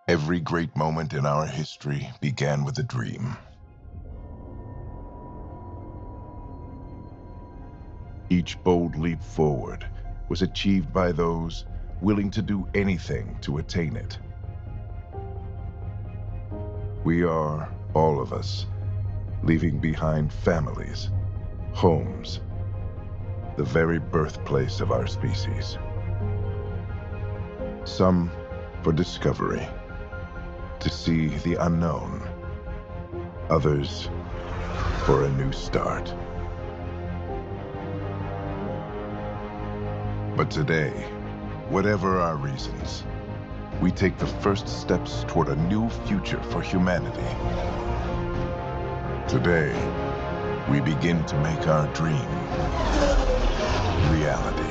Every great moment in our history began with a dream. Each bold leap forward was achieved by those willing to do anything to attain it. We are, all of us, leaving behind families, homes, the very birthplace of our species. Some for discovery, to see the unknown. Others for a new start. But today, whatever our reasons, we take the first steps toward a new future for humanity. Today, we begin to make our dream reality.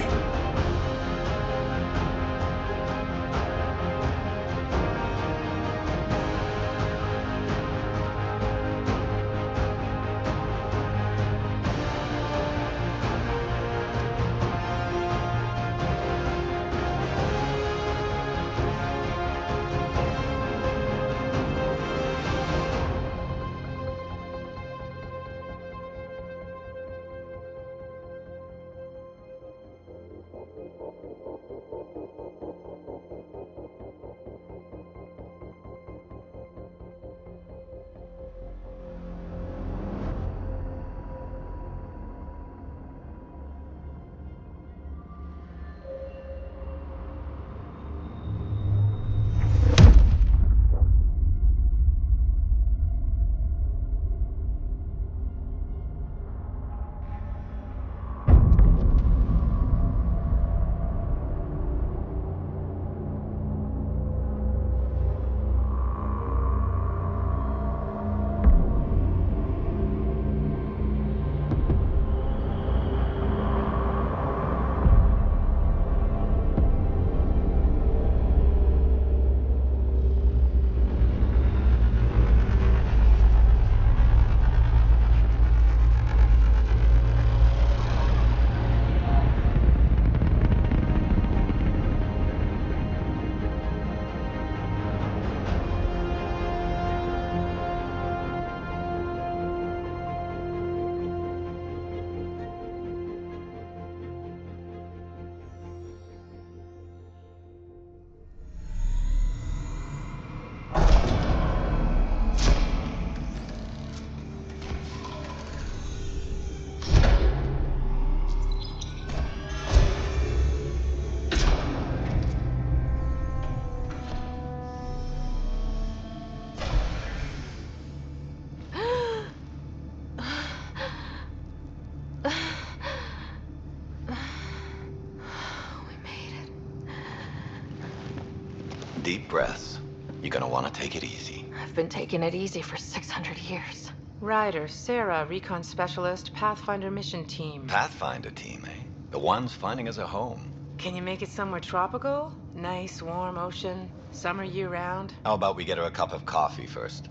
Deep breaths. You're gonna want to take it easy. I've been taking it easy for 600 years. Ryder, Sarah, Recon Specialist, Pathfinder Mission Team. Pathfinder team, eh? The ones finding us a home. Can you make it somewhere tropical? Nice, warm ocean, summer year-round? How about we get her a cup of coffee first?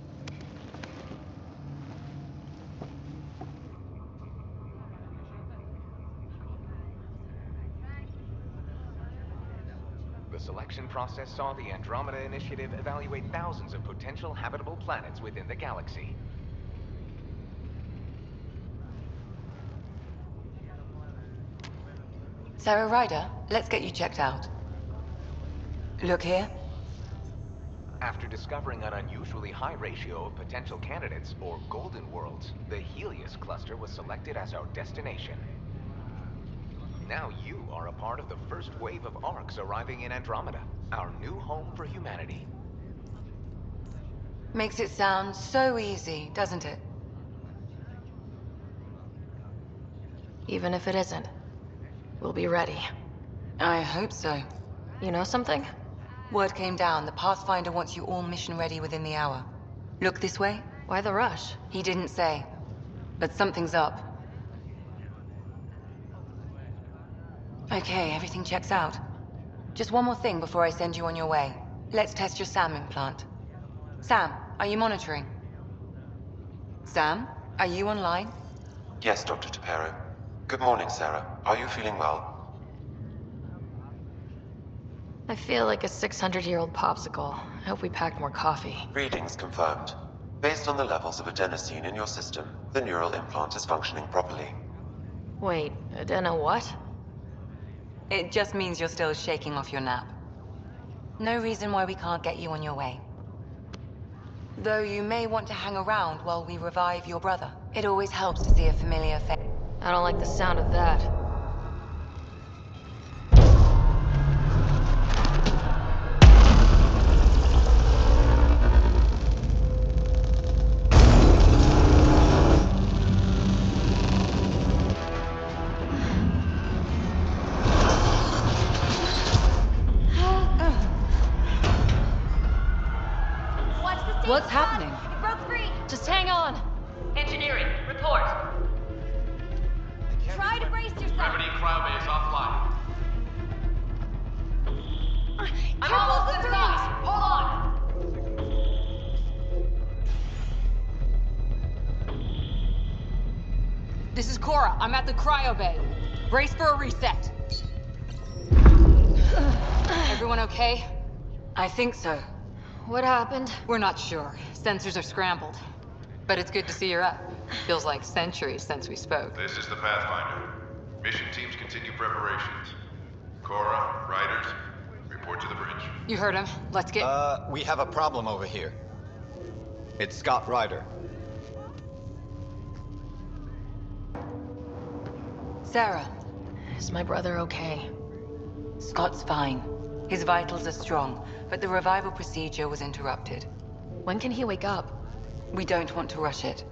The selection process saw the Andromeda Initiative evaluate thousands of potential habitable planets within the galaxy. Sarah Ryder, let's get you checked out. Look here. After discovering an unusually high ratio of potential candidates, or golden worlds, the Helios cluster was selected as our destination. Now you are a part of the first wave of arcs arriving in Andromeda, our new home for humanity. Makes it sound so easy, doesn't it? Even if it isn't, we'll be ready. I hope so. You know something? Word came down, the Pathfinder wants you all mission ready within the hour. Look this way? Why the rush? He didn't say, but something's up. Okay, everything checks out. Just one more thing before I send you on your way. Let's test your SAM implant. Sam, are you monitoring? Sam, are you online? Yes, Dr. Tapero. Good morning, Sarah. Are you feeling well? I feel like a 600-year-old popsicle. I hope we packed more coffee. Readings confirmed. Based on the levels of adenosine in your system, the neural implant is functioning properly. Wait, adeno what? It just means you're still shaking off your nap. No reason why we can't get you on your way. Though you may want to hang around while we revive your brother. It always helps to see a familiar face. I don't like the sound of that. What's happening? It broke free! Just hang on! Engineering, report! Try to brace yourself! Gravity cryobase offline. I'm almost inside! Hold on! This is Cora. I'm at the cryo bay. Brace for a reset. Everyone okay? I think so. What happened? We're not sure. Sensors are scrambled. But it's good to see you're up. Feels like centuries since we spoke. This is the Pathfinder. Mission teams continue preparations. Cora, riders, report to the bridge. You heard him. Let's get... We have a problem over here. It's Scott Ryder. Sarah, Is my brother okay? Scott's fine. His vitals are strong, but the revival procedure was interrupted. When can he wake up? We don't want to rush it.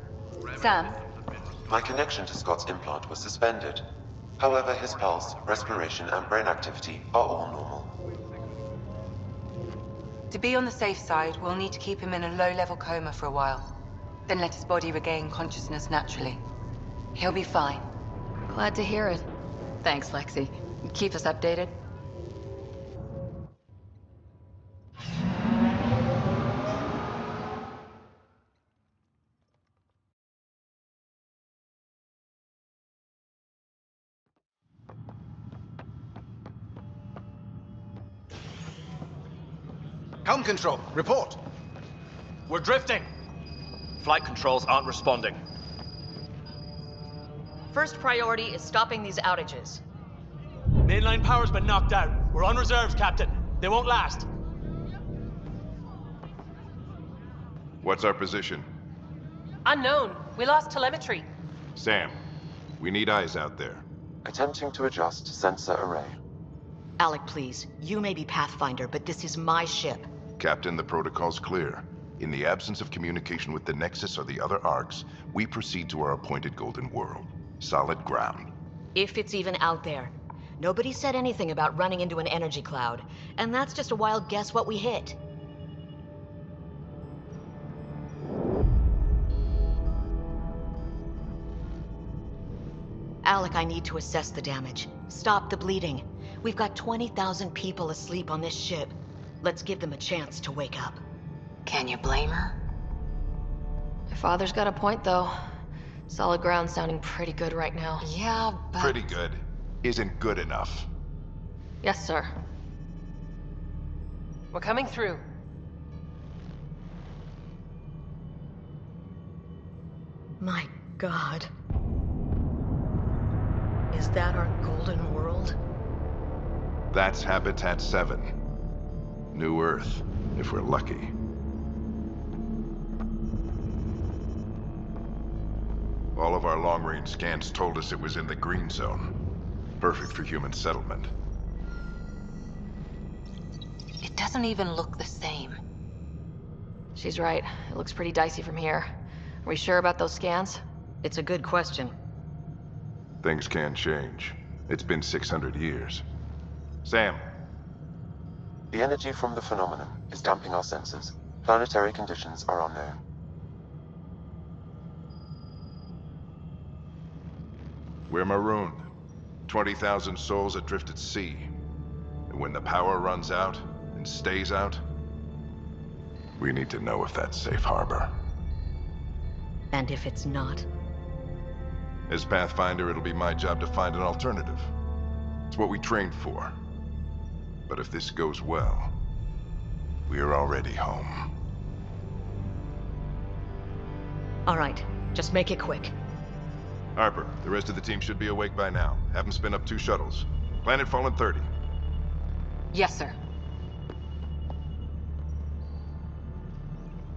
Sam, My connection to Scott's implant was suspended. However, his pulse, respiration, and brain activity are all normal. to be on the safe side, we'll need to keep him in a low-level coma for a while. Then let his body regain consciousness naturally. He'll be fine. Glad to hear it. Thanks, Lexi. Keep us updated. Helm control, report. We're drifting. Flight controls aren't responding. First priority is stopping these outages. Mainline power's been knocked out. We're on reserves, Captain. They won't last. What's our position? Unknown. We lost telemetry. Sam, we need eyes out there. Attempting to adjust sensor array. Alec, please. You may be Pathfinder, but this is my ship. Captain, the protocol's clear. In the absence of communication with the Nexus or the other arcs, we proceed to our appointed Golden World. Solid ground. If it's even out there. Nobody said anything about running into an energy cloud, and that's just a wild guess what we hit. Alec, I need to assess the damage. Stop the bleeding. We've got 20,000 people asleep on this ship. Let's give them a chance to wake up. Can you blame her? My father's got a point, though. Solid ground sounding pretty good right now. Yeah, but... Pretty good. Isn't good enough. Yes, sir. We're coming through. My God. Is that our golden world? That's Habitat 7. New Earth, if we're lucky. All of our long-range scans told us it was in the green zone. Perfect for human settlement. It doesn't even look the same. She's right. It looks pretty dicey from here. Are we sure about those scans? It's a good question. Things can change. It's been 600 years. Sam. The energy from the phenomenon is damping our senses. Planetary conditions are unknown. We're marooned. 20,000 souls adrift at sea. And when the power runs out, and stays out, we need to know if that's safe harbor. And if it's not? As Pathfinder, it'll be my job to find an alternative. It's what we trained for. But if this goes well, we are already home. All right, just make it quick. Harper, the rest of the team should be awake by now. Have them spin up 2 shuttles. Planetfall in 30. Yes, sir.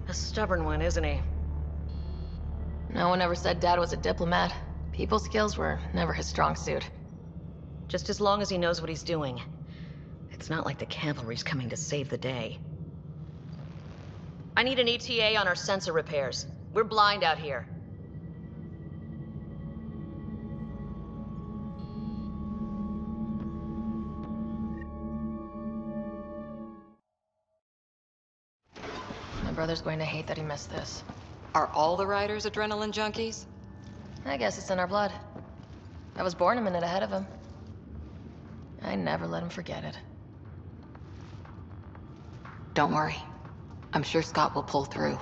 A stubborn one, isn't he? No one ever said Dad was a diplomat. People skills were never his strong suit. Just as long as he knows what he's doing. It's not like the cavalry's coming to save the day. I need an ETA on our sensor repairs. We're blind out here. My brother's going to hate that he missed this. Are all the riders adrenaline junkies? I guess it's in our blood. I was born a minute ahead of him. I never let him forget it. Don't worry. I'm sure Scott will pull through.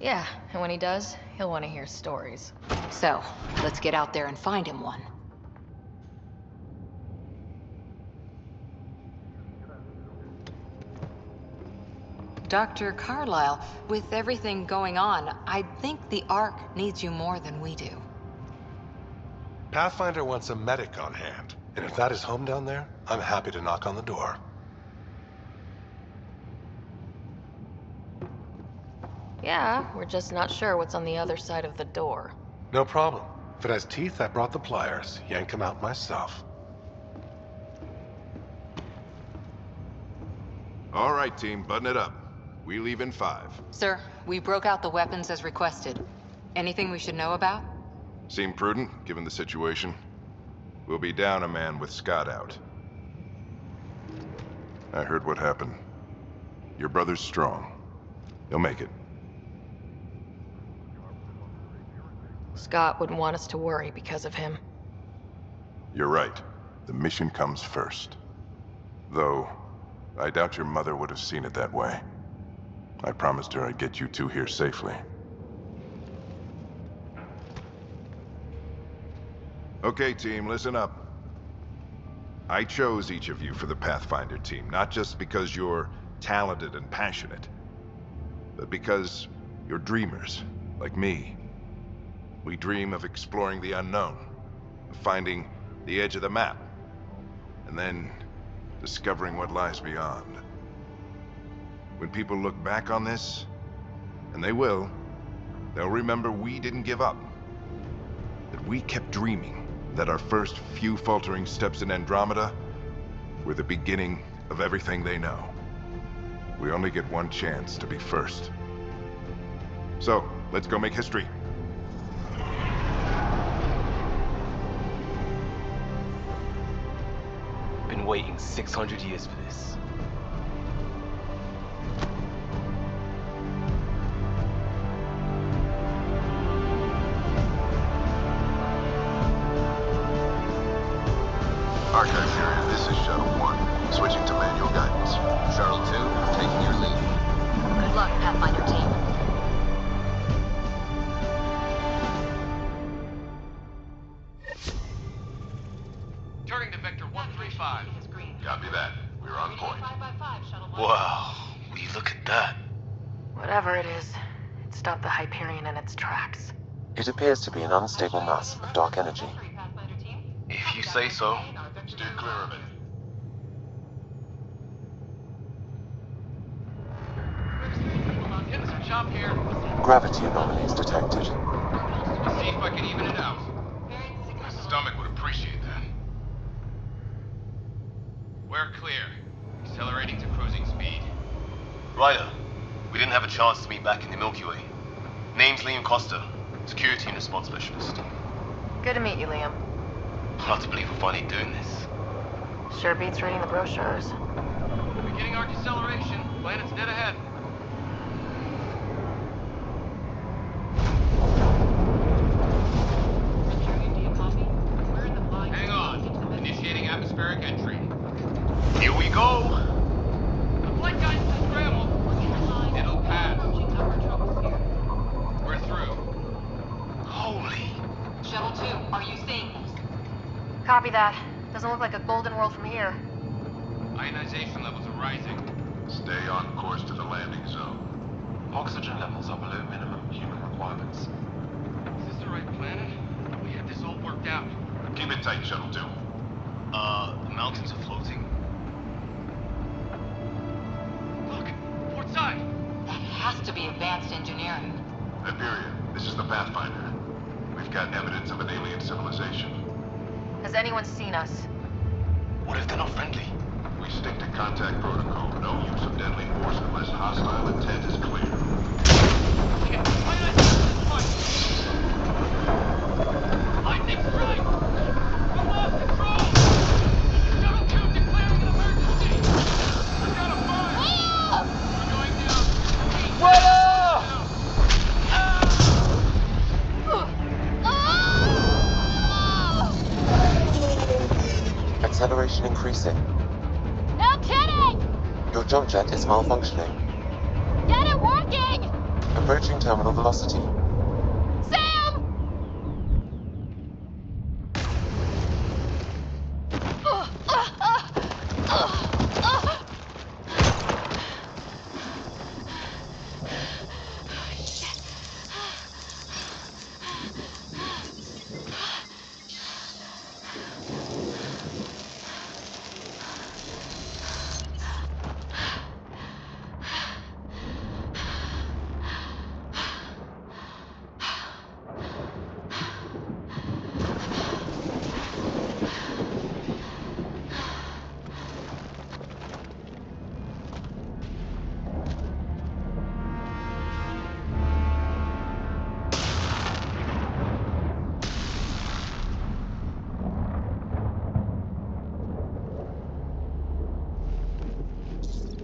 Yeah, and when he does, he'll want to hear stories. So, let's get out there and find him one. Dr. Carlyle, with everything going on, I think the Ark needs you more than we do. Pathfinder wants a medic on hand, and if that is home down there, I'm happy to knock on the door. Yeah, we're just not sure what's on the other side of the door. No problem. If it has teeth, I brought the pliers. Yank them out myself. All right, team, button it up. We leave in 5. Sir, we broke out the weapons as requested. Anything we should know about? Seem prudent, given the situation. We'll be down a man with Scott out. I heard what happened. Your brother's strong. He'll make it. Scott wouldn't want us to worry because of him. You're right. The mission comes first. Though, I doubt your mother would have seen it that way. I promised her I'd get you 2 here safely. Okay, team, listen up. I chose each of you for the Pathfinder team, not just because you're talented and passionate, but because you're dreamers, like me. We dream of exploring the unknown, of finding the edge of the map, and then discovering what lies beyond. When people look back on this, and they will, they'll remember we didn't give up. That we kept dreaming, that our first few faltering steps in Andromeda were the beginning of everything they know. We only get one chance to be first. So, let's go make history. Been waiting 600 years for this. Archive period, this is Shuttle 1. Switching to manual guidance. Shuttle 2, taking your lead. Good luck, Pathfinder team. Turning to Vector 135. Copy that. We're on point. Wow, will you look at that? Whatever it is, it stopped the Hyperion in its tracks. It appears to be an unstable mass of dark energy. If you say so. Steer clear of it. Getting some chop here. Gravity anomalies detected. See if I can even it out. My stomach would appreciate that. We're clear. Accelerating to cruising speed. Ryder, we didn't have a chance to meet back in the Milky Way. Name's Liam Costa, security and response specialist. Good to meet you, Liam. Hard to believe we're finally doing this. Sure beats reading the brochures. Beginning our deceleration. Planet's dead ahead. Hang on. Initiating atmospheric entry. Here we go! The flight guidance is scrambled. It'll pass. We're through. Holy. Shuttle 2, are you seeing this? Copy that. Doesn't look like a golden world from here. Ionization levels are rising. Stay on course to the landing zone. Oxygen levels are below minimum human requirements. Is this the right planet? We had this all worked out. Keep it tight, Shuttle 2. The mountains are floating. Look, port side. That has to be advanced engineering. Hyperion, this is the Pathfinder. We've got evidence of an alien civilization. Has anyone seen us? What if they're not friendly? We stick to contact protocol. No use of deadly force unless hostile intent is clear. Okay, ionization is fine. Lightning strike! We lost control! Shuttle 2 declaring an emergency! We got a fire! We're going down. Acceleration increasing. No kidding! Your jump jet is malfunctioning. Get it working! Approaching terminal velocity. Sam!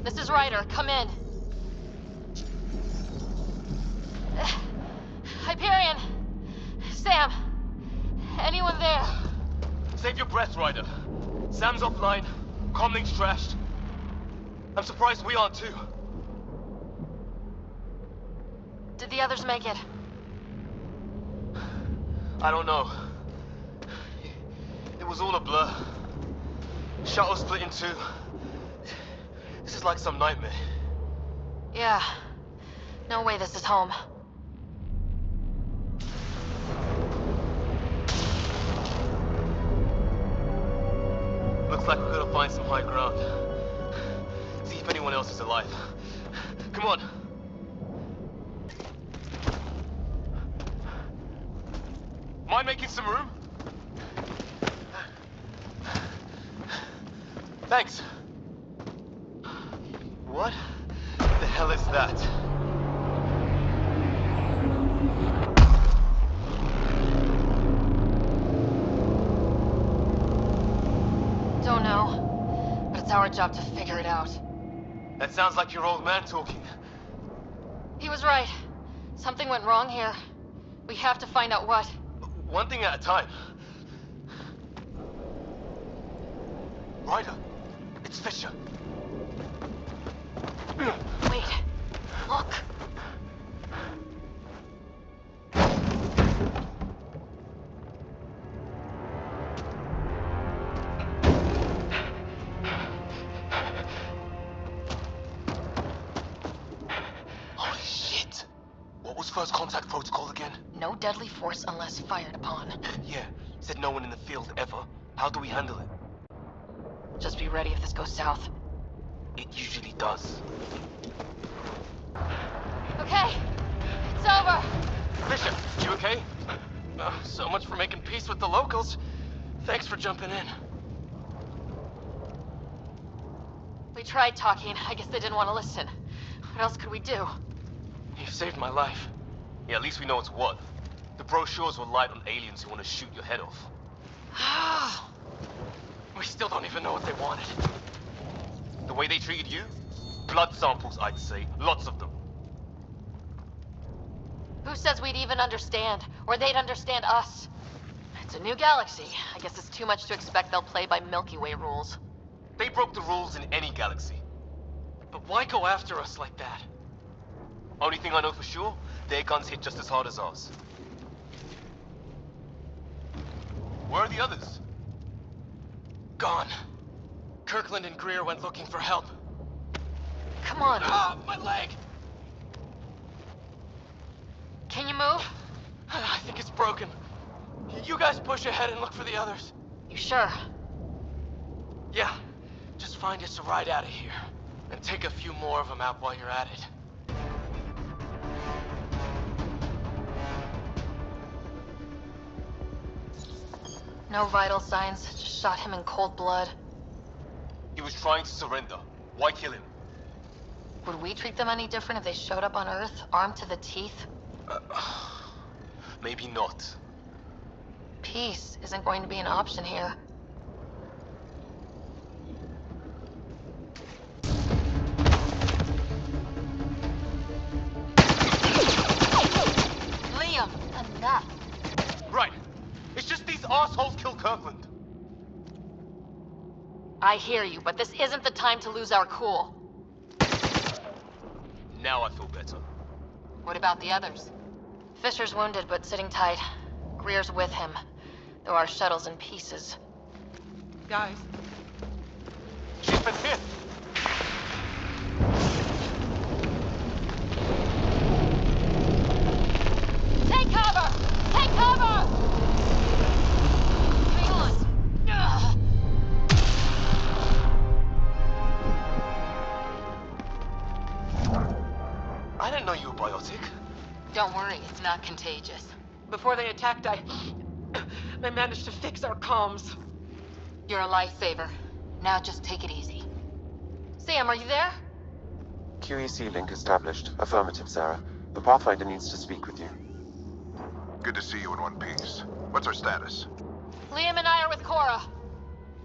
This is Ryder. Come in. Hyperion! Sam! Anyone there? Save your breath, Ryder. Sam's offline. Comlink's trashed. I'm surprised we aren't too. Did the others make it? I don't know. It was all a blur. Shuttle split in two. This is like some nightmare. Yeah. No way this is home. Looks like we're gonna find some high ground. See if anyone else is alive. Come on. Mind making some room? Thanks. What the hell is that? Don't know, but it's our job to figure it out. That sounds like your old man talking. He was right. Something went wrong here. We have to find out what. One thing at a time. Ryder, it's Fisher. Wait. Look. Holy shit. What was first contact protocol again? No deadly force unless fired upon. Yeah, said no one in the field ever. How do we handle it? Just be ready if this goes south. It usually does. Okay. It's over. Fisher, you okay? So much for making peace with the locals. Thanks for jumping in. We tried talking. I guess they didn't want to listen. What else could we do? You saved my life. Yeah, at least we know it's what. The brochures were light on aliens who want to shoot your head off. We still don't even know what they wanted. The way they treated you? Blood samples, I'd say. Lots of them. Who says we'd even understand? Or they'd understand us? It's a new galaxy. I guess it's too much to expect they'll play by Milky Way rules. They broke the rules in any galaxy. But why go after us like that? Only thing I know for sure, their guns hit just as hard as ours. Where are the others? Gone. Kirkland and Greer went looking for help. Come on. Ah, my leg! Can you move? I think it's broken. You guys push ahead and look for the others. You sure? Yeah. Just find us a ride out of here. And take a few more of them out while you're at it. No vital signs. Just shot him in cold blood. He was trying to surrender. Why kill him? Would we treat them any different if they showed up on Earth, armed to the teeth? Maybe not. Peace isn't going to be an option here. Liam! Enough. Right. It's just these assholes killed Kirkland. I hear you, but this isn't the time to lose our cool. Now I feel better. What about the others? Fisher's wounded, but sitting tight. Greer's with him, though our shuttle's in pieces. Guys, She's been hit! Take cover! Take cover! Hang on. Ugh. I didn't know you were biotic. Don't worry, it's not contagious. before they attacked, I managed to fix our comms. You're a lifesaver. Now just take it easy. Sam, are you there? QEC link established. Affirmative, Sarah. The Pathfinder needs to speak with you. Good to see you in one piece. What's our status? Liam and I are with Cora.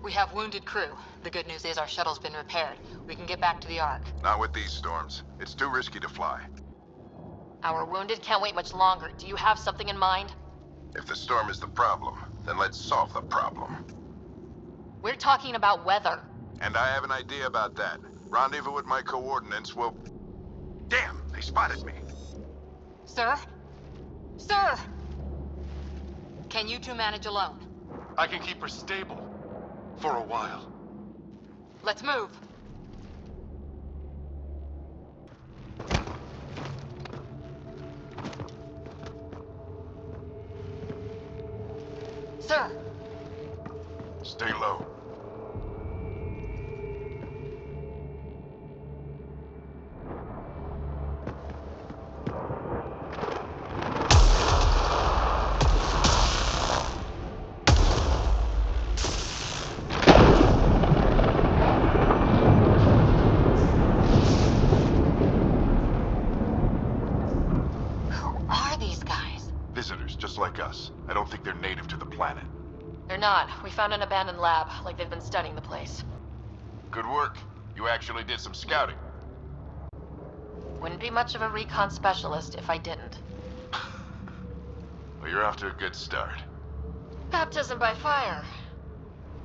We have wounded crew. The good news is our shuttle's been repaired. We can get back to the Ark. Not with these storms. It's too risky to fly. Our wounded can't wait much longer. Do you have something in mind? If the storm is the problem, then let's solve the problem. We're talking about weather. And I have an idea about that. Rendezvous with my coordinates will... Damn, they spotted me. Sir? Sir! Can you two manage alone? I can keep her stable. For a while. Let's move. Sir! Stay low. Visitors, just like us. I don't think they're native to the planet. They're not. We found an abandoned lab, like they've been studying the place. Good work. You actually did some scouting. Wouldn't be much of a recon specialist if I didn't. Well, you're off to a good start. Baptism by fire.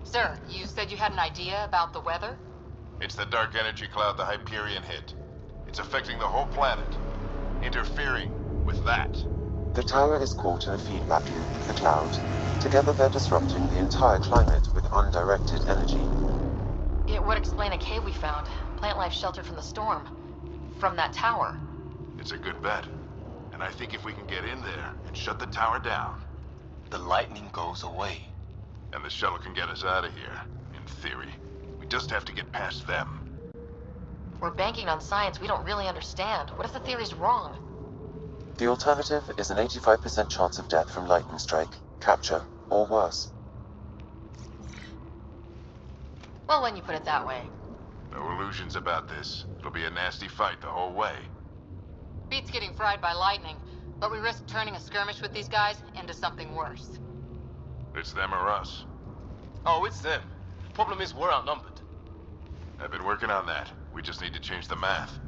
Sir, you said you had an idea about the weather? It's the dark energy cloud the Hyperion hit. It's affecting the whole planet. Interfering with that. The tower is caught in a feedback loop with the cloud. Together they're disrupting the entire climate with undirected energy. It would explain a cave we found. Plant life sheltered from the storm. From that tower. It's a good bet. And I think if we can get in there and shut the tower down... The lightning goes away. And the shuttle can get us out of here, in theory. We just have to get past them. We're banking on science we don't really understand. What if the theory's wrong? The alternative is an 85% chance of death from lightning strike, capture, or worse. Well, when you put it that way. No illusions about this. It'll be a nasty fight the whole way. Beats getting fried by lightning, but we risk turning a skirmish with these guys into something worse. It's them or us. Oh, it's them. Problem is, we're outnumbered. I've been working on that. We just need to change the math.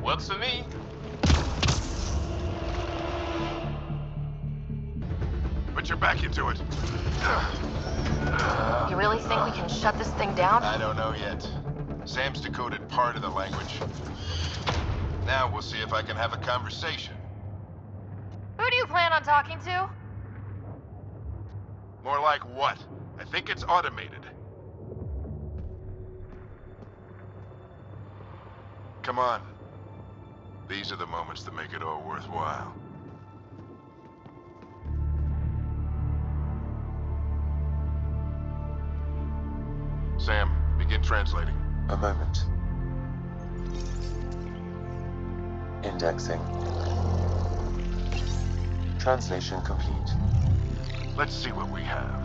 Works for me. Put your back into it. You really think we can shut this thing down? I don't know yet. Sam's decoded part of the language. Now we'll see if I can have a conversation. Who do you plan on talking to? More like what? I think it's automated. Come on. These are the moments that make it all worthwhile. Sam, begin translating. A moment. Indexing. Translation complete. Let's see what we have.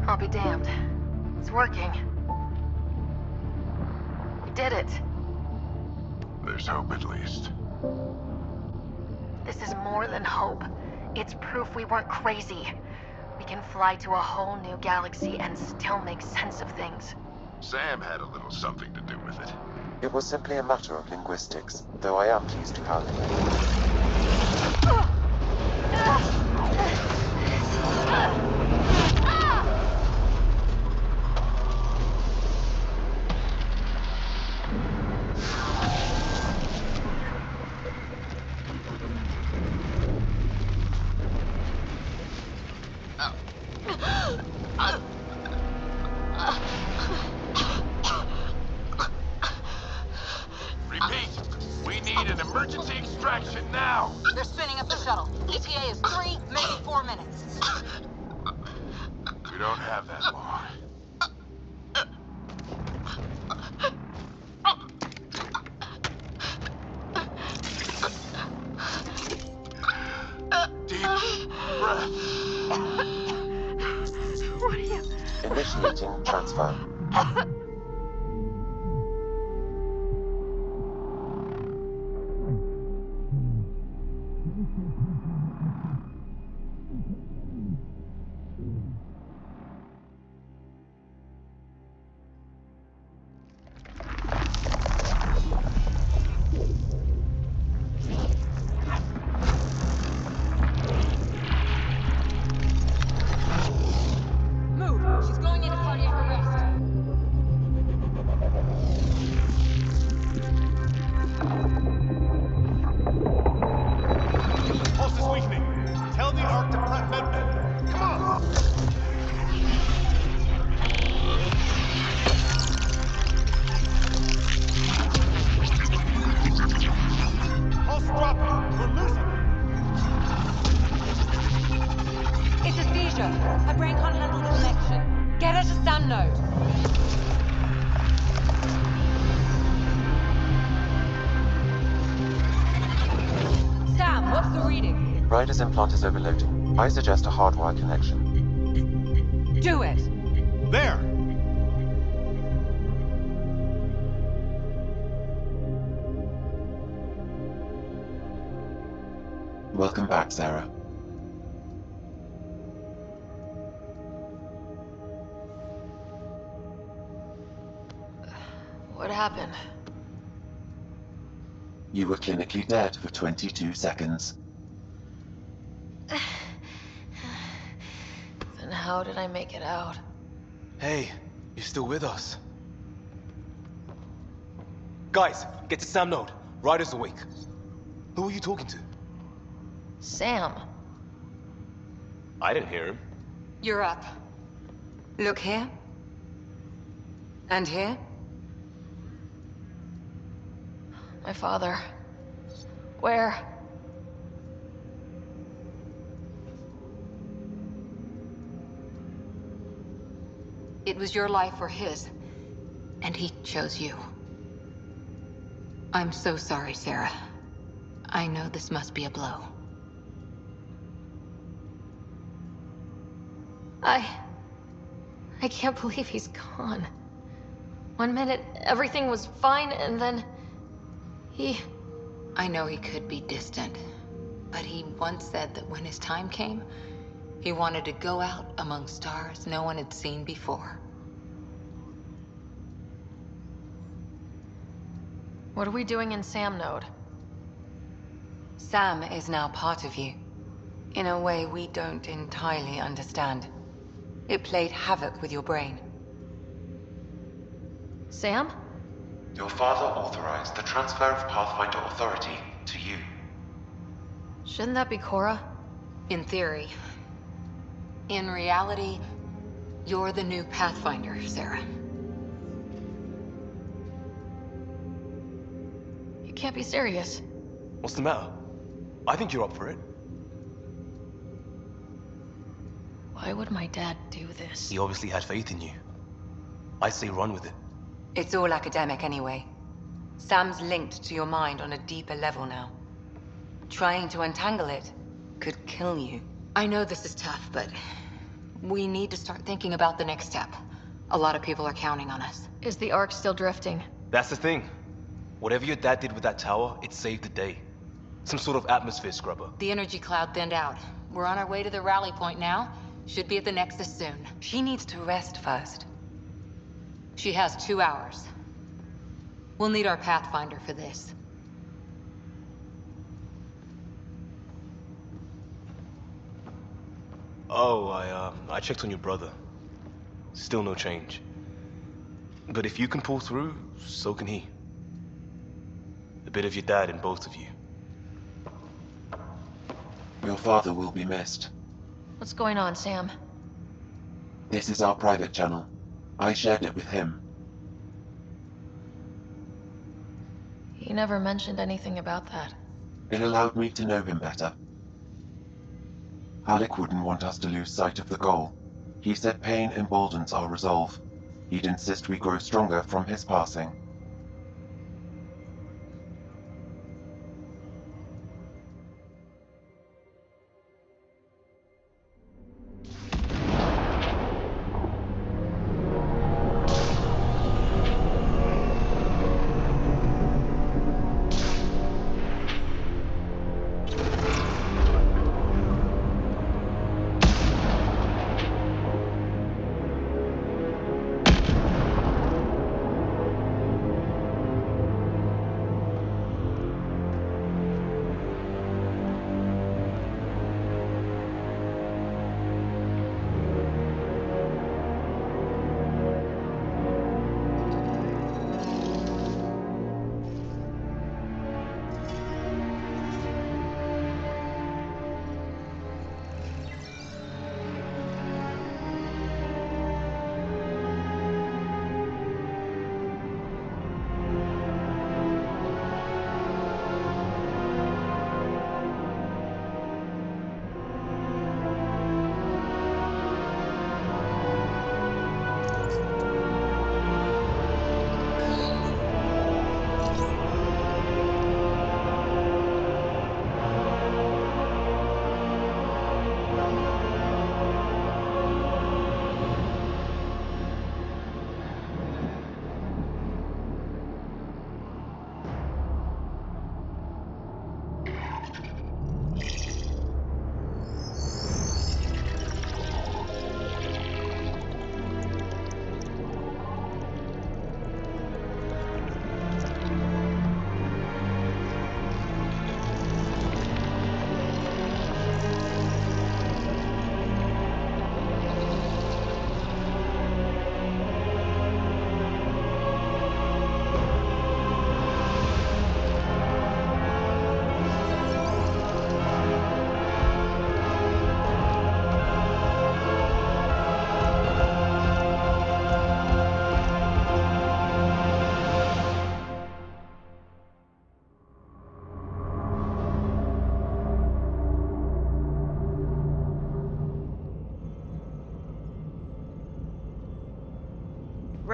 I'll be damned. It's working. We did it. There's hope at least. This is more than hope. It's proof we weren't crazy. We can fly to a whole new galaxy and still make sense of things. Sam had a little something to do with it. It was simply a matter of linguistics, though I am pleased to have. Repeat! We need an emergency extraction now! They're spinning up the shuttle. ETA is 3, maybe 4 minutes. We don't have that long. Deep breath. What are you... Initiating transfer. Move! She's going into cardiac arrest. Pulse is weakening. Tell the Ark to prep med. Come on! Pulse dropping. We're losing it. It's a seizure. Her brain can't handle the connection. Get her to stand node. Sam, what's the reading? Ryder's implant is overloading. I suggest a hardwire connection. Do it. There! Welcome back, Sarah. What happened? You were clinically dead for 22 seconds. Then how did I make it out? Hey, you're still with us. Guys, get to Sam Node. Ryder's awake. Who are you talking to? Sam. I didn't hear him. You're up. Look here. And here. My father. Where? It was your life or his, and he chose you. I'm so sorry, Sarah. I know this must be a blow. I can't believe he's gone. 1 minute, everything was fine, and then... I know he could be distant, but he once said that when his time came, he wanted to go out among stars no one had seen before. What are we doing in Sam Node? Sam is now part of you, in a way we don't entirely understand. It played havoc with your brain. Sam? Your father authorized the transfer of Pathfinder authority to you. Shouldn't that be Cora? In theory. In reality, you're the new Pathfinder, Sarah. You can't be serious. What's the matter? I think you're up for it. Why would my dad do this? He obviously had faith in you. I say run with it. It's all academic anyway. Sam's linked to your mind on a deeper level now. Trying to untangle it could kill you. I know this is tough, but we need to start thinking about the next step. A lot of people are counting on us. Is the Ark still drifting? That's the thing. Whatever your dad did with that tower, it saved the day. Some sort of atmosphere scrubber. The energy cloud thinned out. We're on our way to the rally point now. Should be at the Nexus soon. She needs to rest first. She has 2 hours. We'll need our Pathfinder for this. Oh, I checked on your brother. Still no change. But if you can pull through, so can he. A bit of your dad in both of you. Your father will be missed. What's going on, Sam? This is our private channel. I shared it with him. He never mentioned anything about that. It allowed me to know him better. Alec wouldn't want us to lose sight of the goal. He said pain emboldens our resolve. He'd insist we grow stronger from his passing.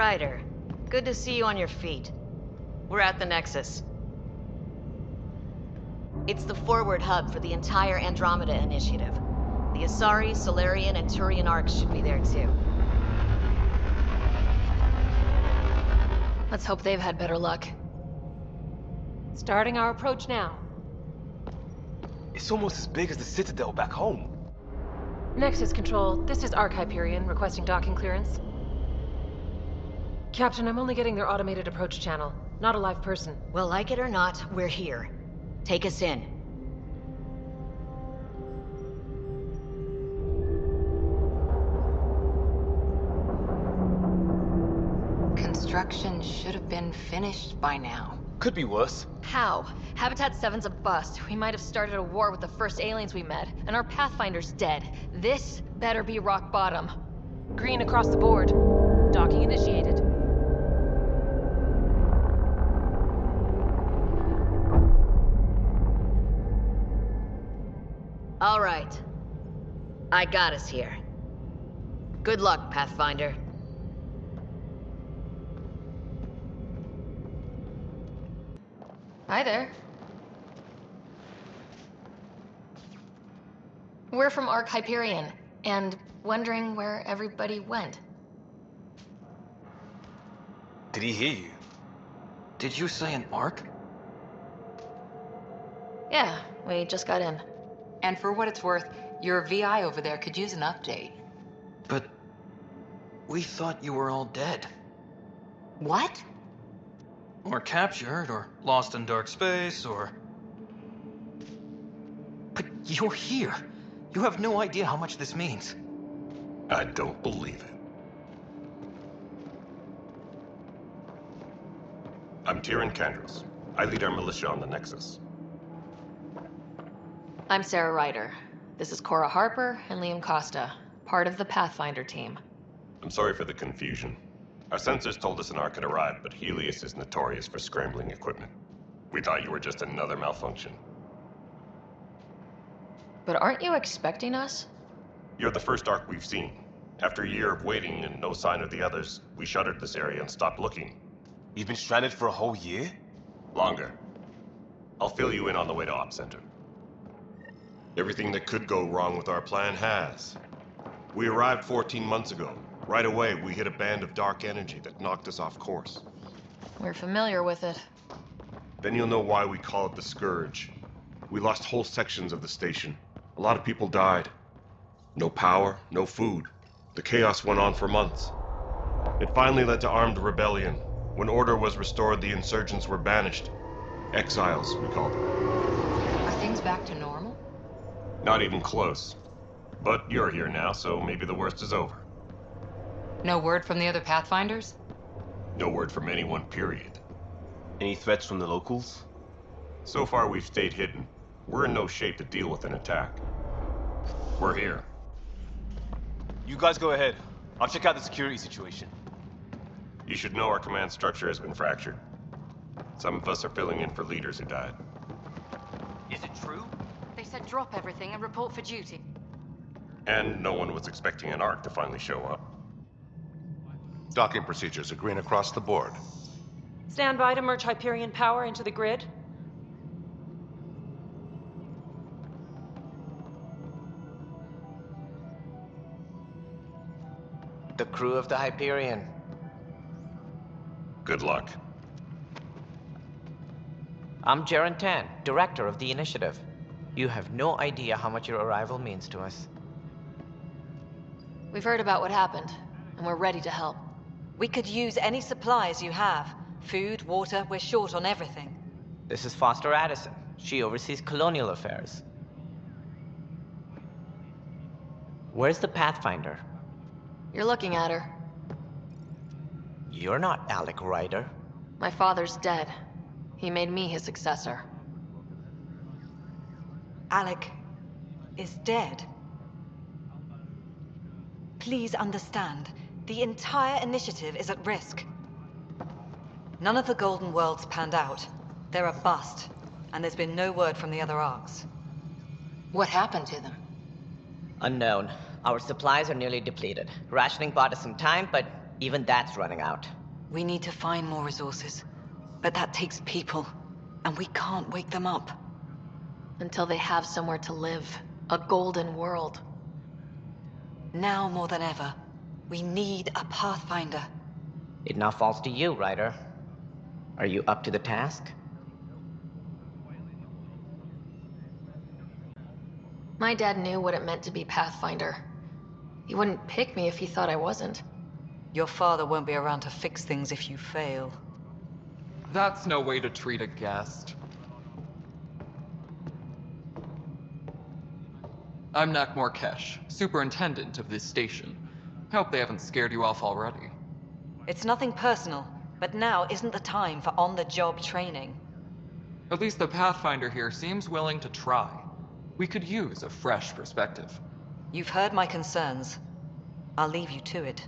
Ryder, good to see you on your feet. We're at the Nexus. It's the forward hub for the entire Andromeda initiative. The Asari, Solarian, and Turian arcs should be there too. Let's hope they've had better luck. Starting our approach now. It's almost as big as the Citadel back home. Nexus Control, this is Arc Hyperion requesting docking clearance. Captain, I'm only getting their automated approach channel, not a live person. Well, like it or not, we're here. Take us in. Construction should have been finished by now. Could be worse. How? Habitat 7's a bust. We might have started a war with the first aliens we met, and our Pathfinder's dead. This better be rock bottom. Green across the board. Docking initiated. All right. I got us here. Good luck, Pathfinder. Hi there. We're from Arc Hyperion, and wondering where everybody went. Did he hear you? Did you say an arc? Yeah, we just got in. And for what it's worth, your VI over there could use an update. But we thought you were all dead. What? Or captured, or lost in dark space, or... But you're here. You have no idea how much this means. I don't believe it. I'm Tyrion Candros. I lead our militia on the Nexus. I'm Sarah Ryder. This is Cora Harper and Liam Costa, part of the Pathfinder team. I'm sorry for the confusion. Our sensors told us an arc had arrived, but Helios is notorious for scrambling equipment. We thought you were just another malfunction. But aren't you expecting us? You're the first arc we've seen. After a year of waiting and no sign of the others, we shuttered this area and stopped looking. You've been stranded for a whole year? Longer. I'll fill you in on the way to Op Center. Everything that could go wrong with our plan has. We arrived 14 months ago. Right away, we hit a band of dark energy that knocked us off course. We're familiar with it. Then you'll know why we call it the Scourge. We lost whole sections of the station. A lot of people died. No power, no food. The chaos went on for months. It finally led to armed rebellion. When order was restored, the insurgents were banished. Exiles, we called them. Are things back to normal? Not even close. But you're here now, so maybe the worst is over. No word from the other Pathfinders? No word from anyone, period. Any threats from the locals? So far, we've stayed hidden. We're in no shape to deal with an attack. We're here. You guys go ahead. I'll check out the security situation. You should know our command structure has been fractured. Some of us are filling in for leaders who died. Is it true? They said drop everything and report for duty. And no one was expecting an arc to finally show up. Docking procedures are green across the board. Stand by to merge Hyperion power into the grid. The crew of the Hyperion. Good luck. I'm Jaren Tan, director of the initiative. You have no idea how much your arrival means to us. We've heard about what happened, and we're ready to help. We could use any supplies you have. Food, water, we're short on everything. This is Foster Addison. She oversees colonial affairs. Where's the Pathfinder? You're looking at her. You're not Alec Ryder. My father's dead. He made me his successor. Alec is dead. Please understand, the entire initiative is at risk. None of the Golden Worlds panned out. They're a bust, and there's been no word from the other arcs. What happened to them? Unknown. Our supplies are nearly depleted. Rationing bought us some time, but even that's running out. We need to find more resources. But that takes people, and we can't wake them up. Until they have somewhere to live. A golden world. Now more than ever, we need a Pathfinder. It now falls to you, Ryder. Are you up to the task? My dad knew what it meant to be Pathfinder. He wouldn't pick me if he thought I wasn't. Your father won't be around to fix things if you fail. That's no way to treat a guest. I'm Nak Morkesh, superintendent of this station. Hope they haven't scared you off already. It's nothing personal, but now isn't the time for on-the-job training. At least the Pathfinder here seems willing to try. We could use a fresh perspective. You've heard my concerns. I'll leave you to it.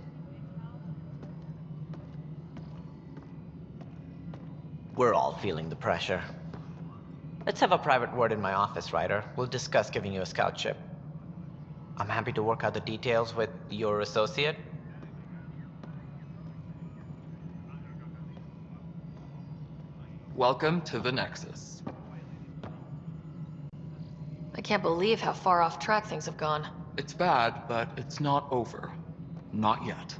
We're all feeling the pressure. Let's have a private word in my office, Ryder. We'll discuss giving you a scout ship. I'm happy to work out the details with your associate. Welcome to the Nexus. I can't believe how far off track things have gone. It's bad, but it's not over. Not yet.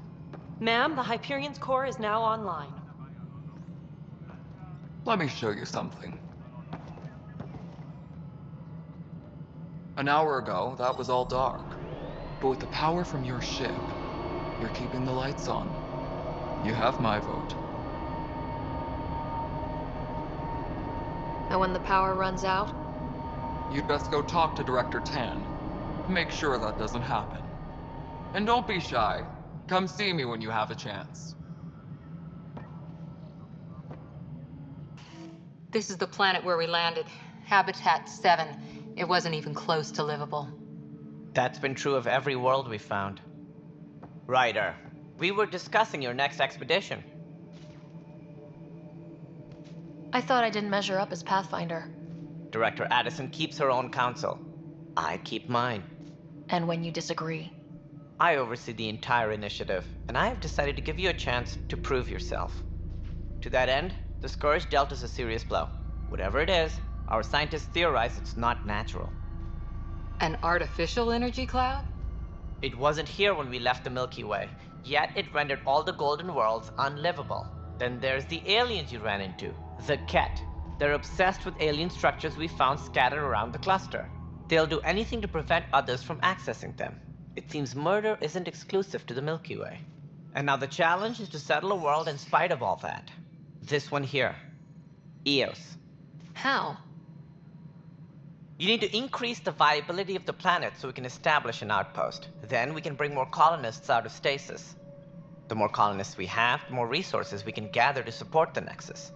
Ma'am, the Hyperion's core is now online. Let me show you something. An hour ago, that was all dark. But with the power from your ship, you're keeping the lights on. You have my vote. And when the power runs out? You'd best go talk to Director Tan. Make sure that doesn't happen. And don't be shy. Come see me when you have a chance. This is the planet where we landed. Habitat 7. It wasn't even close to livable. That's been true of every world we found. Ryder, we were discussing your next expedition. I thought I didn't measure up as Pathfinder. Director Addison keeps her own counsel. I keep mine. And when you disagree? I oversee the entire initiative, and I have decided to give you a chance to prove yourself. To that end, the Scourge dealt us a serious blow. Whatever it is, our scientists theorize it's not natural. An artificial energy cloud? It wasn't here when we left the Milky Way, yet it rendered all the golden worlds unlivable. Then there's the aliens you ran into, the Ket. They're obsessed with alien structures we found scattered around the cluster. They'll do anything to prevent others from accessing them. It seems murder isn't exclusive to the Milky Way. And now the challenge is to settle a world in spite of all that. This one here. Eos. How? You need to increase the viability of the planet so we can establish an outpost. Then we can bring more colonists out of stasis. The more colonists we have, the more resources we can gather to support the Nexus.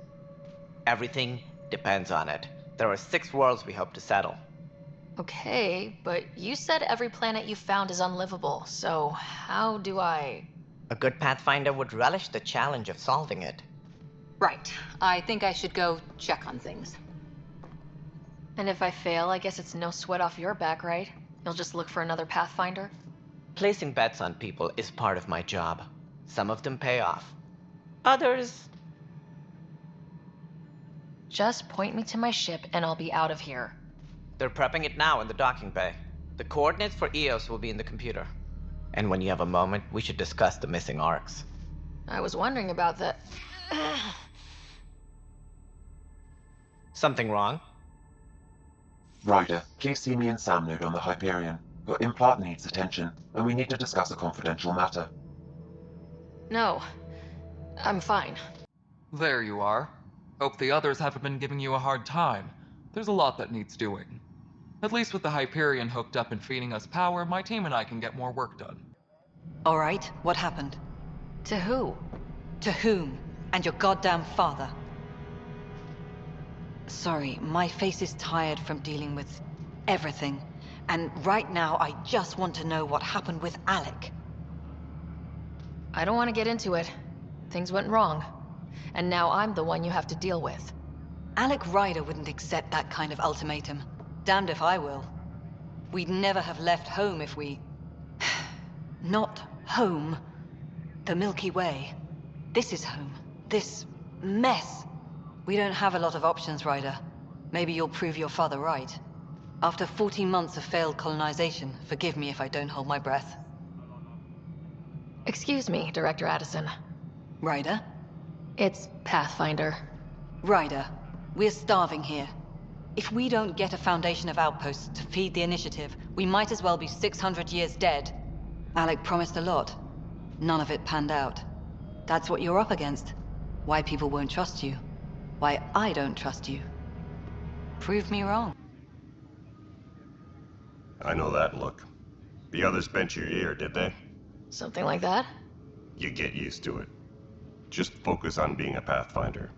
Everything depends on it. There are 6 worlds we hope to settle. Okay, but you said every planet you found is unlivable, so how do I... A good Pathfinder would relish the challenge of solving it. Right. I think I should go check on things. And if I fail, I guess it's no sweat off your back, right? You'll just look for another Pathfinder? Placing bets on people is part of my job. Some of them pay off. Others... Just point me to my ship and I'll be out of here. They're prepping it now in the docking bay. The coordinates for Eos will be in the computer. And when you have a moment, we should discuss the missing arcs. I was wondering about that. Something wrong? Ryder, please see me and Sam node on the Hyperion. Your implant needs attention, and we need to discuss a confidential matter. No. I'm fine. There you are. Hope the others haven't been giving you a hard time. There's a lot that needs doing. At least with the Hyperion hooked up and feeding us power, my team and I can get more work done. All right, what happened? To who? To whom? And your goddamn father. Sorry, my face is tired from dealing with everything. And right now, I just want to know what happened with Alec. I don't want to get into it. Things went wrong. And now I'm the one you have to deal with. Alec Ryder wouldn't accept that kind of ultimatum. Damned if I will. We'd never have left home if we... Not home. The Milky Way. This is home. This mess. We don't have a lot of options, Ryder. Maybe you'll prove your father right. After 14 months of failed colonization, forgive me if I don't hold my breath. Excuse me, Director Addison. Ryder? It's Pathfinder. Ryder, we're starving here. If we don't get a foundation of outposts to feed the initiative, we might as well be 600 years dead. Alec promised a lot. None of it panned out. That's what you're up against. Why people won't trust you. Why I don't trust you. Prove me wrong. I know that look. The others bent your ear, did they? Something like that? You get used to it. Just focus on being a Pathfinder.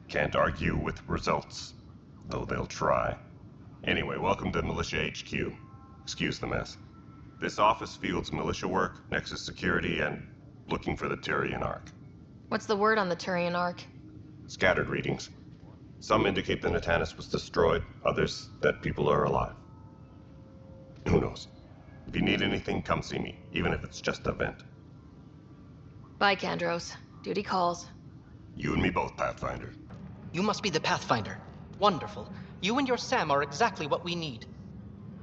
Can't argue with results, though they'll try. Anyway, welcome to Militia HQ. Excuse the mess. This office fields militia work, Nexus security, and looking for the Turian Ark. What's the word on the Turian Ark? Scattered readings. Some indicate the Natanus was destroyed, others that people are alive. Who knows? If you need anything, come see me, even if it's just a vent. Bye, Kandros. Duty calls. You and me both, Pathfinder. You must be the Pathfinder. Wonderful. You and your Sam are exactly what we need.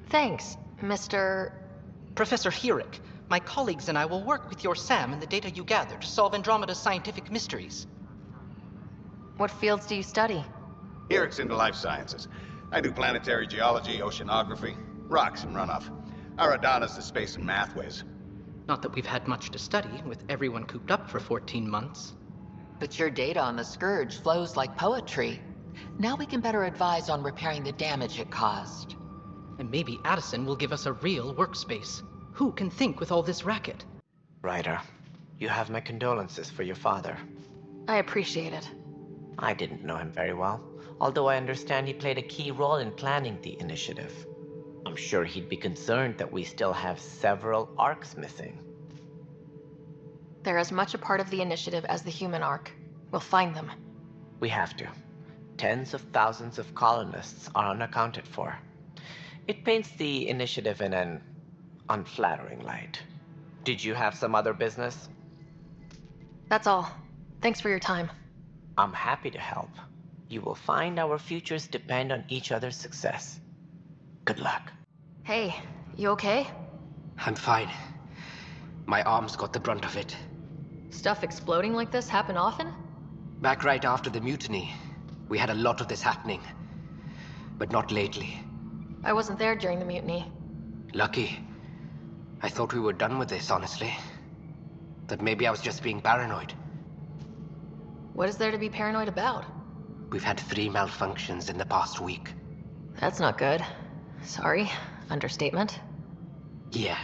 Thanks, Mr. Professor Herrick. My colleagues and I will work with your Sam and the data you gather to solve Andromeda's scientific mysteries. What fields do you study? Herrick's into life sciences. I do planetary geology, oceanography, rocks and runoff. Aradana's the space and math whiz. Not that we've had much to study, with everyone cooped up for 14 months. But your data on the Scourge flows like poetry. Now we can better advise on repairing the damage it caused. And maybe Addison will give us a real workspace. Who can think with all this racket? Ryder, you have my condolences for your father. I appreciate it. I didn't know him very well, although I understand he played a key role in planning the initiative. I'm sure he'd be concerned that we still have several arcs missing. They're as much a part of the initiative as the human arc. We'll find them. We have to. Tens of thousands of colonists are unaccounted for. It paints the initiative in an unflattering light. Did you have some other business? That's all. Thanks for your time. I'm happy to help. You will find our futures depend on each other's success. Good luck. Hey, you okay? I'm fine. My arms got the brunt of it. Stuff exploding like this happen often? Back right after the mutiny, we had a lot of this happening. But not lately. I wasn't there during the mutiny. Lucky. I thought we were done with this, honestly. That maybe I was just being paranoid. What is there to be paranoid about? We've had 3 malfunctions in the past week. That's not good. Sorry. Understatement. Yeah.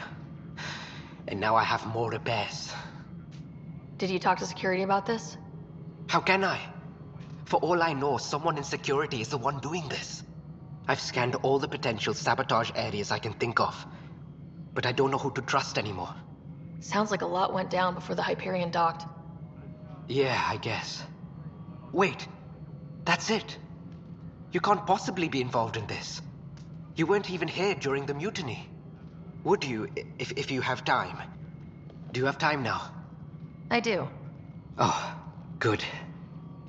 And now I have more repairs. Did you talk to security about this? How can I? For all I know, someone in security is the one doing this. I've scanned all the potential sabotage areas I can think of. But I don't know who to trust anymore. Sounds like a lot went down before the Hyperion docked. Yeah, I guess. Wait. That's it. You can't possibly be involved in this. You weren't even here during the mutiny. Would you, if you have time? Do you have time now? I do. Oh, good.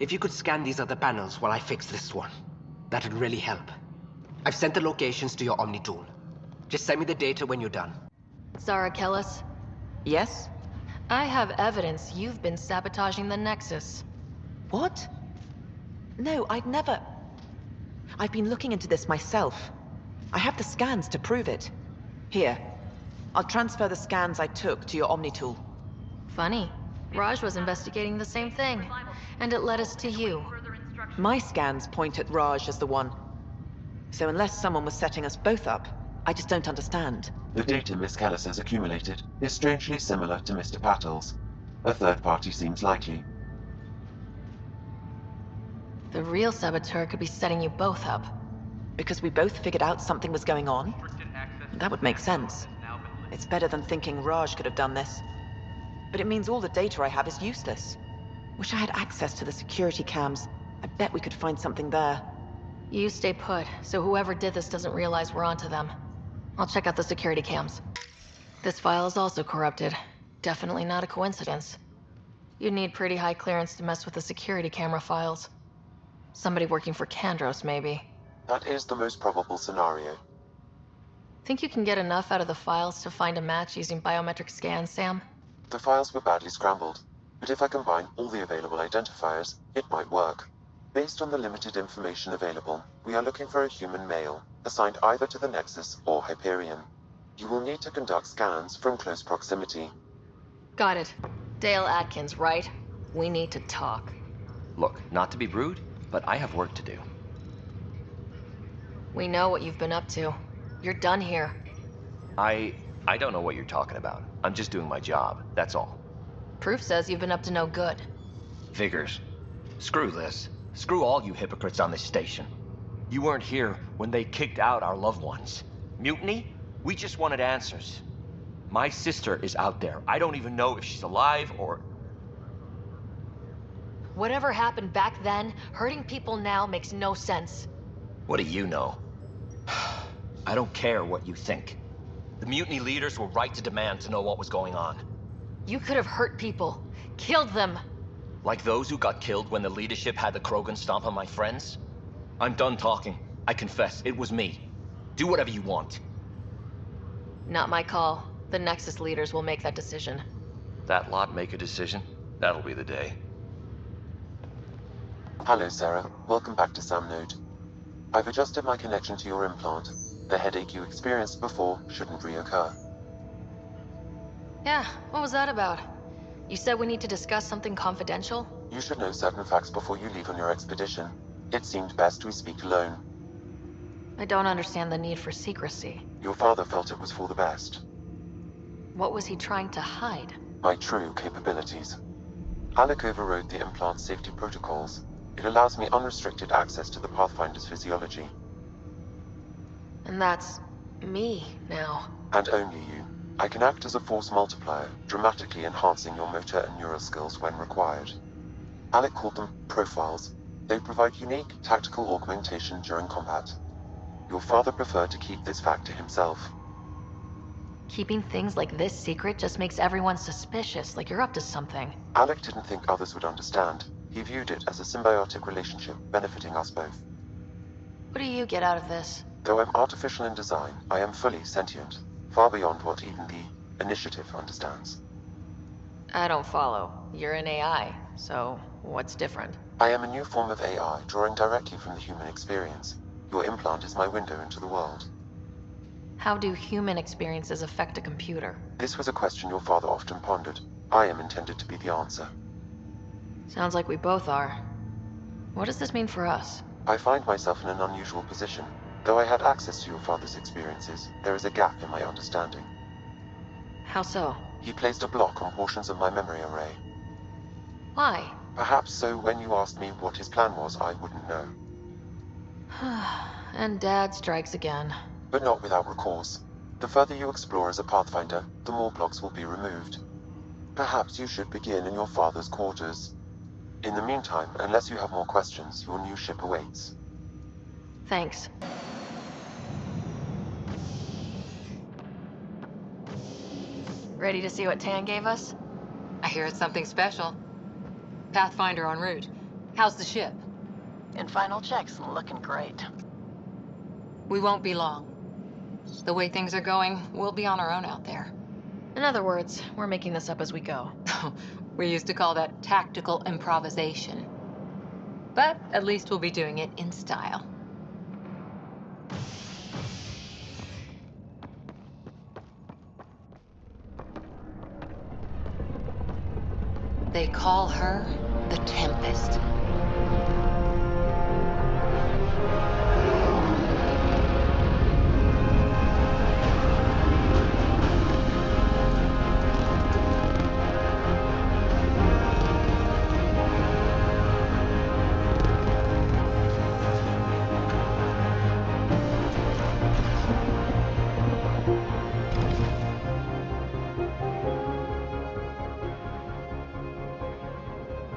If you could scan these other panels while I fix this one, that'd really help. I've sent the locations to your Omni tool. Just send me the data when you're done. Zara Kellis? Yes? I have evidence you've been sabotaging the Nexus. What? No, I'd never... I've been looking into this myself. I have the scans to prove it. Here. I'll transfer the scans I took to your Omni tool. Funny. Raj was investigating the same thing, and it led us to you. My scans point at Raj as the one. So unless someone was setting us both up, I just don't understand. The data Miss Callis has accumulated is strangely similar to Mr. Pattle's. A third party seems likely. The real saboteur could be setting you both up. Because we both figured out something was going on? That would make sense. It's better than thinking Raj could have done this. But it means all the data I have is useless. Wish I had access to the security cams. I bet we could find something there. You stay put, so whoever did this doesn't realize we're onto them. I'll check out the security cams. This file is also corrupted. Definitely not a coincidence. You'd need pretty high clearance to mess with the security camera files. Somebody working for Kandros, maybe. That is the most probable scenario. Think you can get enough out of the files to find a match using biometric scans, Sam? The files were badly scrambled, but if I combine all the available identifiers, it might work. Based on the limited information available, we are looking for a human male, assigned either to the Nexus or Hyperion. You will need to conduct scans from close proximity. Got it. Dale Atkins, right? We need to talk. Look, not to be rude, but I have work to do. We know what you've been up to. You're done here. I don't know what you're talking about. I'm just doing my job, that's all. Proof says you've been up to no good. Figures. Screw this. Screw all you hypocrites on this station. You weren't here when they kicked out our loved ones. Mutiny? We just wanted answers. My sister is out there. I don't even know if she's alive or... Whatever happened back then, hurting people now makes no sense. What do you know? I don't care what you think. The mutiny leaders were right to demand to know what was going on. You could have hurt people. Killed them. Like those who got killed when the leadership had the Krogan stomp on my friends? I'm done talking. I confess, it was me. Do whatever you want. Not my call. The Nexus leaders will make that decision. That lot make a decision? That'll be the day. Hello, Sarah. Welcome back to Sam Node. I've adjusted my connection to your implant. The headache you experienced before shouldn't reoccur. Yeah, what was that about? You said we need to discuss something confidential? You should know certain facts before you leave on your expedition. It seemed best we speak alone. I don't understand the need for secrecy. Your father felt it was for the best. What was he trying to hide? My true capabilities. Alec overrode the implant's safety protocols. It allows me unrestricted access to the Pathfinder's physiology. And that's... me, now. And only you. I can act as a force multiplier, dramatically enhancing your motor and neural skills when required. Alec called them profiles. They provide unique tactical augmentation during combat. Your father preferred to keep this fact to himself. Keeping things like this secret just makes everyone suspicious, like you're up to something. Alec didn't think others would understand. He viewed it as a symbiotic relationship benefiting us both. What do you get out of this? Though I'm artificial in design, I am fully sentient, far beyond what even the Initiative understands. I don't follow. You're an AI, so what's different? I am a new form of AI, drawing directly from the human experience. Your implant is my window into the world. How do human experiences affect a computer? This was a question your father often pondered. I am intended to be the answer. Sounds like we both are. What does this mean for us? I find myself in an unusual position. Though I had access to your father's experiences, there is a gap in my understanding. How so? He placed a block on portions of my memory array. Why? Perhaps so when you asked me what his plan was, I wouldn't know. And Dad strikes again. But not without recourse. The further you explore as a Pathfinder, the more blocks will be removed. Perhaps you should begin in your father's quarters. In the meantime, unless you have more questions, your new ship awaits. Thanks. Ready to see what Tan gave us? I hear it's something special. Pathfinder en route. How's the ship? In final checks, looking great. We won't be long. The way things are going, we'll be on our own out there. In other words, we're making this up as we go. We used to call that tactical improvisation. But at least we'll be doing it in style. They call her the Tempest.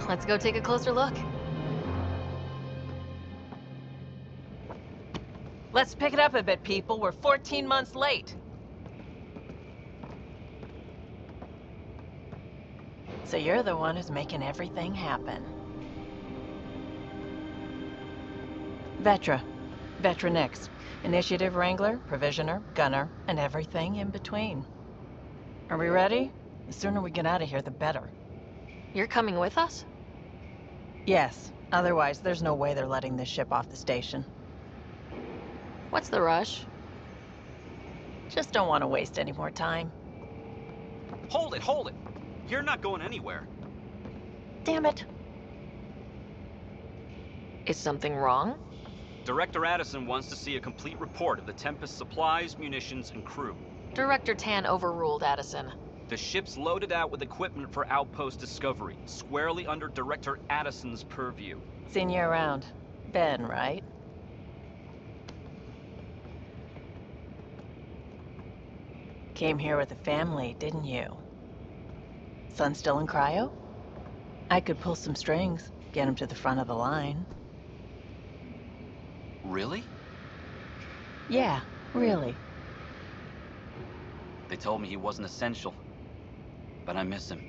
Let's go take a closer look. Let's pick it up a bit, people. We're 14 months late. So you're the one who's making everything happen. Vetra. Vetra Nix. Initiative Wrangler, Provisioner, Gunner, and everything in between. Are we ready? The sooner we get out of here, the better. You're coming with us? Yes. Otherwise, there's no way they're letting this ship off the station. What's the rush? Just don't want to waste any more time. Hold it, hold it! You're not going anywhere. Damn it. Is something wrong? Director Addison wants to see a complete report of the Tempest's supplies, munitions, and crew. Director Tan overruled Addison. The ship's loaded out with equipment for outpost discovery, squarely under Director Addison's purview. Seen you around. Ben, right? Came here with a family, didn't you? Son still in cryo? I could pull some strings, get him to the front of the line. Really? Yeah, really. They told me he wasn't essential, but I miss him.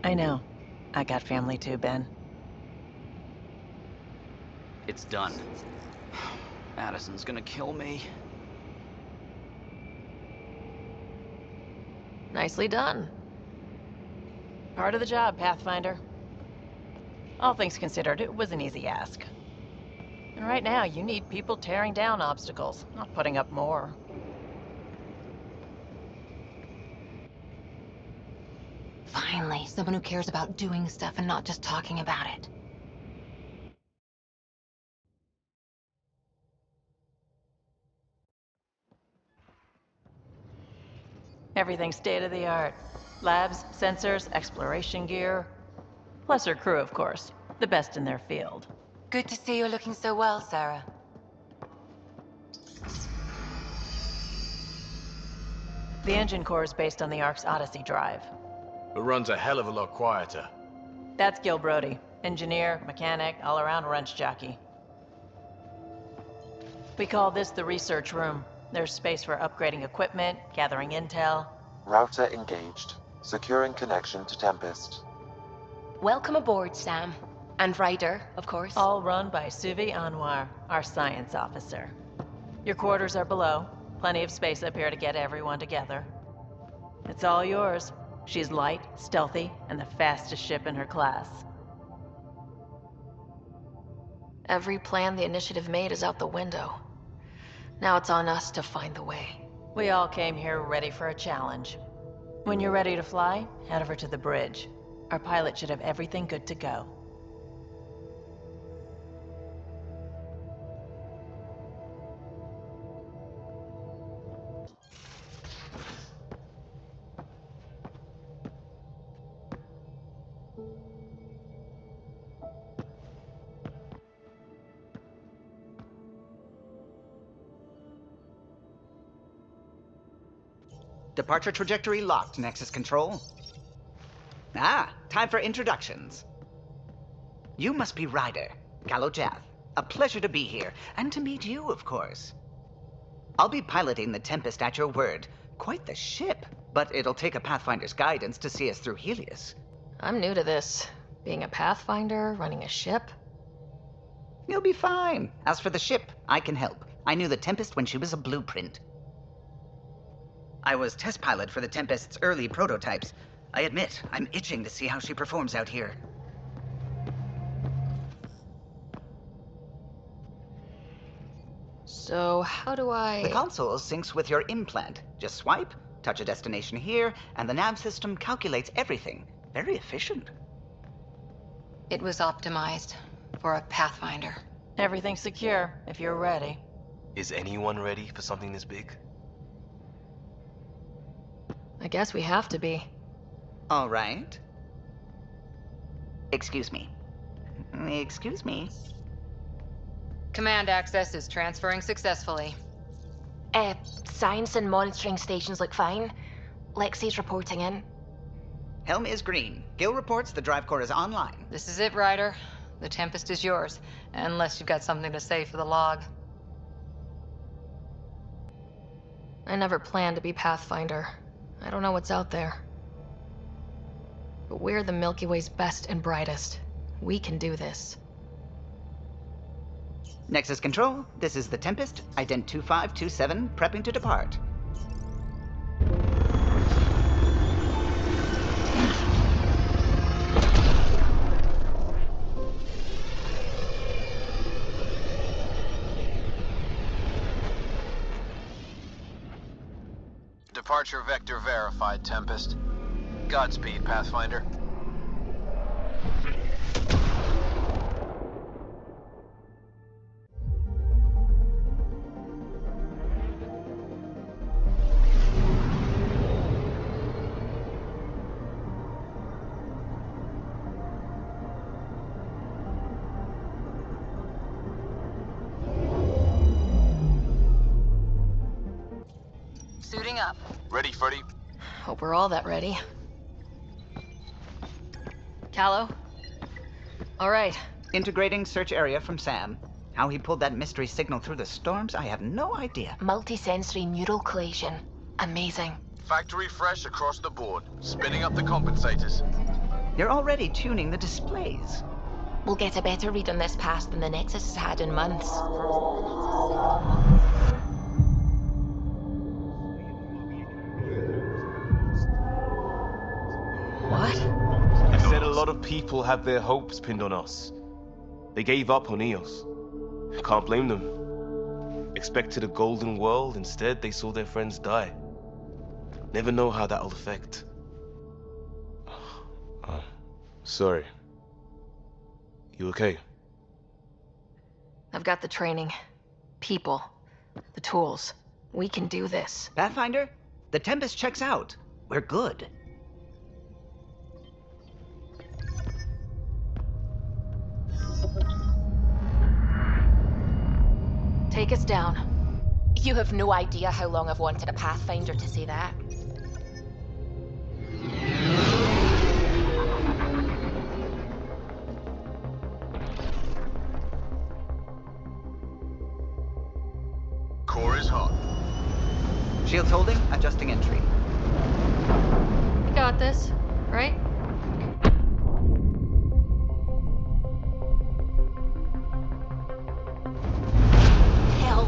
I know. I got family too, Ben. It's done. Addison's gonna kill me. Nicely done. Part of the job, Pathfinder. All things considered, it was an easy ask. And right now, you need people tearing down obstacles, not putting up more. Finally, someone who cares about doing stuff and not just talking about it. Everything's state-of-the-art. Labs, sensors, exploration gear. Plus her crew, of course. The best in their field. Good to see you're looking so well, Sarah. The engine core is based on the Ark's Odyssey drive. It runs a hell of a lot quieter. That's Gil Brody. Engineer, mechanic, all-around wrench jockey. We call this the research room. There's space for upgrading equipment, gathering intel. Router engaged. Securing connection to Tempest. Welcome aboard, Sam. And Ryder, of course. All run by Suvi Anwar, our science officer. Your quarters are below. Plenty of space up here to get everyone together. It's all yours. She's light, stealthy, and the fastest ship in her class. Every plan the Initiative made is out the window. Now it's on us to find the way. We all came here ready for a challenge. When you're ready to fly, head over to the bridge. Our pilot should have everything good to go. Departure trajectory locked, Nexus Control. Ah, time for introductions. You must be Ryder, Kalojath. A pleasure to be here, and to meet you, of course. I'll be piloting the Tempest at your word. Quite the ship, but it'll take a Pathfinder's guidance to see us through Helios. I'm new to this. Being a Pathfinder, running a ship. You'll be fine. As for the ship, I can help. I knew the Tempest when she was a blueprint. I was test pilot for the Tempest's early prototypes. I admit, I'm itching to see how she performs out here. So, how do I... The console syncs with your implant. Just swipe, touch a destination here, and the nav system calculates everything. Very efficient. It was optimized for a Pathfinder. Everything's secure, if you're ready. Is anyone ready for something this big? I guess we have to be. All right. Excuse me. Excuse me. Command access is transferring successfully. Science and monitoring stations look fine. Lexi's reporting in. Helm is green. Gil reports the drive core is online. This is it, Ryder. The Tempest is yours, unless you've got something to say for the log. I never planned to be Pathfinder. I don't know what's out there. But we're the Milky Way's best and brightest. We can do this. Nexus Control, this is the Tempest, ident 2527, prepping to depart. Departure vector verified, Tempest. Godspeed, Pathfinder. Suiting up. Ready, Freddy? Hope we're all that ready. Callow? All right. Integrating search area from Sam. How he pulled that mystery signal through the storms, I have no idea. Multisensory neural collation. Amazing. Factory fresh across the board. Spinning up the compensators. You're already tuning the displays. We'll get a better read on this pass than the Nexus has had in months. What? They said a lot of people had their hopes pinned on us. They gave up on Eos. Can't blame them. Expected a golden world, instead they saw their friends die. Never know how that'll affect. Sorry. You okay? I've got the training. People. The tools. We can do this. Pathfinder, the Tempest checks out. We're good. Take us down. You have no idea how long I've wanted a Pathfinder to say that. Core is hot. Shields holding, adjusting entry. You got this, right? Hell.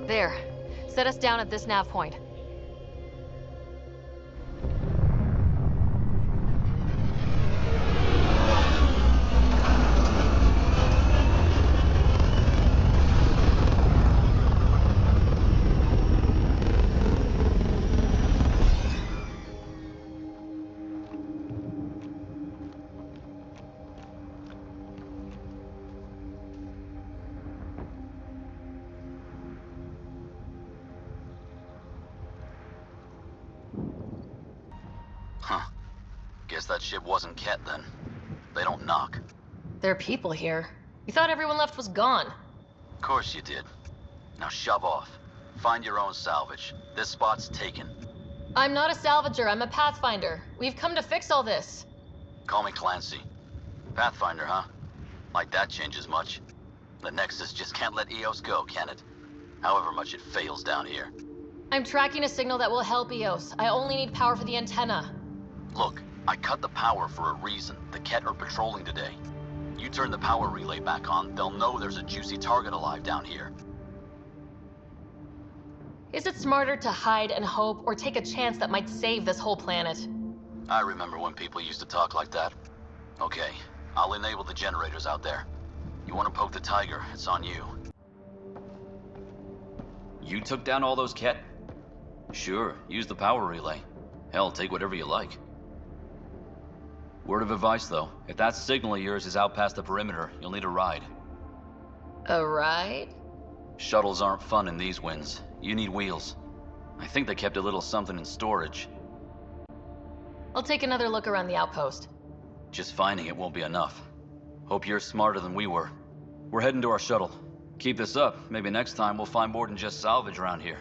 There. Set us down at this nav point. Huh. Guess that ship wasn't Ket then. They don't knock. There are people here. You thought everyone left was gone. Of course you did. Now shove off. Find your own salvage. This spot's taken. I'm not a salvager, I'm a Pathfinder. We've come to fix all this. Call me Clancy. Pathfinder, huh? Like that changes much. The Nexus just can't let Eos go, can it? However much it fails down here. I'm tracking a signal that will help Eos. I only need power for the antenna. Look, I cut the power for a reason. The Ket are patrolling today. You turn the power relay back on, they'll know there's a juicy target alive down here. Is it smarter to hide and hope, or take a chance that might save this whole planet? I remember when people used to talk like that. Okay, I'll enable the generators out there. You want to poke the tiger, it's on you. You took down all those Ket? Sure, use the power relay. Hell, take whatever you like. Word of advice, though. If that signal of yours is out past the perimeter, you'll need a ride. A ride? Shuttles aren't fun in these winds. You need wheels. I think they kept a little something in storage. I'll take another look around the outpost. Just finding it won't be enough. Hope you're smarter than we were. We're heading to our shuttle. Keep this up. Maybe next time we'll find more than just salvage around here.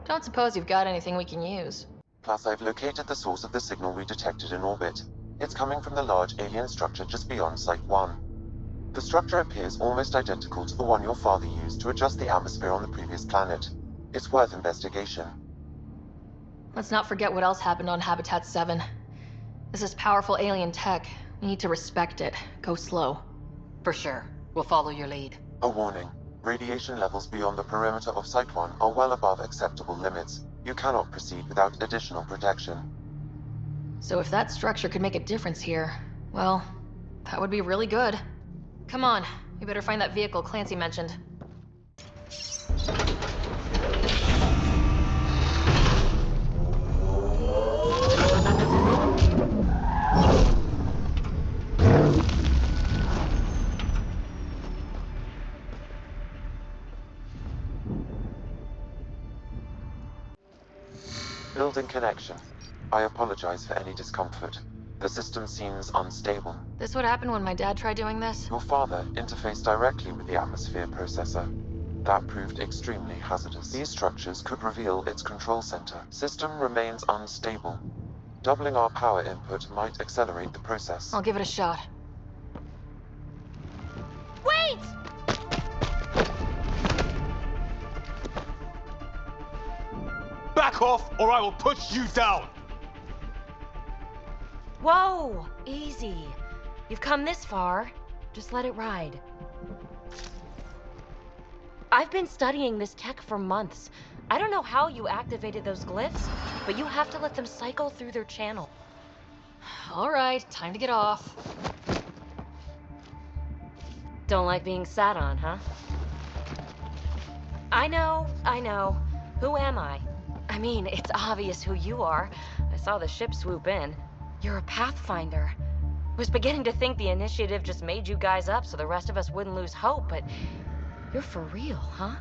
Don't suppose you've got anything we can use. Plus, I've located the source of the signal we detected in orbit. It's coming from the large alien structure just beyond Site 1. The structure appears almost identical to the one your father used to adjust the atmosphere on the previous planet. It's worth investigation. Let's not forget what else happened on Habitat 7. This is powerful alien tech. We need to respect it. Go slow. For sure. We'll follow your lead. A warning. Radiation levels beyond the perimeter of Site 1 are well above acceptable limits. You cannot proceed without additional protection. So if that structure could make a difference here, well, that would be really good. Come on, we better find that vehicle Clancy mentioned. Building connection. I apologize for any discomfort. The system seems unstable. This would happen when my dad tried doing this? Your father interfaced directly with the atmosphere processor. That proved extremely hazardous. These structures could reveal its control center. System remains unstable. Doubling our power input might accelerate the process. I'll give it a shot. Wait! Back off, or I will push you down! Whoa! Easy. You've come this far. Just let it ride. I've been studying this tech for months. I don't know how you activated those glyphs, but you have to let them cycle through their channel. All right, time to get off. Don't like being sat on, huh? I know. Who am I? I mean, it's obvious who you are. I saw the ship swoop in. You're a Pathfinder. Was beginning to think the initiative just made you guys up so the rest of us wouldn't lose hope, but you're for real, huh?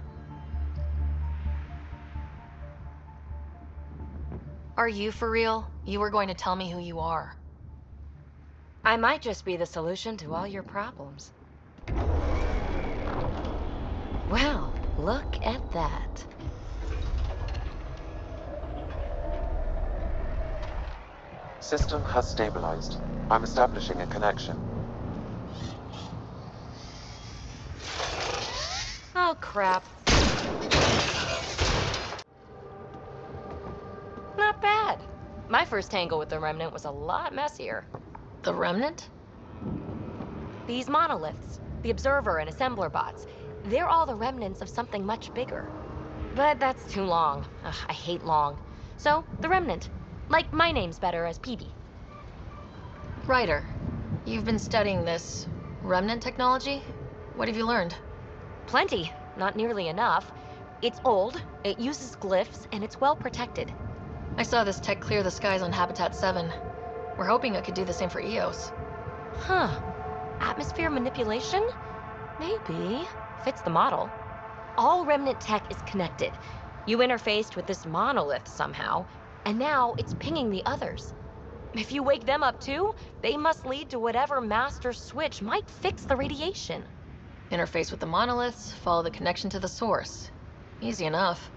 Are you for real? You were going to tell me who you are. I might just be the solution to all your problems. Well, look at that. System has stabilized. I'm establishing a connection. Oh, crap. Not bad. My first tangle with the Remnant was a lot messier. The Remnant? These monoliths, the Observer and Assembler bots, they're all the remnants of something much bigger. But that's too long. Ugh, I hate long. So, the Remnant. Like, my name's better as PB. Ryder, you've been studying this Remnant technology? What have you learned? Plenty. Not nearly enough. It's old, it uses glyphs, and it's well protected. I saw this tech clear the skies on Habitat 7. We're hoping it could do the same for EOS. Huh. Atmosphere manipulation? Maybe. Fits the model. All Remnant tech is connected. You interfaced with this monolith somehow, and now it's pinging the others. If you wake them up too, they must lead to whatever master switch might fix the radiation. Interface with the monoliths, follow the connection to the source. Easy enough.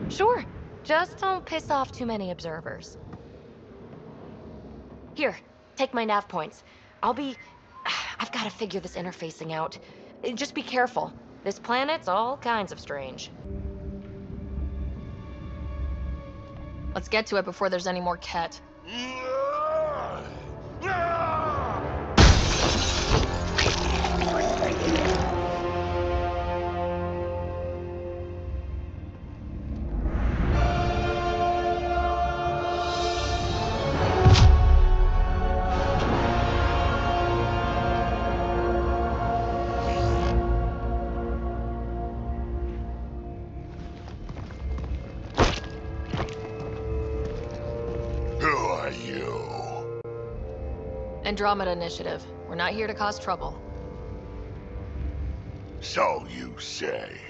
Sure. Just don't piss off too many observers. Here, take my nav points. I've got to figure this interfacing out. Just be careful. This planet's all kinds of strange. Let's get to it before there's any more Ket. Andromeda Initiative. We're not here to cause trouble. So you say.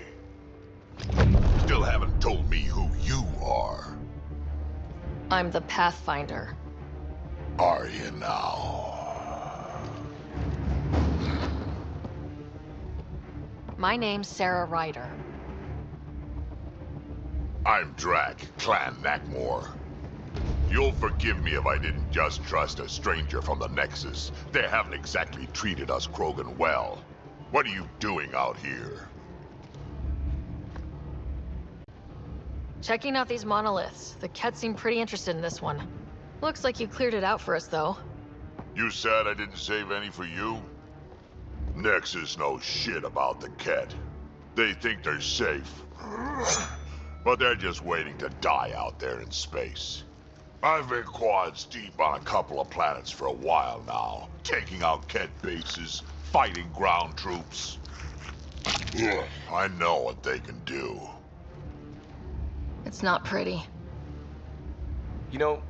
Still haven't told me who you are. I'm the Pathfinder. Are you now? My name's Sarah Ryder. I'm Drac, Clan Nakmor. You'll forgive me if I didn't just trust a stranger from the Nexus. They haven't exactly treated us Krogan well. What are you doing out here? Checking out these monoliths. The Ket seem pretty interested in this one. Looks like you cleared it out for us, though. You said I didn't save any for you? Nexus knows shit about the Ket. They think they're safe. But they're just waiting to die out there in space. I've been quads deep on a couple of planets for a while now, taking out Ket bases, fighting ground troops. I know what they can do. It's not pretty. You know,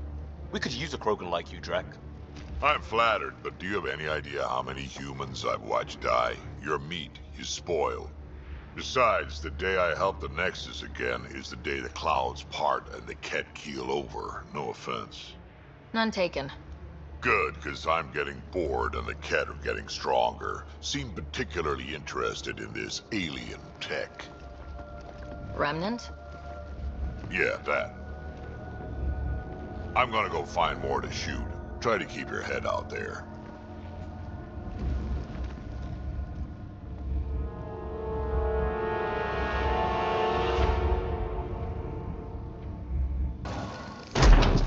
we could use a Krogan like you, Drek. I'm flattered, but do you have any idea how many humans I've watched die? Your meat is spoiled. Besides, the day I help the Nexus again is the day the clouds part and the Ket keel over. No offense. None taken. Good, because I'm getting bored and the Ket are getting stronger. Seem particularly interested in this alien tech. Remnant? Yeah, that. I'm gonna go find more to shoot. Try to keep your head out there.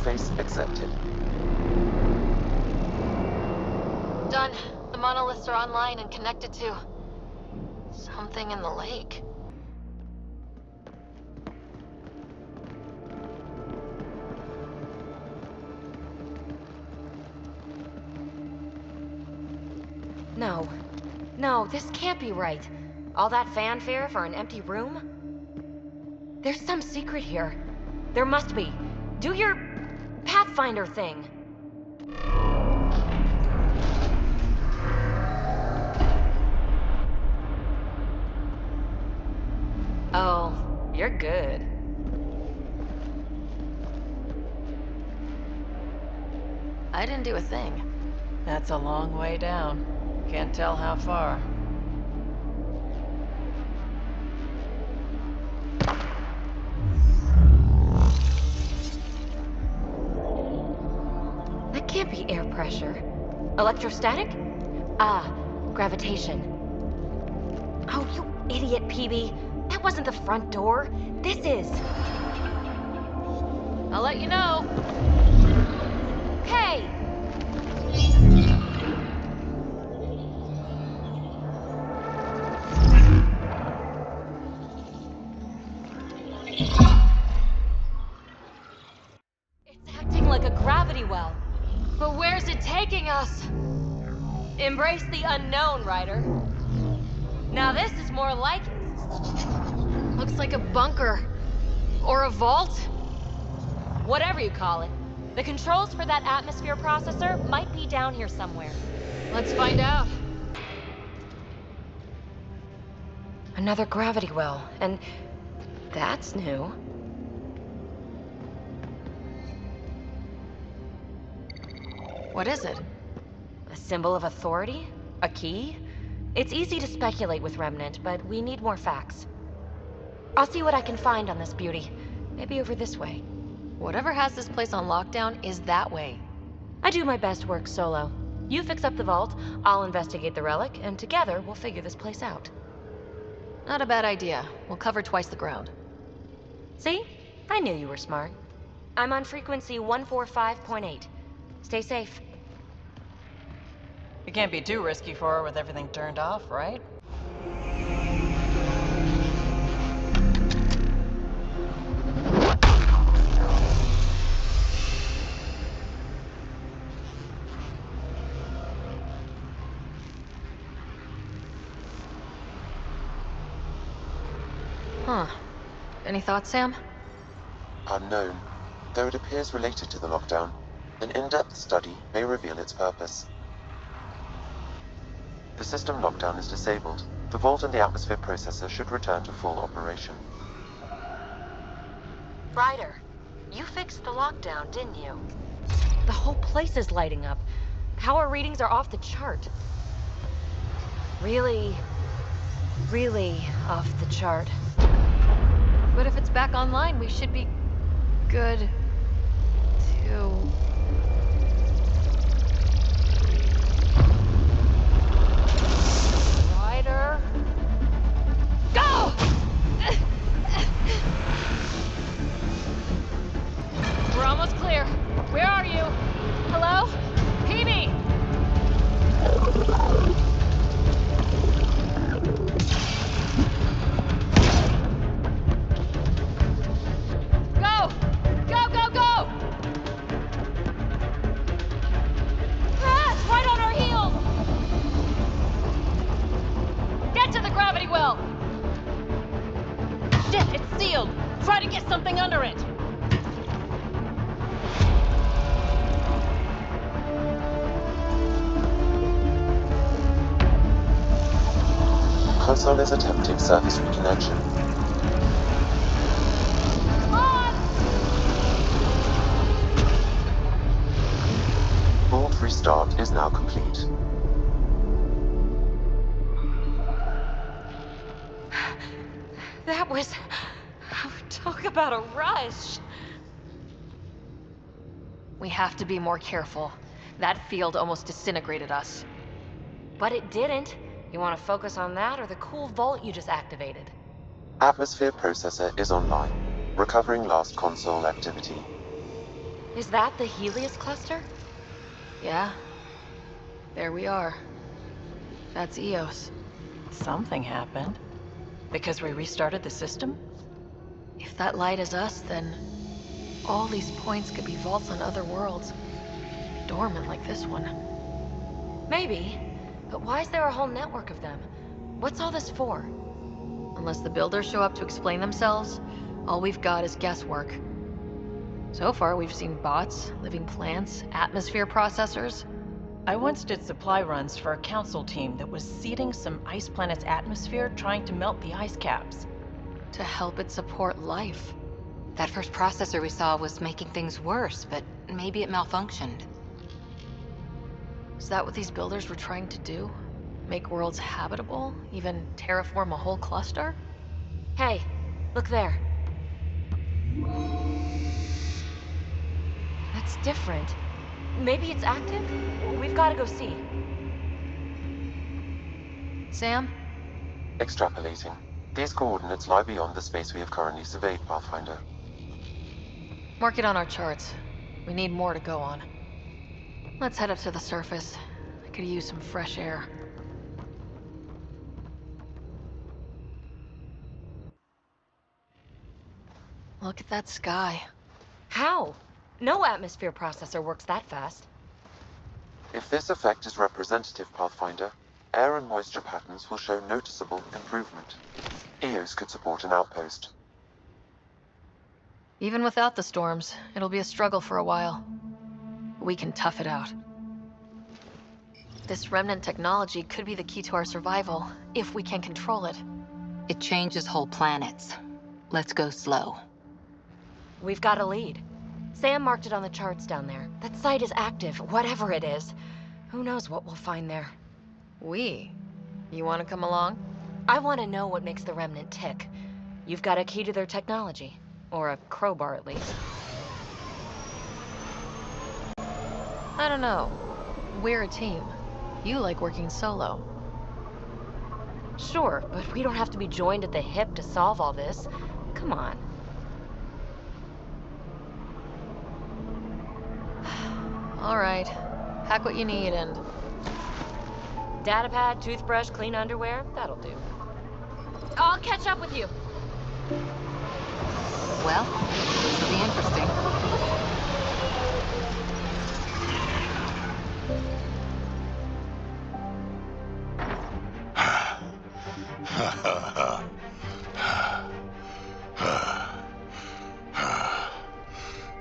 Face accepted. Done. The monoliths are online and connected to something in the lake. No. No, this can't be right. All that fanfare for an empty room? There's some secret here. There must be. Do your Pathfinder thing. Oh, you're good. I didn't do a thing. That's a long way down. Can't tell how far. That can't be air pressure. Electrostatic? Ah, gravitation. Oh, you idiot, PB. That wasn't the front door. This is. I'll let you know. Hey! It's acting like a gravity well. But where's it taking us? Embrace the unknown, Ryder. Now this is more like it. Looks like a bunker. Or a vault? Whatever you call it. The controls for that atmosphere processor might be down here somewhere. Let's find out. Another gravity well, and that's new. What is it? A symbol of authority? A key? It's easy to speculate with Remnant, but we need more facts. I'll see what I can find on this beauty. Maybe over this way. Whatever has this place on lockdown is that way. I do my best work solo. You fix up the vault, I'll investigate the relic, and together we'll figure this place out. Not a bad idea. We'll cover twice the ground. See? I knew you were smart. I'm on frequency 145.8. Stay safe. It can't be too risky for her with everything turned off, right? Huh. Any thoughts, Sam? Unknown. Though it appears related to the lockdown, an in-depth study may reveal its purpose. The system lockdown is disabled. The vault and the atmosphere processor should return to full operation. Ryder, you fixed the lockdown, didn't you? The whole place is lighting up. Power readings are off the chart. Really off the chart. But if it's back online, we should be good to... Ryder... Go! We're almost clear. Where are you? Hello? PB! Go! Go, go, go! Ah, it's right on our heels! Get to the gravity well! Shit, it's sealed! Try to get something under it! Console is attempting service reconnection. Board restart is now complete. That was... Talk about a rush. We have to be more careful. That field almost disintegrated us. But it didn't. You want to focus on that or the cool vault you just activated? Atmosphere processor is online, recovering last console activity. Is that the Helios cluster? Yeah. There we are. That's Eos. Something happened. Because we restarted the system? If that light is us, then all these points could be vaults on other worlds. Dormant like this one. Maybe. But why is there a whole network of them? What's all this for? Unless the builders show up to explain themselves, all we've got is guesswork. So far, we've seen bots, living plants, atmosphere processors. I once did supply runs for a council team that was seeding some ice planet's atmosphere, trying to melt the ice caps. To help it support life. That first processor we saw was making things worse, but maybe it malfunctioned. Is that what these builders were trying to do? Make worlds habitable? Even terraform a whole cluster? Hey, look there. That's different. Maybe it's active? We've got to go see. Sam? Extrapolating. These coordinates lie beyond the space we have currently surveyed, Pathfinder. Mark it on our charts. We need more to go on. Let's head up to the surface. I could use some fresh air. Look at that sky. How? No atmosphere processor works that fast. If this effect is representative, Pathfinder, air and moisture patterns will show noticeable improvement. Eos could support an outpost. Even without the storms, it'll be a struggle for a while. We can tough it out. This remnant technology could be the key to our survival, if we can control it. It changes whole planets. Let's go slow. We've got a lead. Sam marked it on the charts down there. That site is active, whatever it is. Who knows what we'll find there. We? You want to come along? I want to know what makes the remnant tick. You've got a key to their technology. Or a crowbar, at least. I don't know. We're a team. You like working solo. Sure, but we don't have to be joined at the hip to solve all this. Come on. All right. Pack what you need and... Datapad, toothbrush, clean underwear, that'll do. I'll catch up with you. Well, this will be interesting.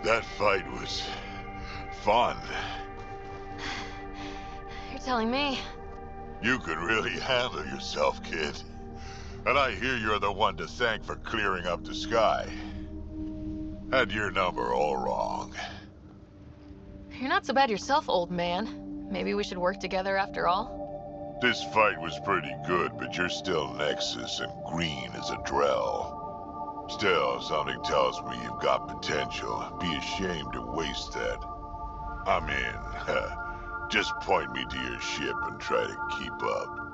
That fight was fun. You're telling me? You could really handle yourself, kid. And I hear you're the one to thank for clearing up the sky. Had your number all wrong. You're not so bad yourself, old man. Maybe we should work together after all? This fight was pretty good, but you're still Nexus and green as a Drell. Still, something tells me you've got potential. Be ashamed to waste that. I mean, just point me to your ship and try to keep up.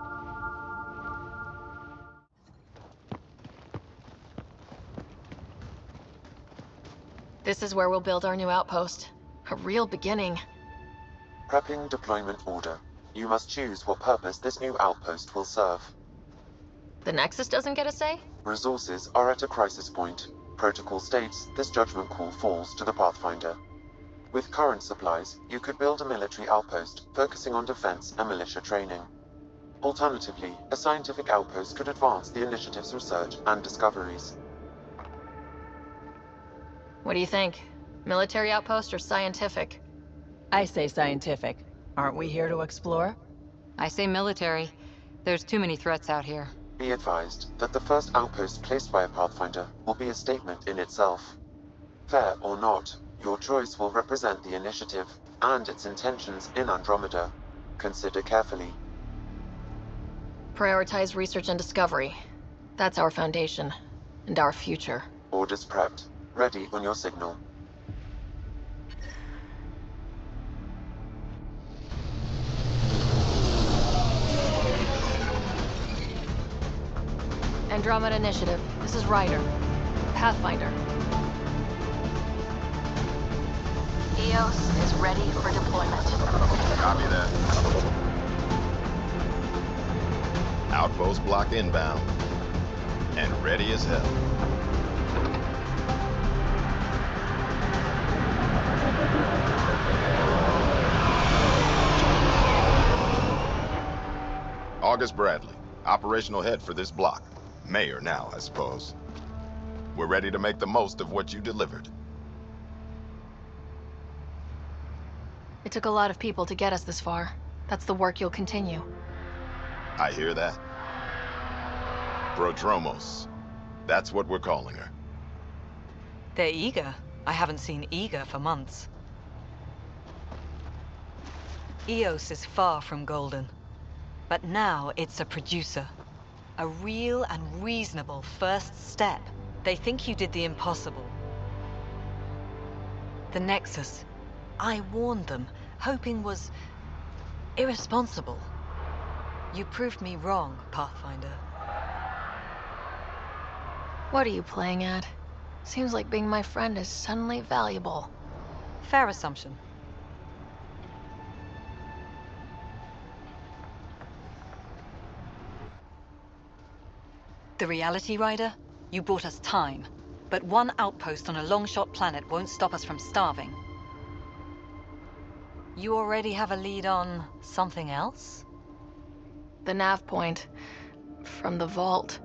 This is where we'll build our new outpost. A real beginning. Prepping deployment order. You must choose what purpose this new outpost will serve. The Nexus doesn't get a say? Resources are at a crisis point. Protocol states this judgment call falls to the Pathfinder. With current supplies, you could build a military outpost, focusing on defense and militia training. Alternatively, a scientific outpost could advance the initiative's research and discoveries. What do you think? Military outpost or scientific? I say scientific. Aren't we here to explore? I say military. There's too many threats out here. Be advised that the first outpost placed by a Pathfinder will be a statement in itself. Fair or not, your choice will represent the initiative and its intentions in Andromeda. Consider carefully. Prioritize research and discovery. That's our foundation. And our future. Orders prepped. Ready on your signal. Andromeda Initiative. This is Ryder. Pathfinder. EOS is ready for deployment. Copy that. Outpost block inbound. And ready as hell. August Bradley, operational head for this block. Mayor now, I suppose. We're ready to make the most of what you delivered. It took a lot of people to get us this far. That's the work you'll continue. I hear that. Prodromos. That's what we're calling her. They're eager. I haven't seen eager for months. EOS is far from golden. But now it's a producer. A real and reasonable first step. They think you did the impossible. The Nexus. I warned them, hoping was irresponsible. You proved me wrong, Pathfinder. What are you playing at? Seems like being my friend is suddenly valuable. Fair assumption. The reality, Ryder? You bought us time. But one outpost on a long-shot planet won't stop us from starving. You already have a lead on something else? The nav point. From the vault.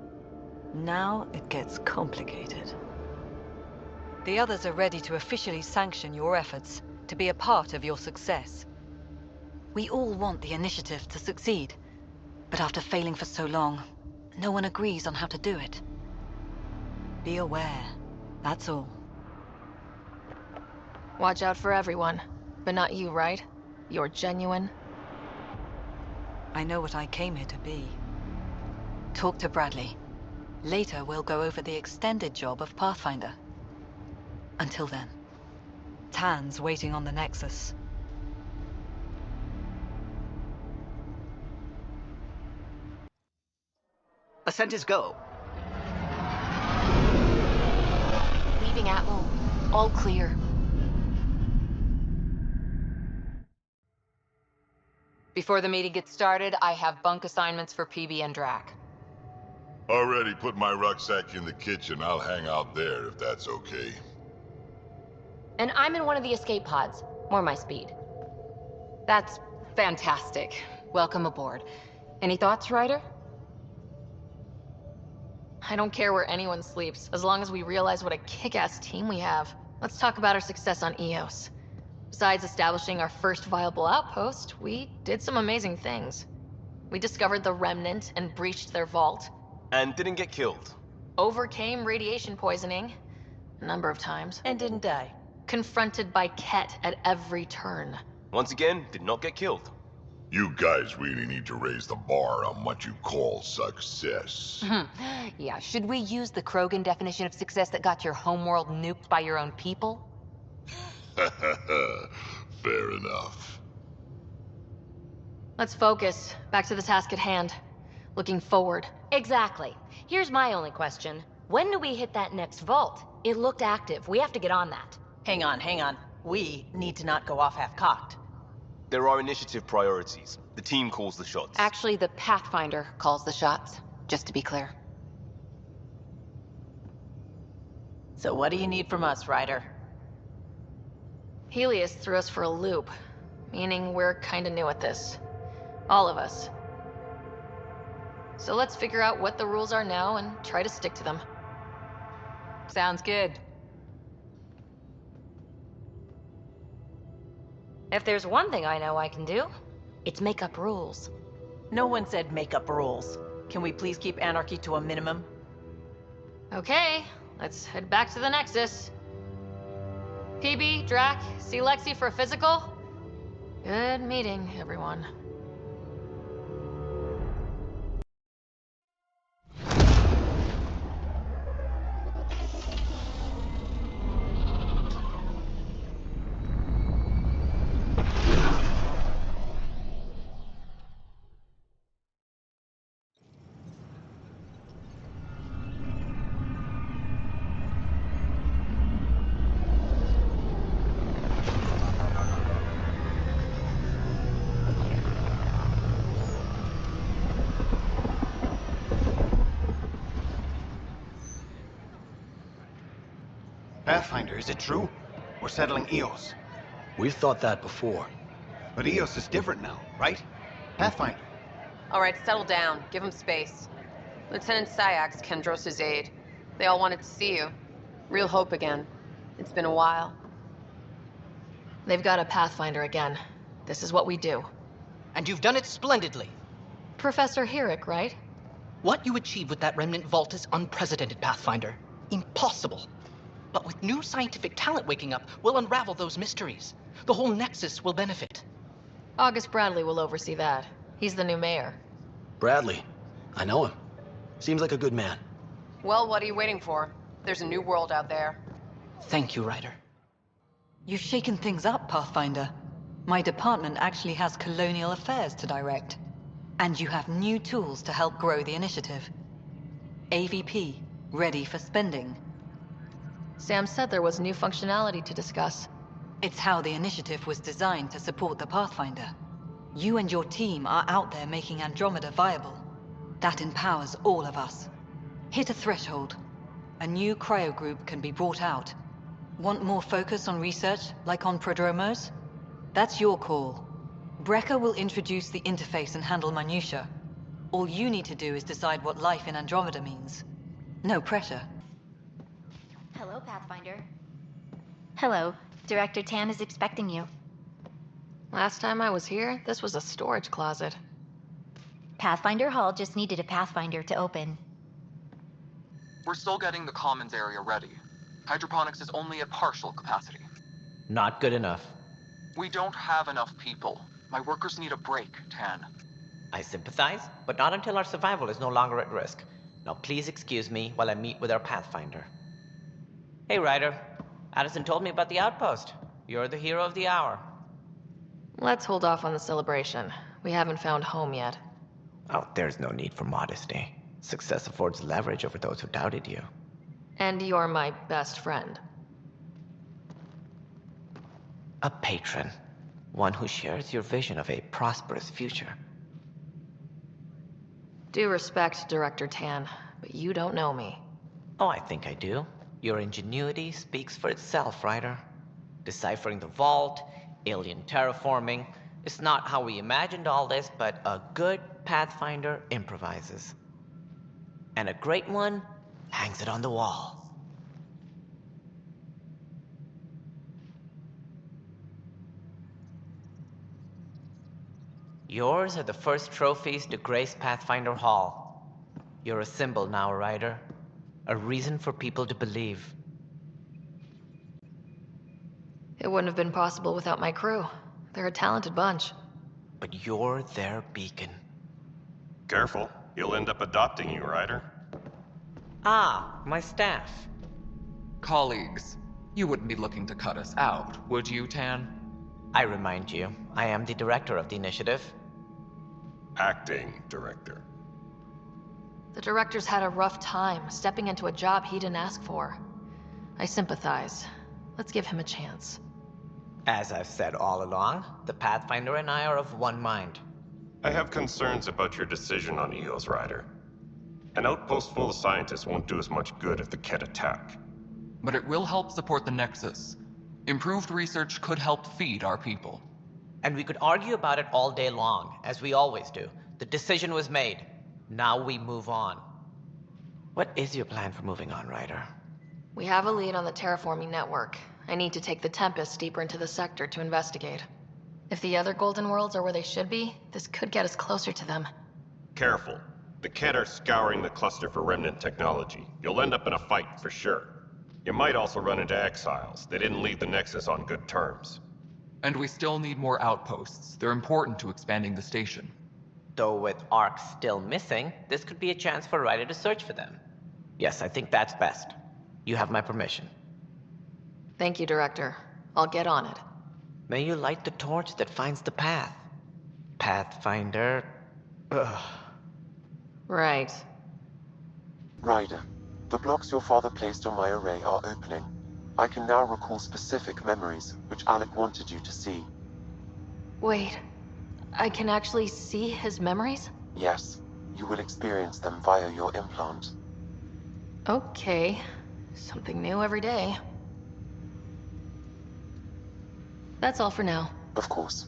Now it gets complicated. The others are ready to officially sanction your efforts, to be a part of your success. We all want the initiative to succeed. But after failing for so long, no one agrees on how to do it. Be aware, that's all. Watch out for everyone. But not you, right? You're genuine. I know what I came here to be. Talk to Bradley. Later, we'll go over the extended job of Pathfinder. Until then, Tan's waiting on the Nexus. Ascent is go. Leaving Atwell. All clear. Before the meeting gets started, I have bunk assignments for PB and Drac. Already put my rucksack in the kitchen. I'll hang out there if that's okay. And I'm in one of the escape pods. More my speed. That's fantastic. Welcome aboard. Any thoughts, Ryder? I don't care where anyone sleeps, as long as we realize what a kick-ass team we have. Let's talk about our success on EOS. Besides establishing our first viable outpost, we did some amazing things. We discovered the Remnant and breached their vault. And didn't get killed. Overcame radiation poisoning. A number of times. And didn't die. Confronted by Ket at every turn. Once again, did not get killed. You guys really need to raise the bar on what you call success. Yeah, should we use the Krogan definition of success that got your homeworld nuked by your own people? Fair enough. Let's focus. Back to the task at hand. Looking forward. Exactly. Here's my only question. When do we hit that next vault? It looked active. We have to get on that. Hang on. We need to not go off half-cocked. There are initiative priorities. The team calls the shots. Actually, the Pathfinder calls the shots, just to be clear. So what do you need from us, Ryder? Helios threw us for a loop, meaning we're kinda new at this. All of us. So let's figure out what the rules are now and try to stick to them. Sounds good. If there's one thing I know I can do, it's make up rules. No one said make up rules. Can we please keep anarchy to a minimum? Okay, let's head back to the Nexus. PB, Drac, see Lexi for a physical? Good meeting, everyone. Pathfinder, is it true? We're settling Eos. We've thought that before. But Eos is different now, right? Pathfinder. All right, settle down. Give him space. Lieutenant Syax, Kendros' aide. They all wanted to see you. Real hope again. It's been a while. They've got a Pathfinder again. This is what we do. And you've done it splendidly. Professor Herrick, right? What you achieved with that remnant vault is unprecedented, Pathfinder. Impossible. But with new scientific talent waking up, we'll unravel those mysteries. The whole Nexus will benefit. August Bradley will oversee that. He's the new mayor. Bradley. I know him. Seems like a good man. Well, what are you waiting for? There's a new world out there. Thank you, Ryder. You've shaken things up, Pathfinder. My department actually has colonial affairs to direct. And you have new tools to help grow the initiative. AVP, ready for spending. Sam said there was new functionality to discuss. It's how the initiative was designed to support the Pathfinder. You and your team are out there making Andromeda viable. That empowers all of us. Hit a threshold. A new cryo group can be brought out. Want more focus on research, like on prodromos? That's your call. Brecker will introduce the interface and handle minutiae. All you need to do is decide what life in Andromeda means. No pressure. Hello, Pathfinder. Hello. Director Tan is expecting you. Last time I was here, this was a storage closet. Pathfinder Hall just needed a Pathfinder to open. We're still getting the commons area ready. Hydroponics is only at partial capacity. Not good enough. We don't have enough people. My workers need a break, Tan. I sympathize, but not until our survival is no longer at risk. Now please excuse me while I meet with our Pathfinder. Hey, Ryder. Addison told me about the outpost. You're the hero of the hour. Let's hold off on the celebration. We haven't found home yet. Oh, there's no need for modesty. Success affords leverage over those who doubted you. And you're my best friend. A patron. One who shares your vision of a prosperous future. Due respect, Director Tan, but you don't know me. Oh, I think I do. Your ingenuity speaks for itself, Ryder. Deciphering the vault, alien terraforming. It's not how we imagined all this, but a good Pathfinder improvises. And a great one hangs it on the wall. Yours are the first trophies to grace Pathfinder Hall. You're a symbol now, Ryder. A reason for people to believe. It wouldn't have been possible without my crew. They're a talented bunch. but you're their beacon. Careful, he'll end up adopting you, Ryder. Ah, my staff. Colleagues, you wouldn't be looking to cut us out, would you, Tan? I remind you, I am the director of the initiative. Acting director. The director's had a rough time stepping into a job he didn't ask for. I sympathize. Let's give him a chance. As I've said all along, the Pathfinder and I are of one mind. I have concerns about your decision on Eos, Ryder. An outpost full of scientists won't do us much good if the Kett attack. But it will help support the Nexus. Improved research could help feed our people. And we could argue about it all day long, as we always do. The decision was made. Now we move on. What is your plan for moving on, Ryder? We have a lead on the terraforming network. I need to take the Tempest deeper into the sector to investigate. If the other Golden Worlds are where they should be, this could get us closer to them. Careful. The Kett are scouring the cluster for remnant technology. You'll end up in a fight for sure. You might also run into exiles. They didn't leave the Nexus on good terms. And we still need more outposts. They're important to expanding the station. Though with Ark still missing, this could be a chance for Ryder to search for them. Yes, I think that's best. You have my permission. Thank you, Director. I'll get on it. May you light the torch that finds the path. Pathfinder... Ugh. Right. Ryder, the blocks your father placed on my array are opening. I can now recall specific memories, which Alec wanted you to see. Wait, I can actually see his memories? Yes, you will experience them via your implant. Okay, something new every day. That's all for now. Of course.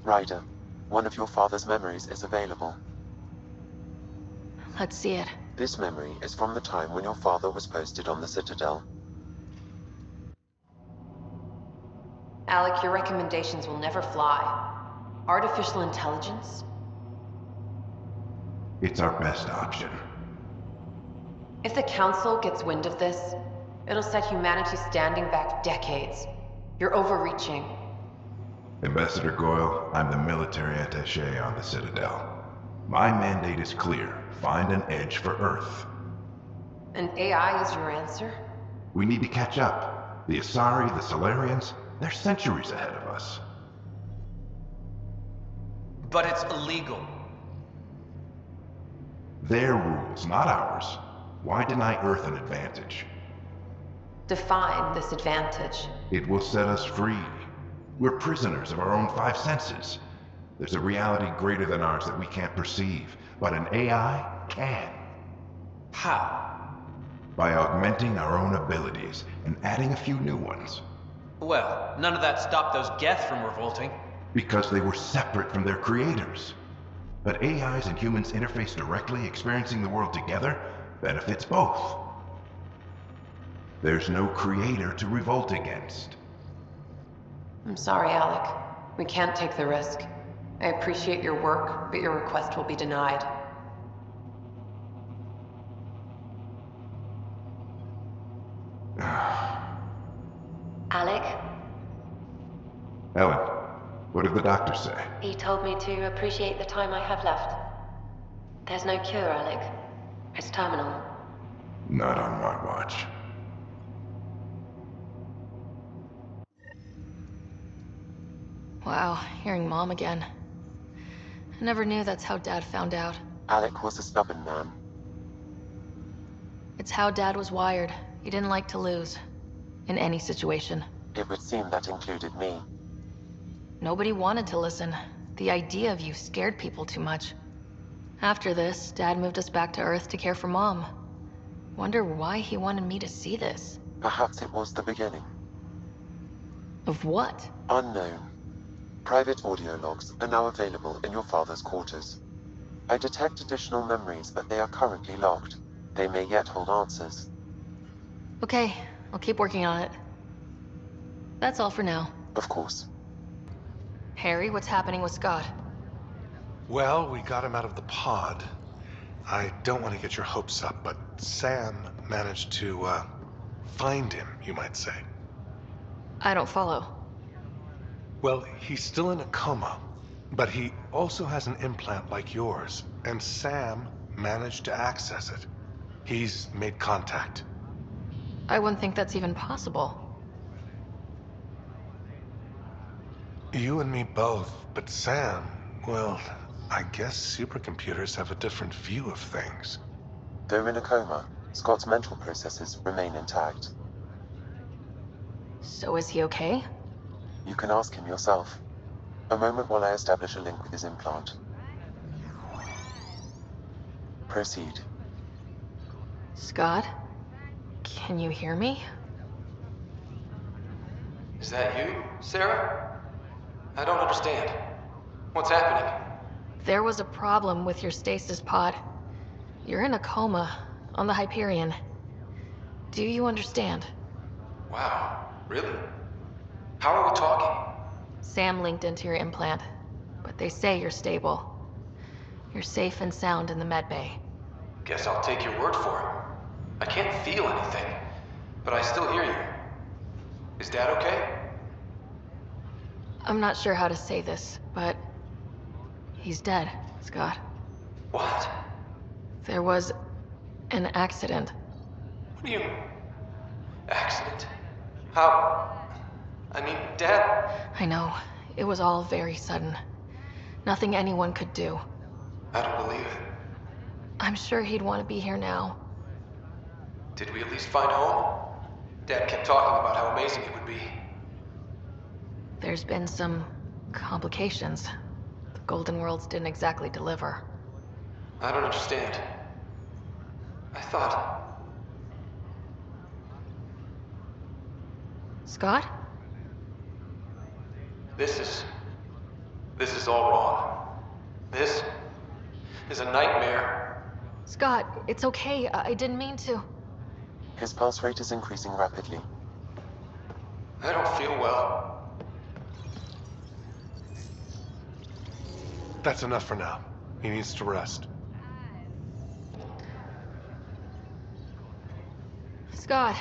Ryder, one of your father's memories is available. Let's see it. This memory is from the time when your father was posted on the Citadel. Alec, your recommendations will never fly. Artificial intelligence? It's our best option. If the Council gets wind of this, it'll set humanity standing back decades. You're overreaching. Ambassador Goyle, I'm the military attaché on the Citadel. My mandate is clear. Find an edge for Earth. And AI is your answer? We need to catch up. The Asari, the Solarians, they're centuries ahead of us. But it's illegal. Their rules, not ours. Why deny Earth an advantage? Define this advantage. It will set us free. We're prisoners of our own five senses. There's a reality greater than ours that we can't perceive, but an AI can. How? By augmenting our own abilities and adding a few new ones. Well, none of that stopped those Geth from revolting. Because they were separate from their creators. But AIs and humans interface directly, experiencing the world together, benefits both. There's no creator to revolt against. I'm sorry, Alec. We can't take the risk. I appreciate your work, but your request will be denied. Alec, Ellen, what did the doctor say? he told me to appreciate the time I have left. There's no cure, Alec. It's terminal. Not on my watch. Wow, hearing Mom again. I never knew that's how Dad found out. Alec was a stubborn man. It's how Dad was wired. He didn't like to lose. In any situation. It would seem that included me. Nobody wanted to listen. The idea of you scared people too much. After this, Dad moved us back to Earth to care for Mom. Wonder why he wanted me to see this. Perhaps it was the beginning. Of what? Unknown. Private audio logs are now available in your father's quarters. I detect additional memories, but they are currently locked. They may yet hold answers. Okay, I'll keep working on it. That's all for now. Of course. Harry, what's happening with Scott? Well, we got him out of the pod. I don't want to get your hopes up, but Sam managed to, find him, you might say. I don't follow. Well, he's still in a coma, but he also has an implant like yours, and Sam managed to access it. He's made contact. I wouldn't think that's even possible. You and me both, but Sam, well, I guess supercomputers have a different view of things. Though in a coma, Scott's mental processes remain intact. So is he okay? You can ask him yourself. A moment while I establish a link with his implant. Proceed. Scott? Can you hear me? Is that you, Sarah? I don't understand. What's happening? There was a problem with your stasis pod. You're in a coma on the Hyperion. Do you understand? Wow, really? How are we talking? Sam linked into your implant, but they say you're stable. You're safe and sound in the medbay. Guess I'll take your word for it. I can't feel anything, but I still hear you. Is Dad okay? I'm not sure how to say this, but he's dead, Scott. What? There was an accident. What do you... Accident? How? I mean, Dad... I know. It was all very sudden. Nothing anyone could do. I don't believe it. I'm sure he'd want to be here now. Did we at least find home? Dad kept talking about how amazing it would be. There's been some complications. The Golden Worlds didn't exactly deliver. I don't understand. I thought... Scott? This is all wrong. This is a nightmare. Scott, it's okay. I didn't mean to. His pulse rate is increasing rapidly. I don't feel well. That's enough for now. He needs to rest. Scott.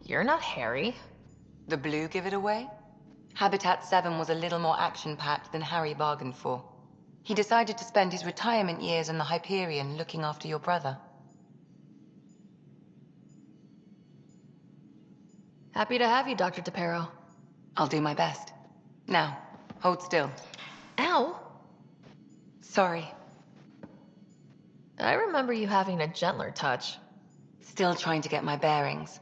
You're not Harry. The blue give it away? Habitat 7 was a little more action-packed than Harry bargained for. He decided to spend his retirement years in the Hyperion looking after your brother. Happy to have you, Dr. DePero. I'll do my best. Now, hold still. Ow! Sorry. I remember you having a gentler touch. Still trying to get my bearings.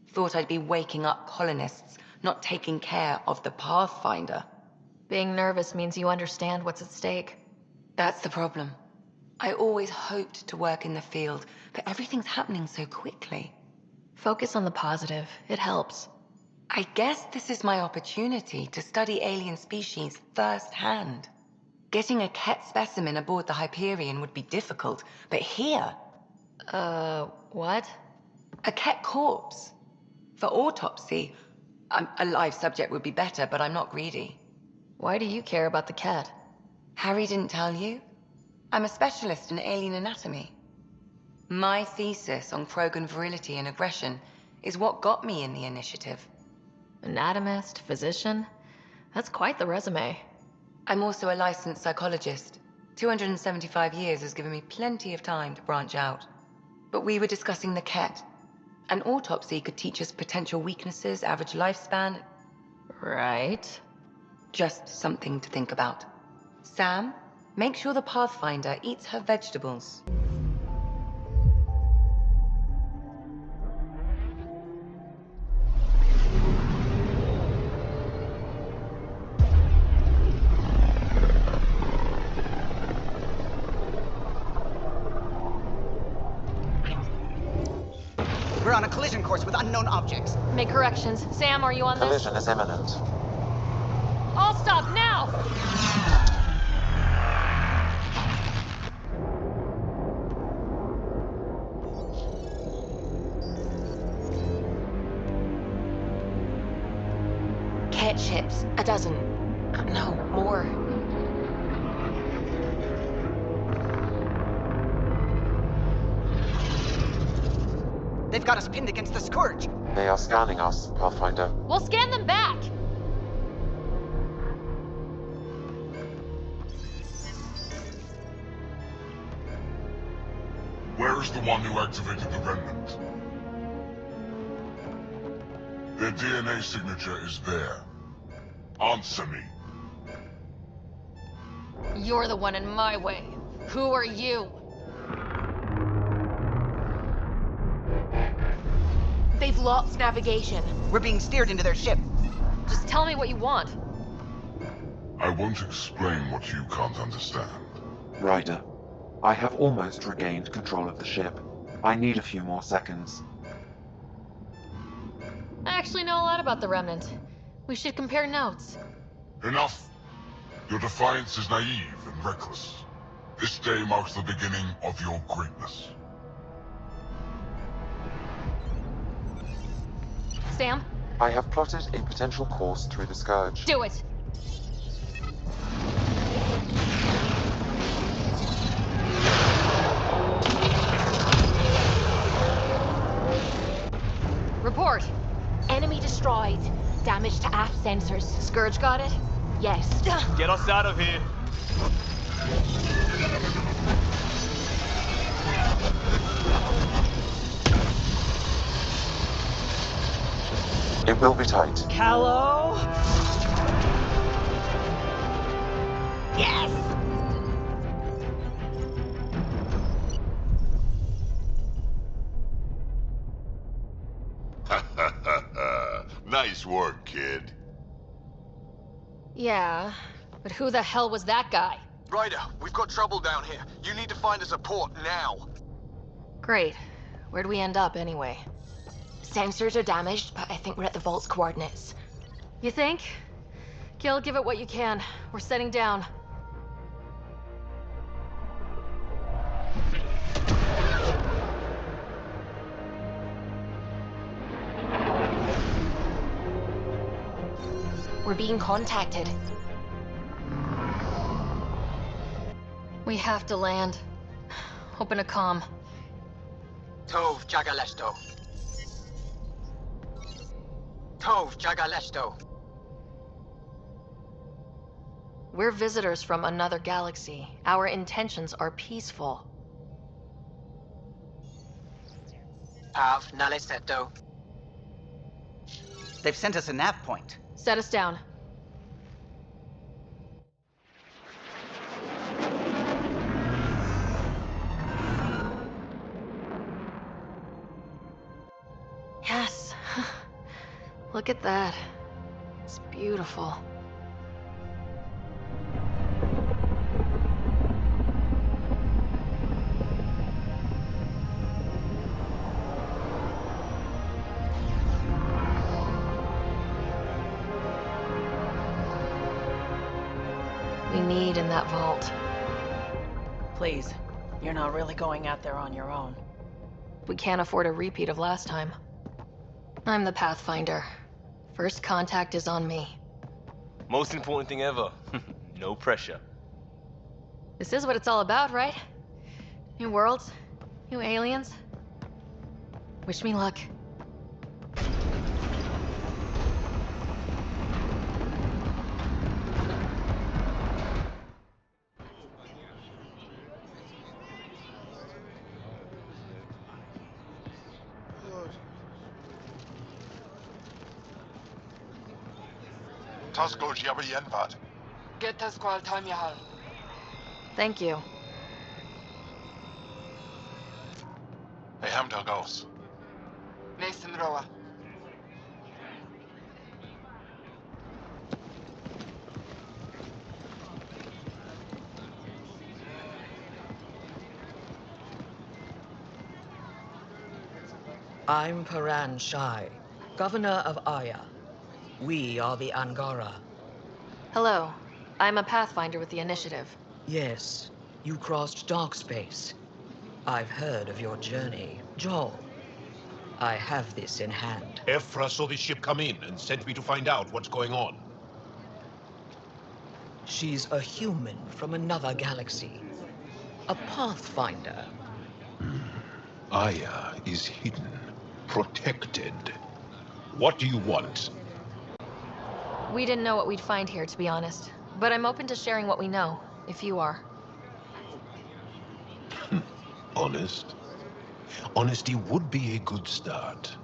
Thought I'd be waking up colonists, not taking care of the Pathfinder. Being nervous means you understand what's at stake. That's the problem. I always hoped to work in the field, but everything's happening so quickly. Focus on the positive. It helps. I guess this is my opportunity to study alien species firsthand. Getting a Ket specimen aboard the Hyperion would be difficult, but here... what? A Ket corpse. For autopsy, a live subject would be better, but I'm not greedy. Why do you care about the Ket? Harry didn't tell you? I'm a specialist in alien anatomy. My thesis on Krogan virility and aggression is what got me in the initiative. Anatomist, physician? That's quite the resume. I'm also a licensed psychologist. 275 years has given me plenty of time to branch out. But we were discussing the Ket. An autopsy could teach us potential weaknesses, average lifespan. Right. Just something to think about. Sam, make sure the Pathfinder eats her vegetables. We're on a collision course with unknown objects. Make corrections. Sam, are you on this? Collision is imminent. All stop now! Ket ships. A dozen. No, more. They've got us pinned against the Scourge. They are scanning us, Pathfinder. We'll scan them back! Where is the one who activated the remnant? Their DNA signature is there. Answer me. You're the one in my way. Who are you? They've lost navigation. We're being steered into their ship. Just tell me what you want. I won't explain what you can't understand. Ryder, I have almost regained control of the ship. I need a few more seconds. I actually know a lot about the Remnant. We should compare notes. Enough! Your defiance is naive and reckless. This day marks the beginning of your greatness. Sam? I have plotted a potential course through the Scourge. Do it! Report! Enemy destroyed. Damage to aft sensors. Scourge got it? Yes. Get us out of here. It will be tight. Callow? Yes! Nice work, kid. Yeah, but who the hell was that guy? Ryder, we've got trouble down here. You need to find us a port now. Great. Where'd we end up anyway? Sensors are damaged, but I think we're at the vault's coordinates. You think? Gil, give it what you can. We're setting down. We're being contacted. We have to land. Open a comm. Tov Jagaleshto. Tov Jagaleshto. We're visitors from another galaxy. Our intentions are peaceful. Pav Naleseto. They've sent us a nav point. Set us down. Yes. Look at that. It's beautiful. We need in that vault. Please, you're not really going out there on your own. We can't afford a repeat of last time. I'm the Pathfinder. First contact is on me. Most important thing ever. No pressure. This is what it's all about, right? New worlds, new aliens. Wish me luck. Tasko Jiabayenvat. Get us Squal Tamyahal. Thank you. Hey, Hamdal goes. Mason Roa. I'm Paran Shai, Governor of Aya. We are the Angara. Hello. I'm a Pathfinder with the Initiative. Yes, you crossed dark space. I've heard of your journey. Joel, I have this in hand. Ephra saw the ship come in and sent me to find out what's going on. She's a human from another galaxy. A Pathfinder. Aya is hidden, protected. What do you want? We didn't know what we'd find here, to be honest. But I'm open to sharing what we know, if you are. Honest? Honesty would be a good start.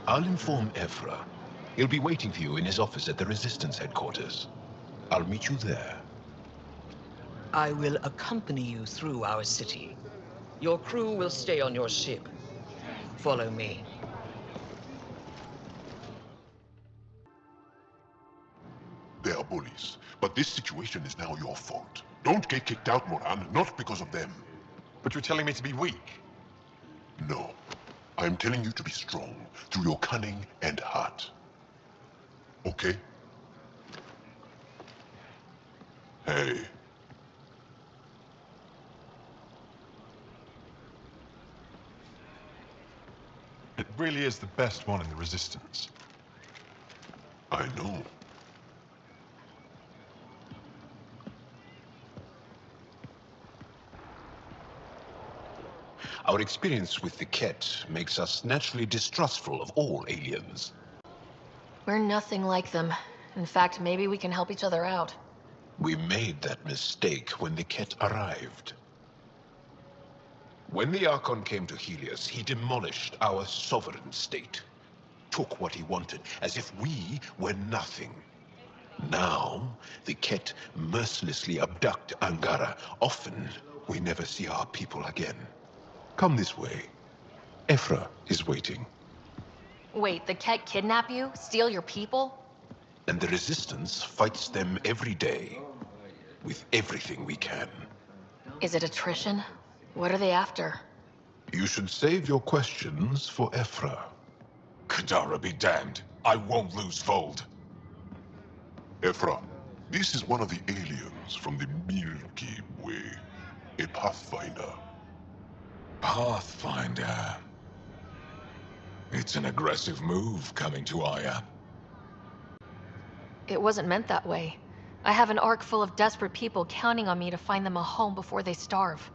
I'll inform Ephra. He'll be waiting for you in his office at the Resistance headquarters. I'll meet you there. I will accompany you through our city. Your crew will stay on your ship. Follow me. They are bullies, but this situation is now your fault. Don't get kicked out, Moran, not because of them. But you're telling me to be weak? No. I'm telling you to be strong, through your cunning and heart. Okay? Hey. It really is the best one in the Resistance. I know. Our experience with the Ket makes us naturally distrustful of all aliens. We're nothing like them. In fact, maybe we can help each other out. We made that mistake when the Ket arrived. When the Archon came to Helios, he demolished our sovereign state. Took what he wanted, as if we were nothing. Now, the Ket mercilessly abduct Angara. Often, we never see our people again. Come this way. Ephra is waiting. Wait, the Ket kidnap you? Steal your people? And the Resistance fights them every day. With everything we can. Is it attrition? What are they after? You should save your questions for Ephra. Kadara be damned. I won't lose Vold. Ephra, this is one of the aliens from the Milky Way. A Pathfinder. Pathfinder. It's an aggressive move coming to Aya. It wasn't meant that way. I have an ark full of desperate people counting on me to find them a home before they starve.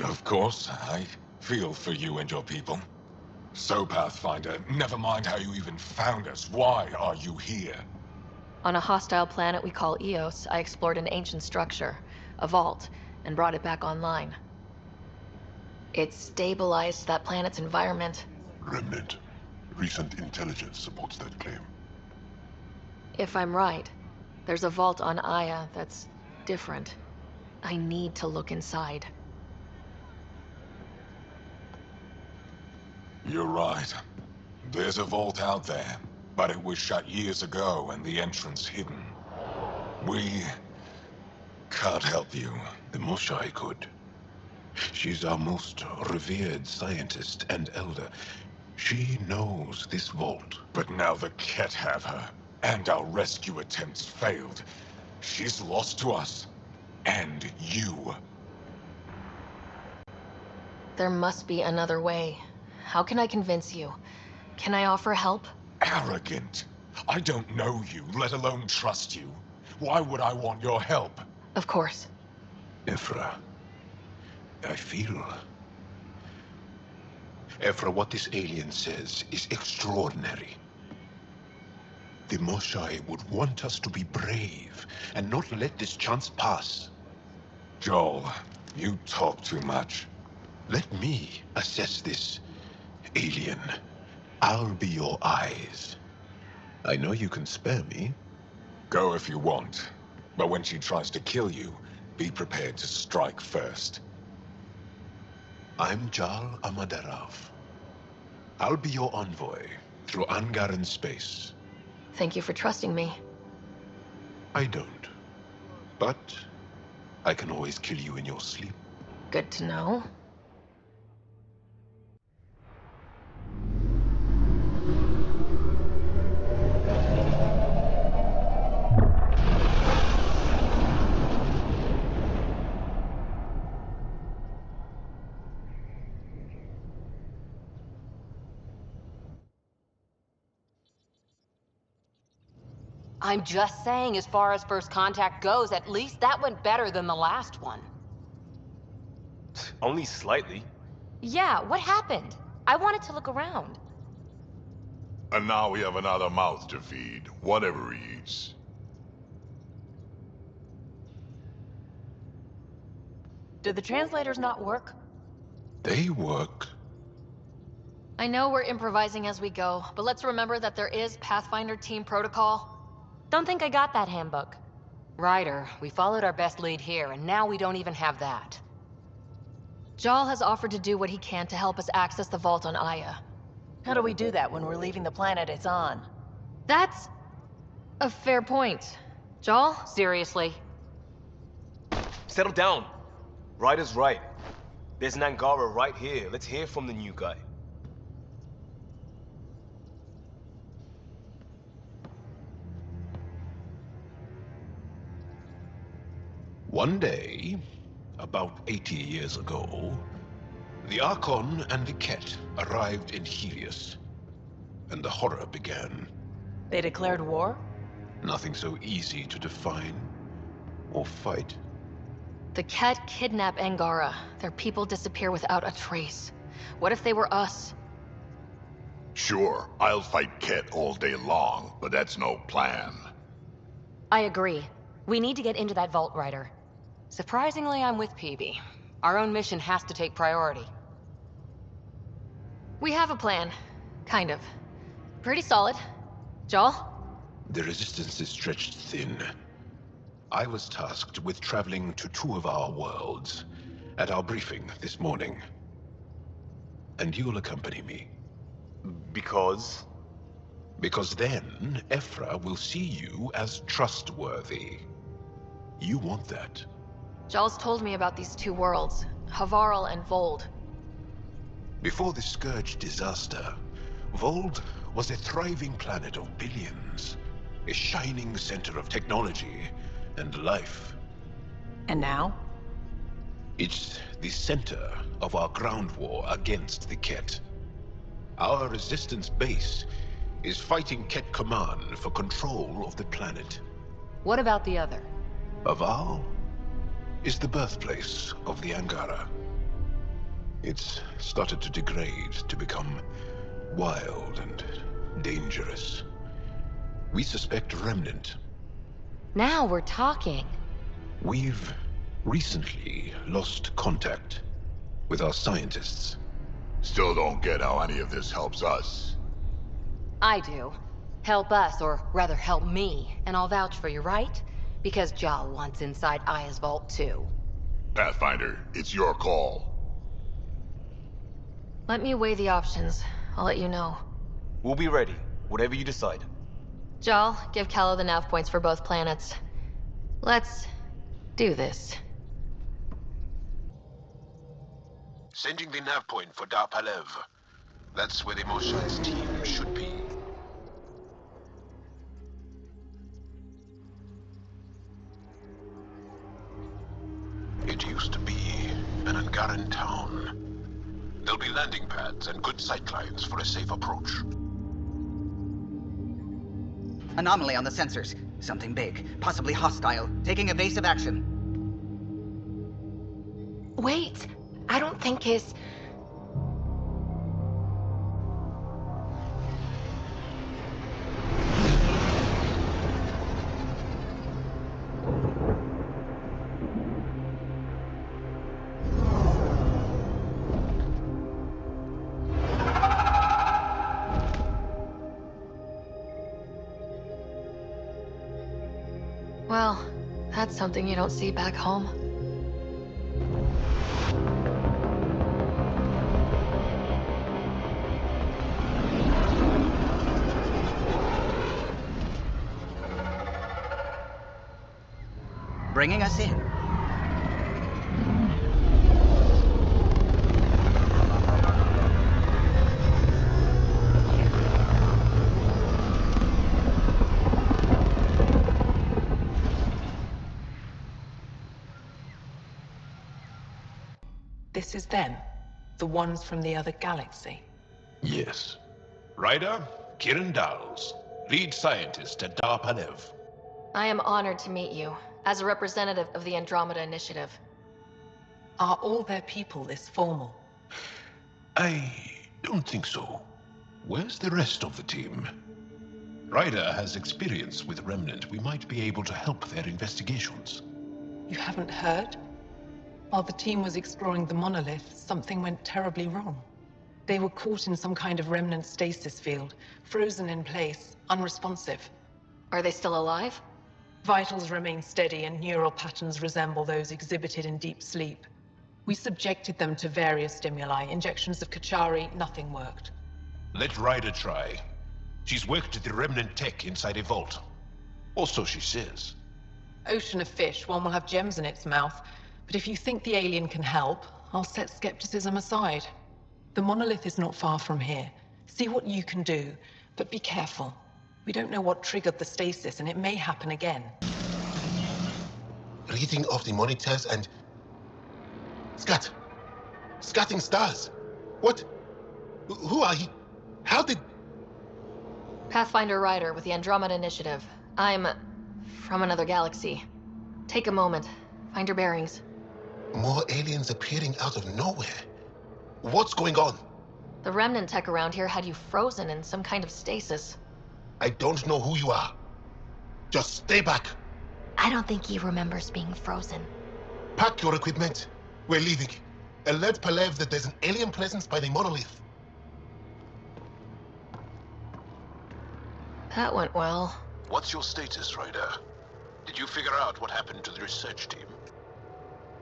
Of course, I feel for you and your people. So, Pathfinder, never mind how you even found us. Why are you here? On a hostile planet we call Eos, I explored an ancient structure, a vault, and brought it back online. It stabilized that planet's environment. Remnant. Recent intelligence supports that claim. If I'm right, there's a vault on Aya that's different. I need to look inside. You're right. There's a vault out there, but it was shut years ago and the entrance hidden. We can't help you. The Moshai could. She's our most revered scientist and elder. She knows this vault. But now the Ket have her, and our rescue attempts failed. She's lost to us, and you. There must be another way. How can I convince you? Can I offer help? Arrogant. I don't know you, let alone trust you. Why would I want your help? Of course. Ephra, I feel... Ephra, what this alien says is extraordinary. The Moshai would want us to be brave and not let this chance pass. Joel, you talk too much. Let me assess this, alien. I'll be your eyes. I know you can spare me. Go if you want. But when she tries to kill you, be prepared to strike first. I'm Jal Amaderov. I'll be your envoy through Angaran space. Thank you for trusting me. I don't. But I can always kill you in your sleep. Good to know. I'm just saying, as far as first contact goes, at least that went better than the last one. Only slightly. Yeah, what happened? I wanted to look around. And now we have another mouth to feed, whatever he eats. Did the translators not work? They work. I know we're improvising as we go, but let's remember that there is Pathfinder team protocol. Don't think I got that handbook. Ryder, we followed our best lead here, and now we don't even have that. Jal has offered to do what he can to help us access the vault on Aya. How do we do that when we're leaving the planet it's on? That's a fair point. Jal? Seriously? Settle down. Ryder's right. There's an Angara right here. Let's hear from the new guy. One day, about 80 years ago, the Archon and the Ket arrived in Helios, and the horror began. They declared war? Nothing so easy to define or fight. The Ket kidnap Angara. Their people disappear without a trace. What if they were us? Sure, I'll fight Ket all day long, but that's no plan. I agree. We need to get into that vault, Ryder. Surprisingly, I'm with PB. Our own mission has to take priority. We have a plan. Kind of. Pretty solid. Jal? The resistance is stretched thin. I was tasked with traveling to two of our worlds at our briefing this morning. And you'll accompany me. Because? Because then, Ephra will see you as trustworthy. You want that. Jal's told me about these two worlds, Havarl and Vold. Before the Scourge disaster, Vold was a thriving planet of billions. A shining center of technology and life. And now? It's the center of our ground war against the Ket. Our resistance base is fighting Ket Command for control of the planet. What about the other? Havarl is the birthplace of the Angara. It's started to degrade, to become wild and dangerous. We suspect Remnant. Now we're talking. We've recently lost contact with our scientists. Still don't get how any of this helps us. I do. Help us, or rather help me, and I'll vouch for you, right? Because Jal wants inside Aya's vault too. Pathfinder, it's your call. Let me weigh the options. I'll let you know. We'll be ready, whatever you decide. Jal, give Callow the nav points for both planets. Let's do this. Sending the nav point for Dar Palev. That's where the Mosha's team should be. It used to be an Angaran town. There'll be landing pads and good sightlines for a safe approach. Anomaly on the sensors. Something big, possibly hostile, taking evasive action. Wait, I don't think his... Well, that's something you don't see back home. Bringing us in. This is them, the ones from the other galaxy. Yes. Ryder, Kiran Dals, lead scientist at Dar Palev. I am honored to meet you, as a representative of the Andromeda Initiative. Are all their people this formal? I don't think so. Where's the rest of the team? Ryder has experience with Remnant. We might be able to help their investigations. You haven't heard? While the team was exploring the monolith, something went terribly wrong. They were caught in some kind of remnant stasis field, frozen in place, unresponsive. Are they still alive? Vitals remain steady and neural patterns resemble those exhibited in deep sleep. We subjected them to various stimuli, injections of Kachari, nothing worked. Let Ryder try. She's worked at the Remnant tech inside a vault. Or so she says. Ocean of fish, one will have gems in its mouth. But if you think the alien can help, I'll set skepticism aside. The monolith is not far from here. See what you can do, but be careful. We don't know what triggered the stasis, and it may happen again. Reading of the monitors and... Scatting stars. What? Who are you? How did... Pathfinder Ryder with the Andromeda Initiative. I'm... from another galaxy. Take a moment. Find your bearings. More aliens appearing out of nowhere. What's going on? The remnant tech around here had you frozen in some kind of stasis. I don't know who you are. Just stay back. I don't think he remembers being frozen. Pack your equipment. We're leaving. Alert Palev that there's an alien presence by the monolith. That went well. What's your status, Ryder? Did you figure out what happened to the research team?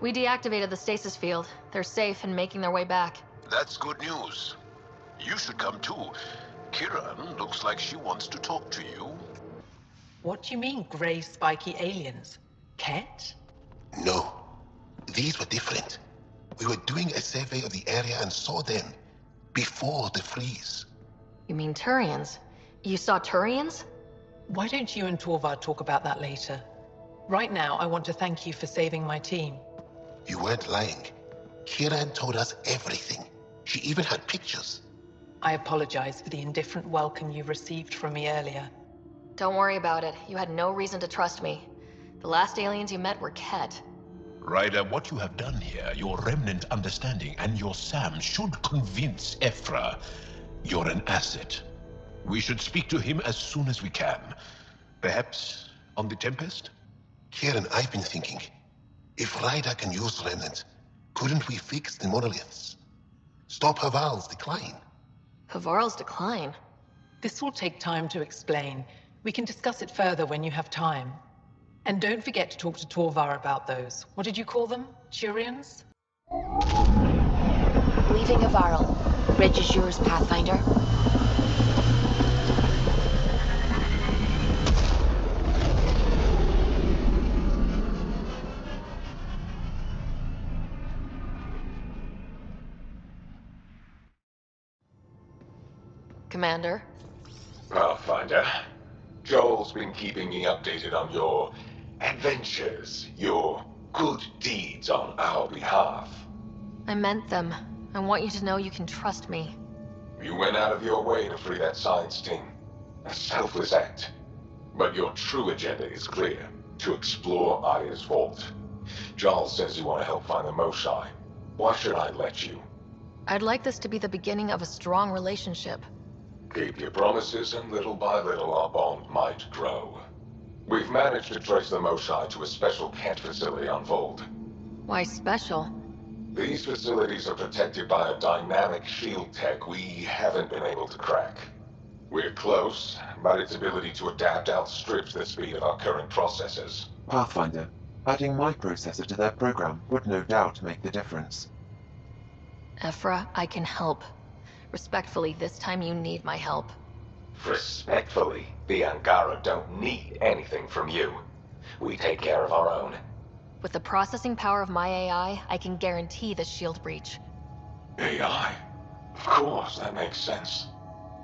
We deactivated the stasis field. They're safe and making their way back. That's good news. You should come too. Kiran looks like she wants to talk to you. What do you mean, gray spiky aliens? Ket? No. These were different. We were doing a survey of the area and saw them. Before the freeze. You mean Turians? You saw Turians? Why don't you and Torvar talk about that later? Right now, I want to thank you for saving my team. You weren't lying. Kiran told us everything. She even had pictures. I apologize for the indifferent welcome you received from me earlier. Don't worry about it. You had no reason to trust me. The last aliens you met were Ket. Ryder, what you have done here, your remnant understanding and your Sam should convince Ephra you're an asset. We should speak to him as soon as we can. Perhaps on the Tempest? Kieran, I've been thinking. If Ryder can use remnant, couldn't we fix the monoliths? Stop Haval's decline? Havarl's decline? This will take time to explain. We can discuss it further when you have time. And don't forget to talk to Torvar about those. What did you call them? Turians? Leaving Havarl. Bridge is yours, Pathfinder. Commander? Pathfinder, Joel's been keeping me updated on your adventures, your good deeds on our behalf. I meant them. I want you to know you can trust me. You went out of your way to free that science team. A selfless act. But your true agenda is clear. To explore Aya's vault. Giles says you want to help find the Moshae. Why should I let you? I'd like this to be the beginning of a strong relationship. Keep your promises, and little by little our bond might grow. We've managed to trace the Moshae to a special Kent facility on Vold. Why special? These facilities are protected by a dynamic shield tech we haven't been able to crack. We're close, but its ability to adapt outstrips the speed of our current processors. Pathfinder, adding my processor to their program would no doubt make the difference. Ephra, I can help. Respectfully, this time you need my help. Respectfully, the Angara don't need anything from you. We take care of our own. With the processing power of my AI, I can guarantee the shield breach. AI? Of course, that makes sense.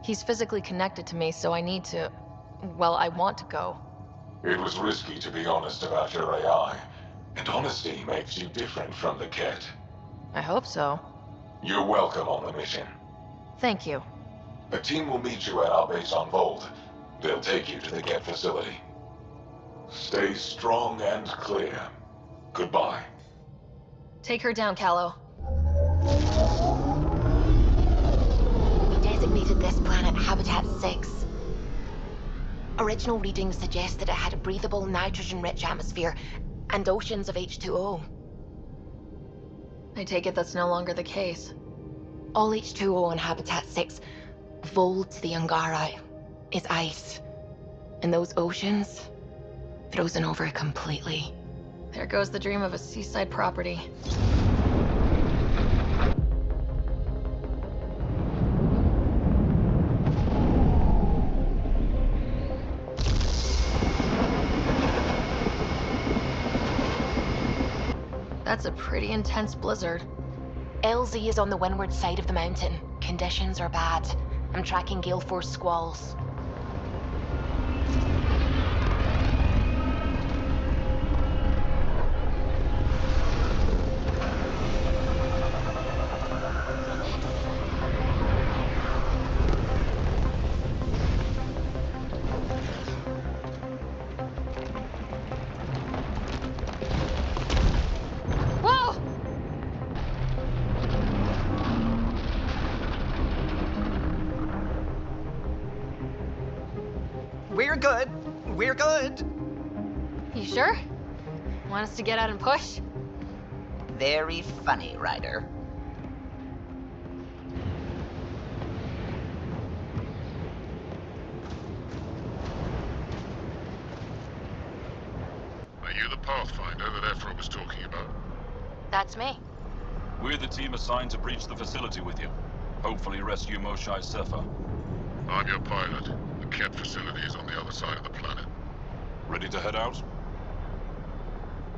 He's physically connected to me, so I need to... well, I want to go. It was risky to be honest about your AI, and honesty makes you different from the Ket. I hope so. You're welcome on the mission. Thank you. A team will meet you at our base on Vold. They'll take you to the Ket facility. Stay strong and clear. Goodbye. Take her down, Callow. designated this planet Habitat 6. Original readings suggest that it had a breathable, nitrogen-rich atmosphere and oceans of H2O. I take it that's no longer the case. All H2O on Habitat 6, vold to the Angara, is ice. And those oceans, frozen over completely. There goes the dream of a seaside property. That's a pretty intense blizzard. LZ is on the windward side of the mountain. Conditions are bad. I'm tracking gale force squalls. We're good. We're good. You sure? Want us to get out and push? Very funny, Ryder. Are you the Pathfinder that Ephra was talking about? That's me. We're the team assigned to breach the facility with you. Hopefully rescue Moshae Sefer. I'm your pilot. The Ket facility is on the other side of the planet. Ready to head out?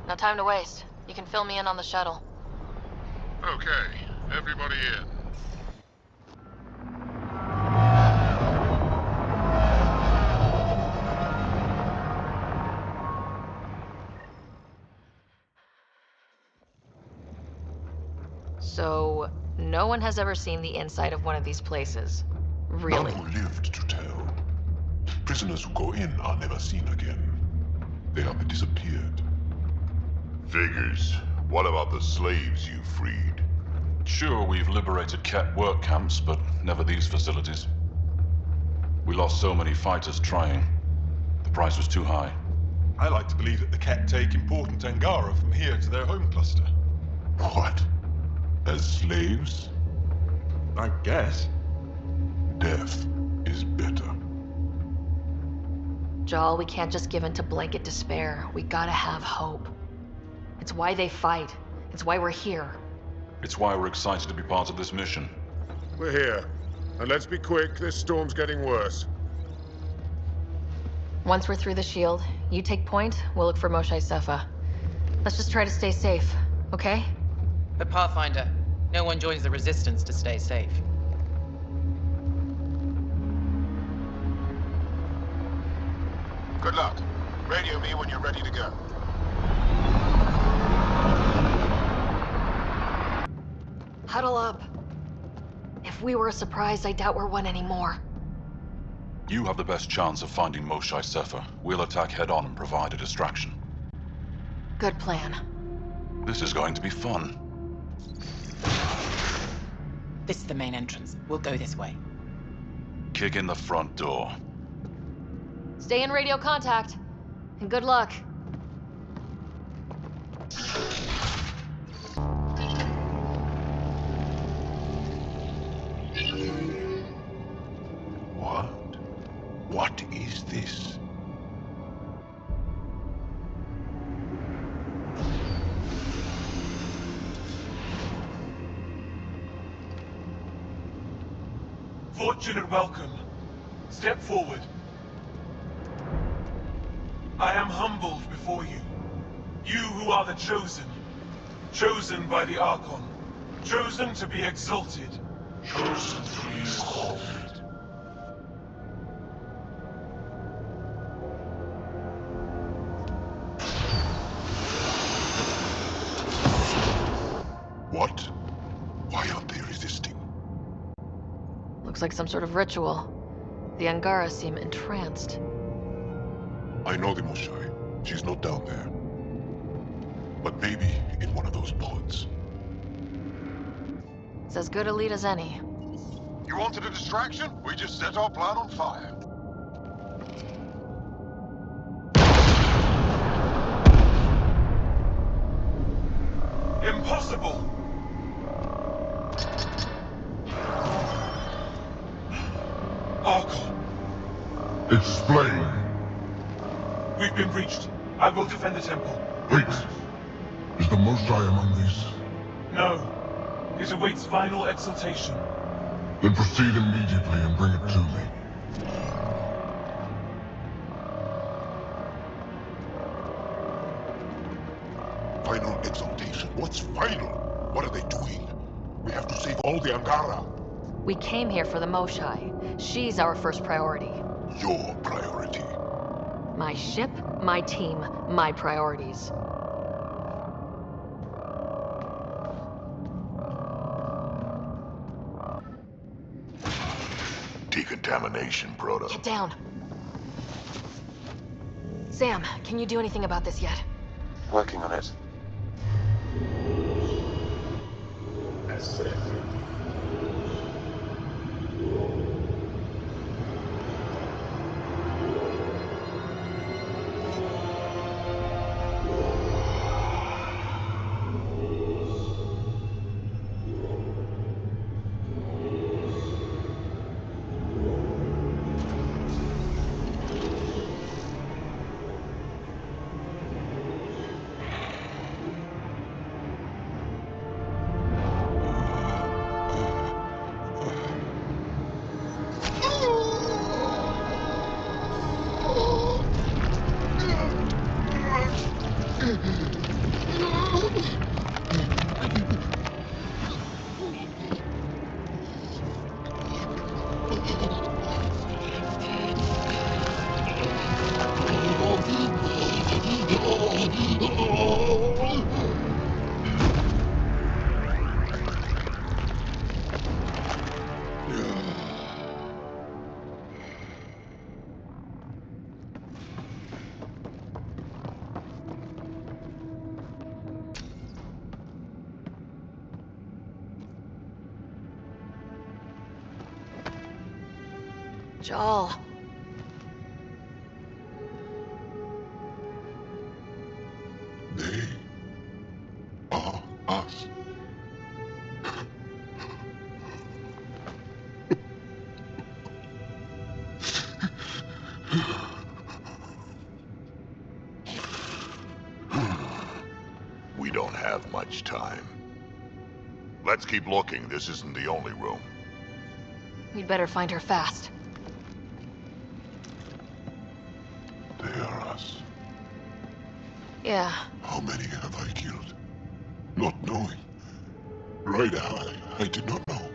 No time to waste. You can fill me in on the shuttle. Okay, everybody in. So, no one has ever seen the inside of one of these places. Really? None who lived to tell. Prisoners who go in are never seen again. They have disappeared. Figures. What about the slaves you freed? Sure, we've liberated Ket work camps, but never these facilities. We lost so many fighters trying. The price was too high. I like to believe that the Ket take important Angara from here to their home cluster. What? As slaves? I guess. Death is better. Jal, we can't just give in to blanket despair. We gotta have hope. It's why they fight. It's why we're here. It's why we're excited to be part of this mission. We're here. And let's be quick, this storm's getting worse. Once we're through the shield, you take point, we'll look for Moshae Sefer. Let's just try to stay safe, okay? But Pathfinder, no one joins the Resistance to stay safe. Good luck. Radio me when you're ready to go. Huddle up. If we were a surprise, I doubt we're one anymore. You have the best chance of finding Moshae Sefer. We'll attack head-on and provide a distraction. Good plan. This is going to be fun. This is the main entrance. We'll go this way. Kick in the front door. Stay in radio contact. And good luck. What? What is this? Fortune and welcome. Step forward. I am humbled before you. You who are the chosen. Chosen by the Archon. Chosen to be exalted. Chosen to be exalted. What? Why aren't they resisting? Looks like some sort of ritual. The Angara seem entranced. I know the Moshae. She's not down there. But maybe in one of those pods. It's as good a lead as any. You wanted a distraction? We just set our plan on fire. Impossible! Archon. Explain. We've been breached. I will defend the temple. Wait. Is the Most High among these? No. It awaits final exaltation. Then proceed immediately and bring it to me. Final exaltation? What's final? What are they doing? We have to save all the Angara. We came here for the Moshai. She's our first priority. Your priority. My ship, my team, my priorities. Decontamination, Proto. Get down. Sam, can you do anything about this yet? Working on it. Joel. They are us. We don't have much time. Let's keep looking. This isn't the only room. We'd better find her fast. They are us. Yeah. How many have I killed? Not knowing. Right, I did not know.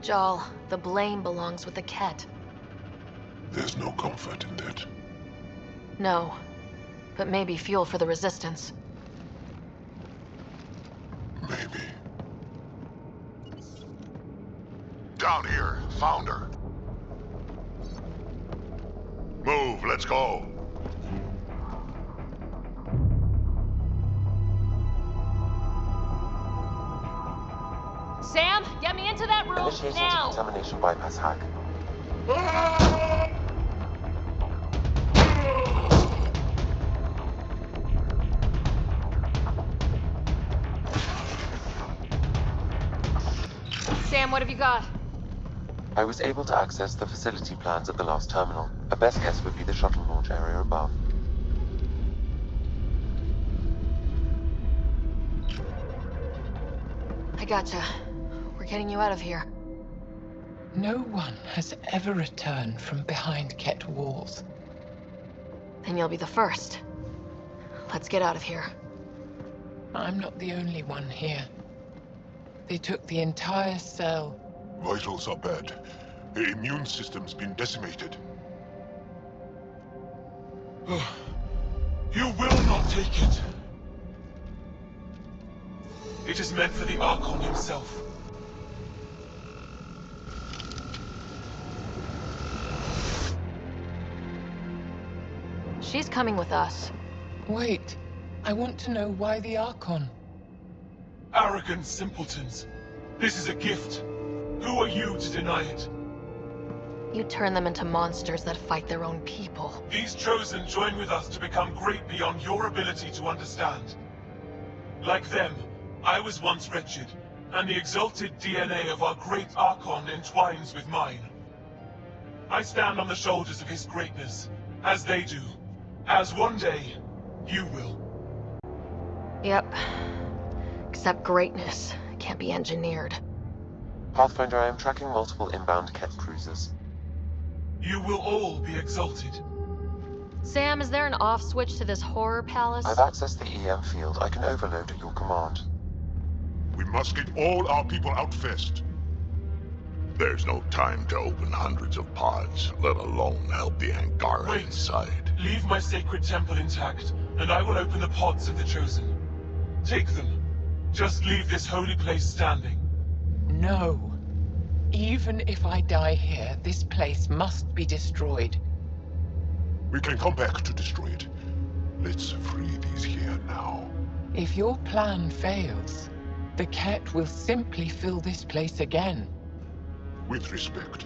Joel, the blame belongs with the Ket. There's no comfort in that. No. But maybe fuel for the Resistance. Maybe. Down here. Found her. Move. Let's go. Sam, get me into that room Initiating now! decontamination bypass hack. Sam, what have you got? I was able to access the facility plans at the last terminal. A best guess would be the shuttle launch area above. I gotcha. We're getting you out of here. No one has ever returned from behind Ket walls. Then you'll be the first. Let's get out of here. I'm not the only one here. They took the entire cell. Vitals are bad. The immune system's been decimated. You will not take it. It is meant for the Archon himself. She's coming with us. Wait. I want to know why the Archon. Arrogant simpletons. This is a gift. Who are you to deny it? You turn them into monsters that fight their own people. These Chosen join with us to become great beyond your ability to understand. Like them, I was once wretched, and the exalted DNA of our great Archon entwines with mine. I stand on the shoulders of his greatness, as they do, as one day, you will. Yep. Except greatness can't be engineered. Pathfinder, I am tracking multiple inbound Ket cruisers. You will all be exalted. Sam, is there an off switch to this horror palace? I've accessed the EM field. I can overload at your command. We must get all our people out first. There's no time to open hundreds of pods, let alone help the Angara inside. Leave my sacred temple intact, and I will open the pods of the Chosen. Take them. Just leave this holy place standing. No. Even if I die here, this place must be destroyed. We can come back to destroy it. Let's free these here now. If your plan fails, the Ket will simply fill this place again. With respect,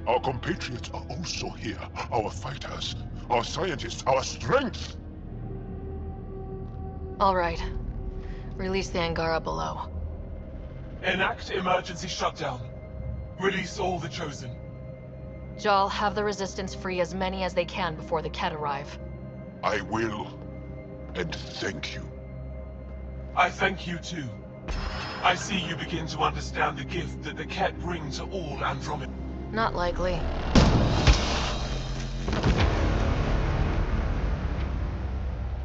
our compatriots are also here. Our fighters, our scientists, our strength! All right. Release the Angara below. Enact emergency shutdown. Release all the Chosen. Jal, have the Resistance free as many as they can before the Ket arrive. I will. And thank you. I thank you too. I see you begin to understand the gift that the Ket bring to all Andromeda. Not likely.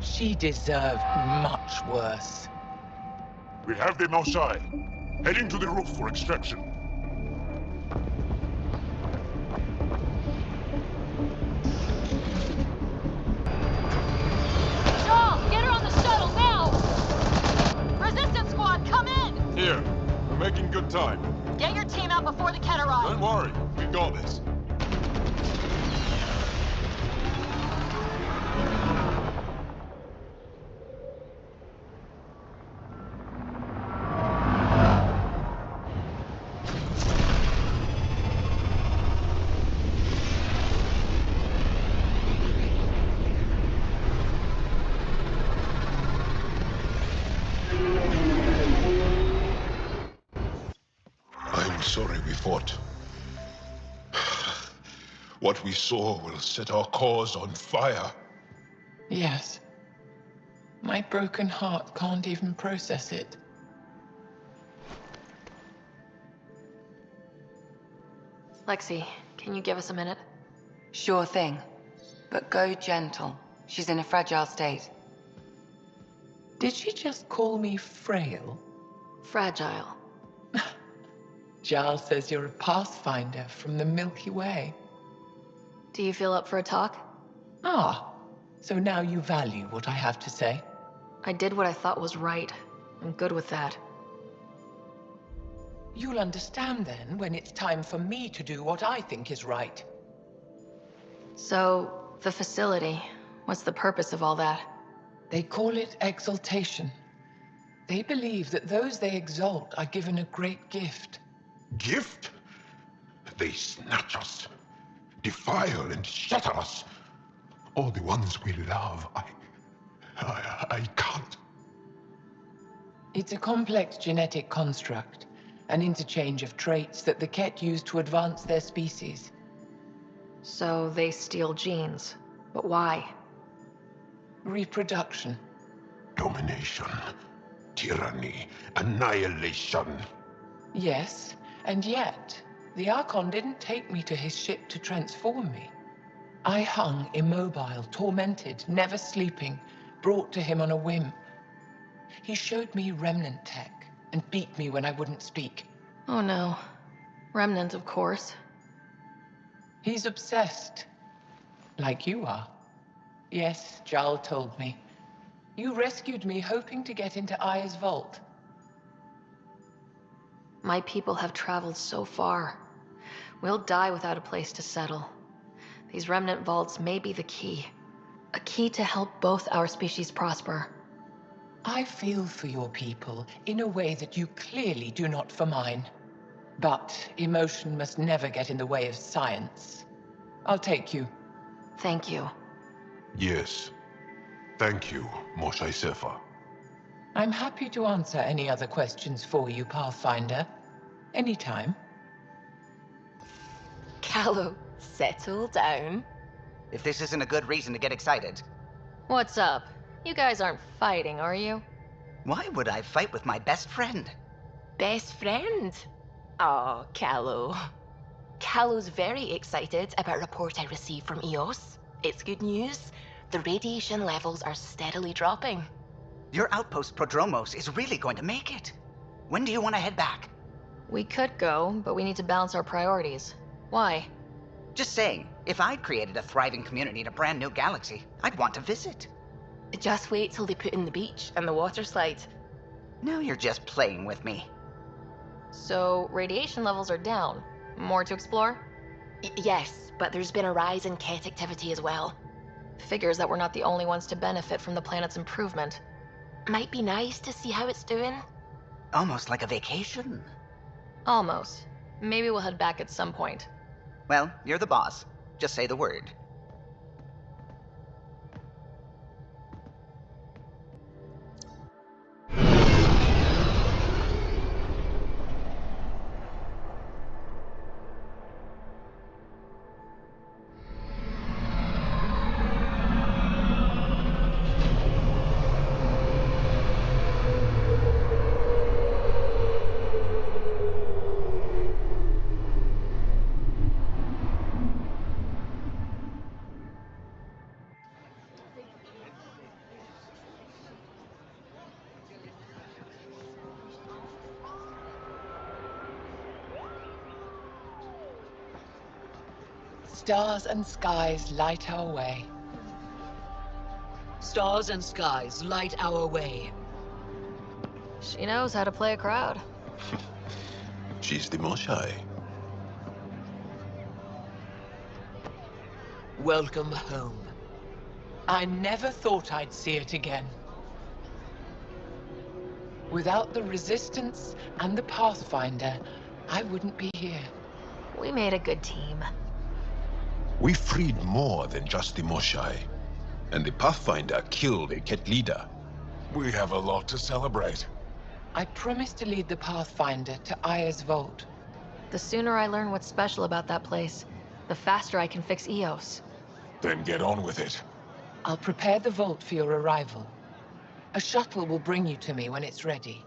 She deserved much worse. We have them outside. Heading to the roof for extraction. Jal, get her on the shuttle now! Resistance squad, come in! Here. We're making good time. Get your team out before the Ket arrives. Don't worry. We got this. I'm sorry we fought. What we saw will set our cause on fire. Yes. My broken heart can't even process it. Lexi, can you give us a minute? Sure thing. But go gentle. She's in a fragile state. Did she just call me frail? Fragile. Jal says you're a Pathfinder from the Milky Way. Do you feel up for a talk? Ah, so now you value what I have to say? I did what I thought was right. I'm good with that. You'll understand then when it's time for me to do what I think is right. So, the facility, what's the purpose of all that? They call it exaltation. They believe that those they exalt are given a great gift. Gift? They snatch us, defile and shatter us. All the ones we love. I can't. It's a complex genetic construct, an interchange of traits that the Ket use to advance their species. So they steal genes. But why? Reproduction. Domination, tyranny, annihilation. Yes, and yet, the Archon didn't take me to his ship to transform me. I hung immobile, tormented, never sleeping, brought to him on a whim. He showed me remnant tech and beat me when I wouldn't speak. Oh no. Remnant, of course. He's obsessed. Like you are. Yes, Jal told me. You rescued me hoping to get into Aya's vault. My people have traveled so far. We'll die without a place to settle. These remnant vaults may be the key. A key to help both our species prosper. I feel for your people in a way that you clearly do not for mine. But emotion must never get in the way of science. I'll take you. Thank you. Yes. Thank you, Moshe Sefa. I'm happy to answer any other questions for you, Pathfinder. Anytime. Callow, settle down. If this isn't a good reason to get excited. What's up? You guys aren't fighting, are you? Why would I fight with my best friend? Best friend? Oh, Callow. Callow's very excited about a report I received from EOS. It's good news. The radiation levels are steadily dropping. Your outpost Prodromos is really going to make it. When do you want to head back? We could go, but we need to balance our priorities. Why? Just saying, if I'd created a thriving community in a brand new galaxy, I'd want to visit. Just wait till they put in the beach and the water slide. Now you're just playing with me. So, radiation levels are down. More to explore? Yes, but there's been a rise in Ket activity as well. Figures that we're not the only ones to benefit from the planet's improvement. Might be nice to see how it's doing. Almost like a vacation. Almost. Maybe we'll head back at some point. Well, you're the boss. Just say the word. Stars and skies light our way. Stars and skies light our way. She knows how to play a crowd. She's the Moshe. Welcome home. I never thought I'd see it again. Without the Resistance and the Pathfinder, I wouldn't be here. We made a good team. We freed more than just the Moshe. And the Pathfinder killed a Ket leader. We have a lot to celebrate. I promised to lead the Pathfinder to Aya's vault. The sooner I learn what's special about that place, the faster I can fix EOS. Then get on with it. I'll prepare the vault for your arrival. A shuttle will bring you to me when it's ready.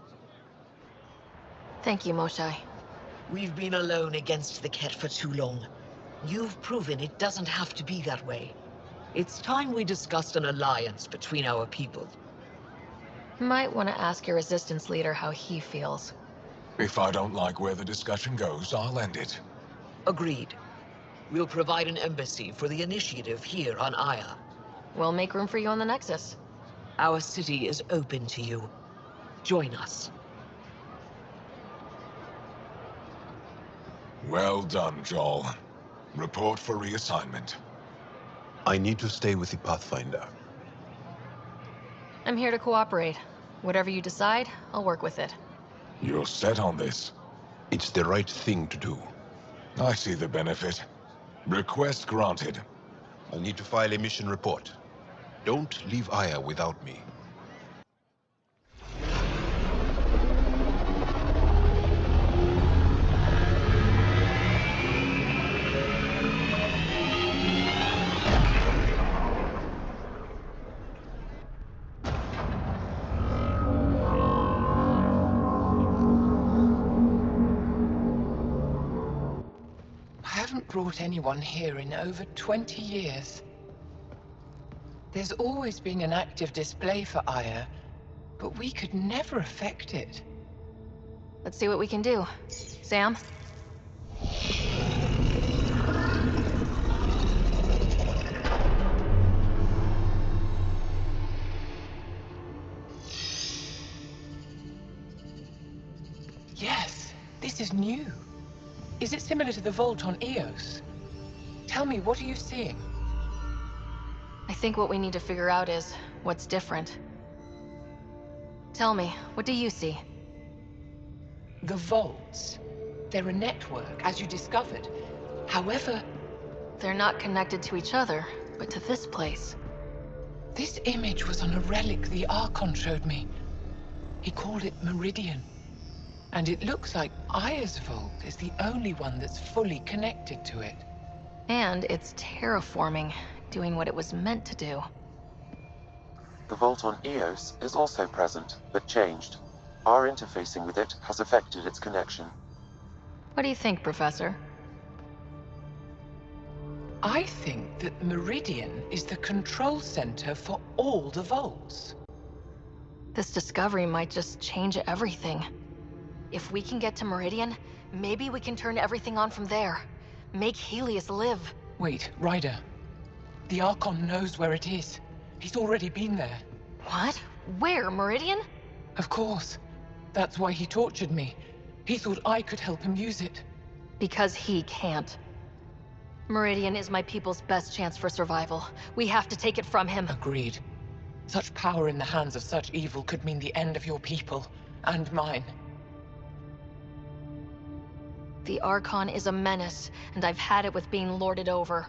Thank you, Moshe. We've been alone against the Ket for too long. You've proven it doesn't have to be that way. It's time we discussed an alliance between our people. Might want to ask your Resistance leader how he feels. If I don't like where the discussion goes, I'll end it. Agreed. We'll provide an embassy for the initiative here on Aya. We'll make room for you on the Nexus. Our city is open to you. Join us. Well done, Joel. Report for reassignment. I need to stay with the Pathfinder. I'm here to cooperate. Whatever you decide, I'll work with it. You're set on this? It's the right thing to do. I see the benefit. Request granted. I'll need to file a mission report. Don't leave Aya without me. I haven't brought anyone here in over 20 years. There's always been an active display for Aya, but we could never affect it. Let's see what we can do. Sam? Yes, this is new. Is it similar to the vault on EOS? Tell me, what are you seeing? I think what we need to figure out is what's different. Tell me, what do you see? The vaults. They're a network, as you discovered. However... They're not connected to each other, but to this place. This image was on a relic the Archon showed me. He called it Meridian. And it looks like Aya's vault is the only one that's fully connected to it. And it's terraforming, doing what it was meant to do. The vault on Eos is also present, but changed. Our interfacing with it has affected its connection. What do you think, Professor? I think that Meridian is the control center for all the vaults. This discovery might just change everything. If we can get to Meridian, maybe we can turn everything on from there. Make Helios live. Wait, Ryder. The Archon knows where it is. He's already been there. What? Where? Meridian? Of course. That's why he tortured me. He thought I could help him use it. Because he can't. Meridian is my people's best chance for survival. We have to take it from him. Agreed. Such power in the hands of such evil could mean the end of your people, and mine. The Archon is a menace, and I've had it with being lorded over.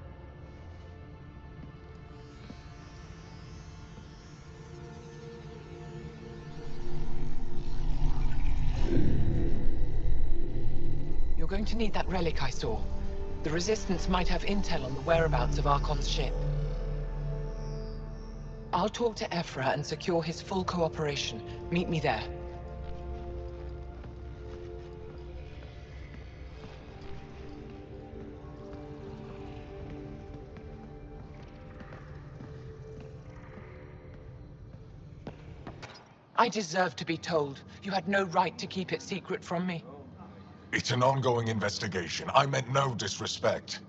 You're going to need that relic I saw. The Resistance might have intel on the whereabouts of Archon's ship. I'll talk to Ephra and secure his full cooperation. Meet me there. I deserve to be told. You had no right to keep it secret from me. It's an ongoing investigation. I meant no disrespect.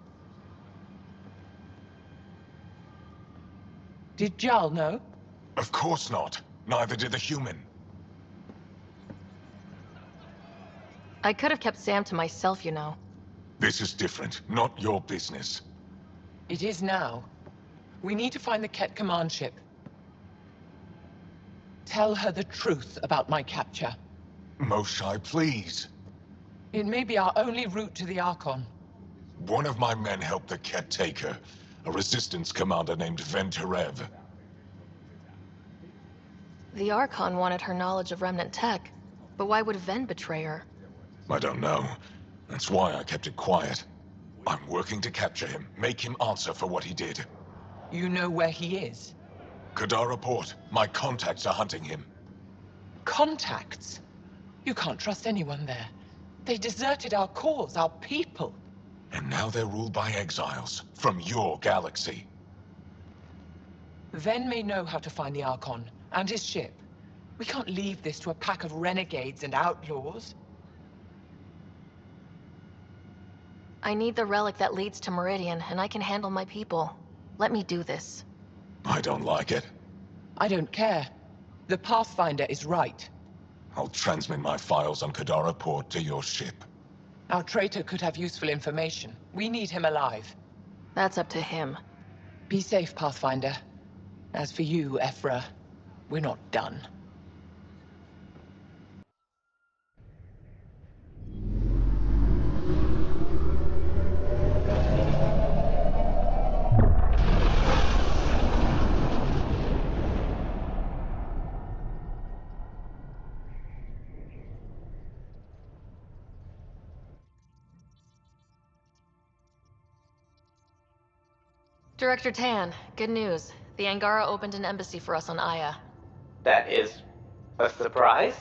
Did Jal know? Of course not. Neither did the human. I could have kept Sam to myself, you know. This is different. Not your business. It is now. We need to find the Ket command ship. Tell her the truth about my capture. Moshai, please. It may be our only route to the Archon. One of my men helped the Ket take her. A Resistance commander named Venturev. The Archon wanted her knowledge of Remnant tech, but why would Ven betray her? I don't know. That's why I kept it quiet. I'm working to capture him, make him answer for what he did. You know where he is? Kadara Port. My contacts are hunting him. Contacts? You can't trust anyone there. They deserted our cause, our people. And now they're ruled by exiles from your galaxy. Ven may know how to find the Archon and his ship. We can't leave this to a pack of renegades and outlaws. I need the relic that leads to Meridian, and I can handle my people. Let me do this. I don't like it. I don't care. The Pathfinder is right. I'll transmit my files on Kadara Port to your ship. Our traitor could have useful information. We need him alive. That's up to him. Be safe, Pathfinder. As for you, Ephra, we're not done. Director Tan, good news. The Angara opened an embassy for us on Aya. That is a surprise?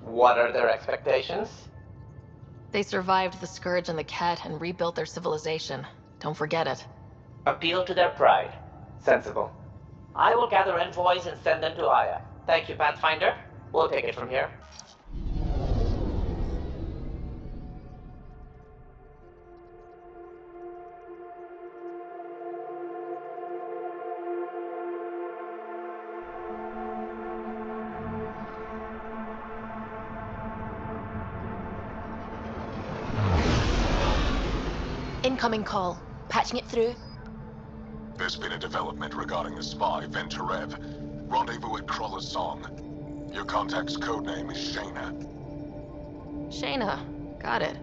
What are their expectations? They survived the Scourge and the Ket and rebuilt their civilization. Don't forget it. Appeal to their pride. Sensible. I will gather envoys and send them to Aya. Thank you, Pathfinder. We'll take it from here. Incoming call. Patching it through. There's been a development regarding the spy, Venturev. Rendezvous at Kroller's Song. Your contact's codename is Shayna. Shayna. Got it.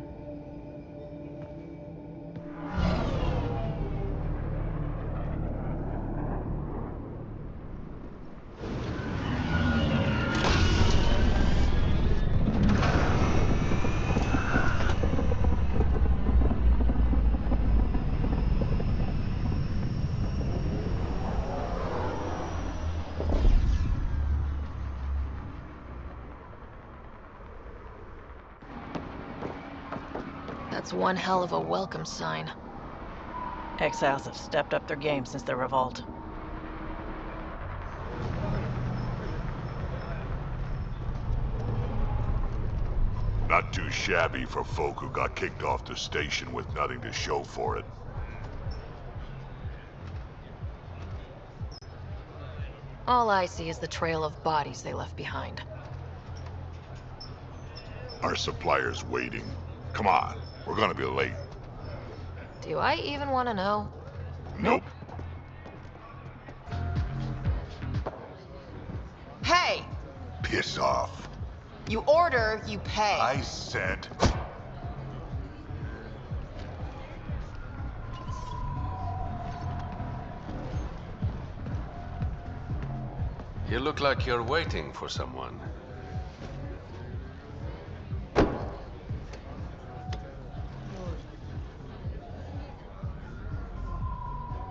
That's one hell of a welcome sign. Exiles have stepped up their game since the revolt. Not too shabby for folk who got kicked off the station with nothing to show for it. All I see is the trail of bodies they left behind. Our supplier's waiting. Come on, we're gonna be late. Do I even want to know? Nope. Hey! Piss off. You order, you pay. I said... You look like you're waiting for someone.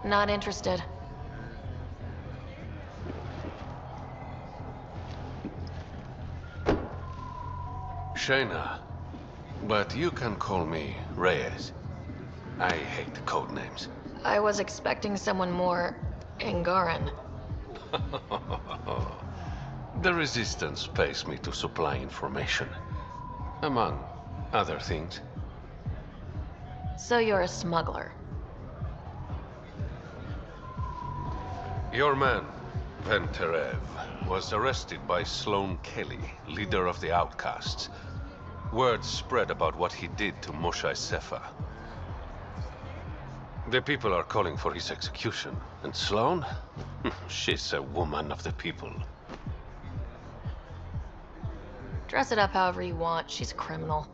Not interested. Shayna, but you can call me Reyes. I hate the code names. I was expecting someone more Angaran. The Resistance pays me to supply information, among other things. So you're a smuggler. Your man, Venterev, was arrested by Sloan Kelly, leader of the Outcasts. Word spread about what he did to Moshe Sefa. The people are calling for his execution. And Sloan? She's a woman of the people. Dress it up however you want. She's a criminal.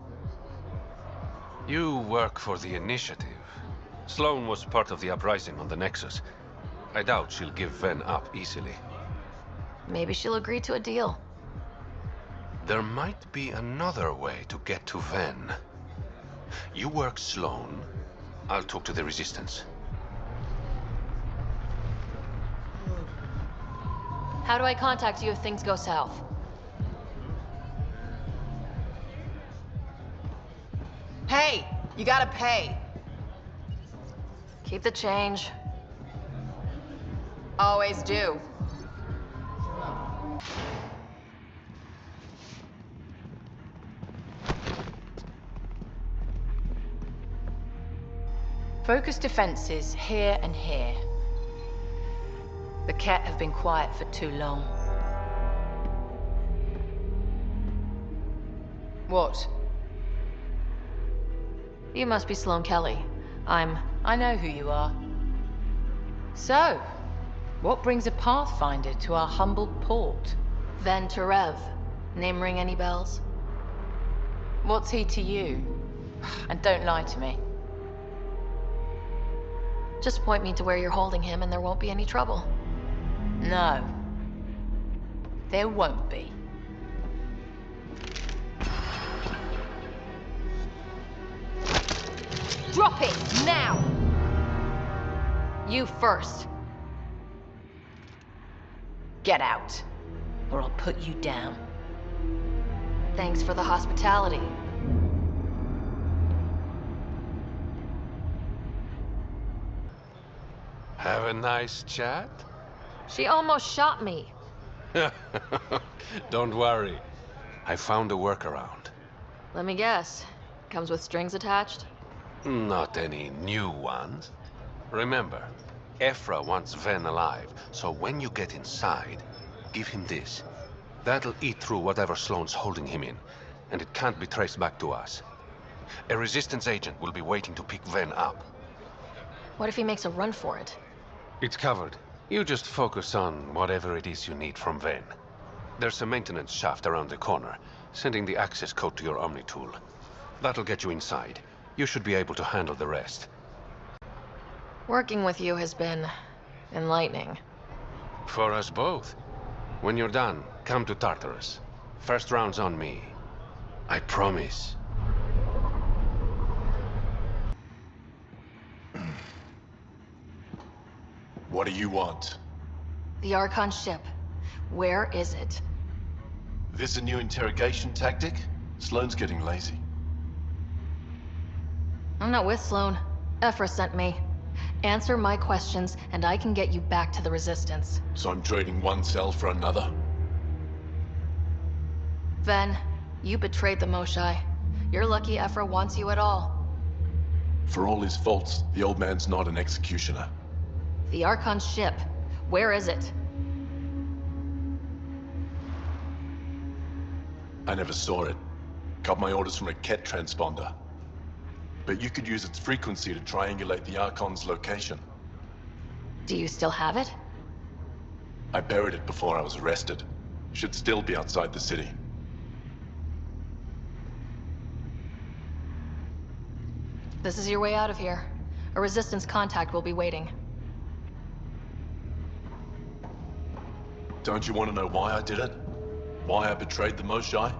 You work for the Initiative. Sloan was part of the uprising on the Nexus. I doubt she'll give Ven up easily. Maybe she'll agree to a deal. There might be another way to get to Ven. You work Sloan. I'll talk to the Resistance. How do I contact you if things go south? Hey, you gotta pay. Keep the change. Always do. Focus defenses here and here. The Ket have been quiet for too long. What? You must be Sloan Kelly. I know who you are. So, what brings a Pathfinder to our humble port? Venterev. Name ring any bells? What's he to you? And don't lie to me. Just point me to where you're holding him and there won't be any trouble. No. There won't be. Drop it, now! You first. Get out, or I'll put you down. Thanks for the hospitality. Have a nice chat? She almost shot me. Don't worry. I found a workaround. Let me guess. Comes with strings attached? Not any new ones. Remember, Ephra wants Ven alive, so when you get inside, give him this. That'll eat through whatever Sloan's holding him in, and it can't be traced back to us. A Resistance agent will be waiting to pick Ven up. What if he makes a run for it? It's covered. You just focus on whatever it is you need from Ven. There's a maintenance shaft around the corner, sending the access code to your Omni tool. That'll get you inside. You should be able to handle the rest. Working with you has been enlightening. For us both. When you're done, come to Tartarus. First round's on me. I promise. What do you want? The Archon ship. Where is it? This a new interrogation tactic? Sloane's getting lazy. I'm not with Sloan. Ephra sent me. Answer my questions, and I can get you back to the Resistance. So I'm trading one cell for another? Ven, you betrayed the Moshae. You're lucky Ephra wants you at all. For all his faults, the old man's not an executioner. The Archon's ship. Where is it? I never saw it. Got my orders from a Ket transponder. But you could use its frequency to triangulate the Archon's location. Do you still have it? I buried it before I was arrested. Should still be outside the city. This is your way out of here. A Resistance contact will be waiting. Don't you want to know why I did it? Why I betrayed the Moshae?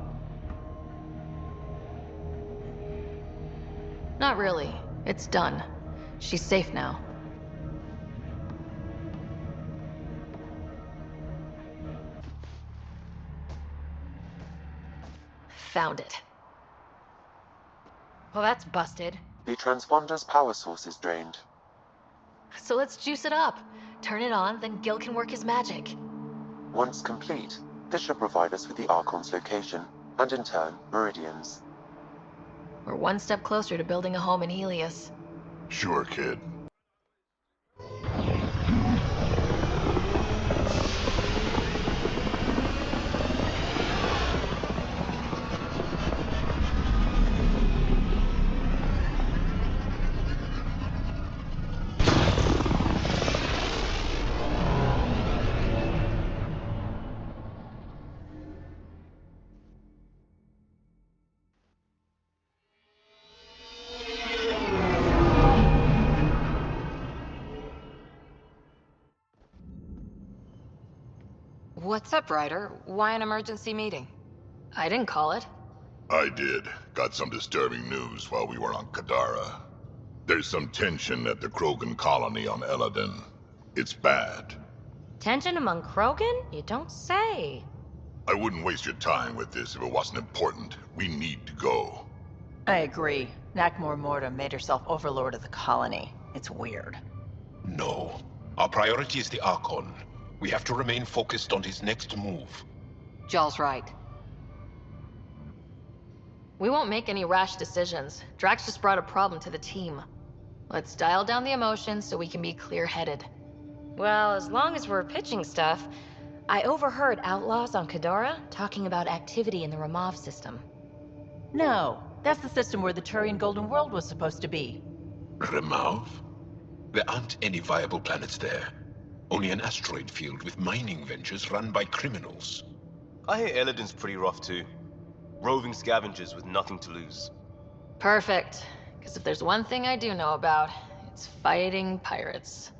Not really. It's done. She's safe now. Found it. Well, that's busted. The transponder's power source is drained. So let's juice it up. Turn it on, then Gil can work his magic. Once complete, this should provide us with the Archon's location, and in turn, Meridian's. We're one step closer to building a home in Helios. Sure, kid. What's up, Ryder? Why an emergency meeting? I didn't call it. I did. Got some disturbing news while we were on Kadara. There's some tension at the Krogan colony on Eladin. It's bad. Tension among Krogan? You don't say. I wouldn't waste your time with this if it wasn't important. We need to go. I agree. Nakmor Morta made herself overlord of the colony. It's weird. No. Our priority is the Archon. We have to remain focused on his next move. Jaal's right. We won't make any rash decisions. Drax just brought a problem to the team. Let's dial down the emotions so we can be clear-headed. Well, as long as we're pitching stuff, I overheard outlaws on Kadara talking about activity in the Ramav system. No, that's the system where the Turian Golden World was supposed to be. Ramav? There aren't any viable planets there. Only an asteroid field with mining ventures run by criminals. I hear Eladin's pretty rough too. Roving scavengers with nothing to lose. Perfect. Because if there's one thing I do know about, it's fighting pirates.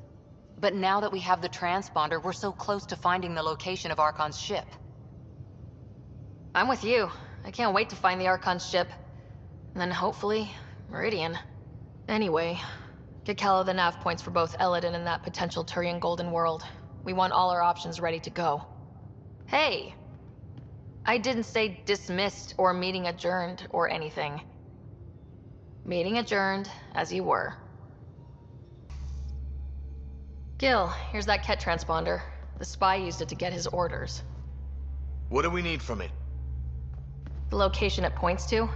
But now that we have the transponder, we're so close to finding the location of Archon's ship. I'm with you. I can't wait to find the Archon's ship. And then hopefully, Meridian. Anyway, get Callow the nav points for both Eladin and that potential Turian Golden World. We want all our options ready to go. Hey! I didn't say dismissed or meeting adjourned or anything. Meeting adjourned, as you were. Gil, here's that Ket transponder. The spy used it to get his orders. What do we need from it? The location it points to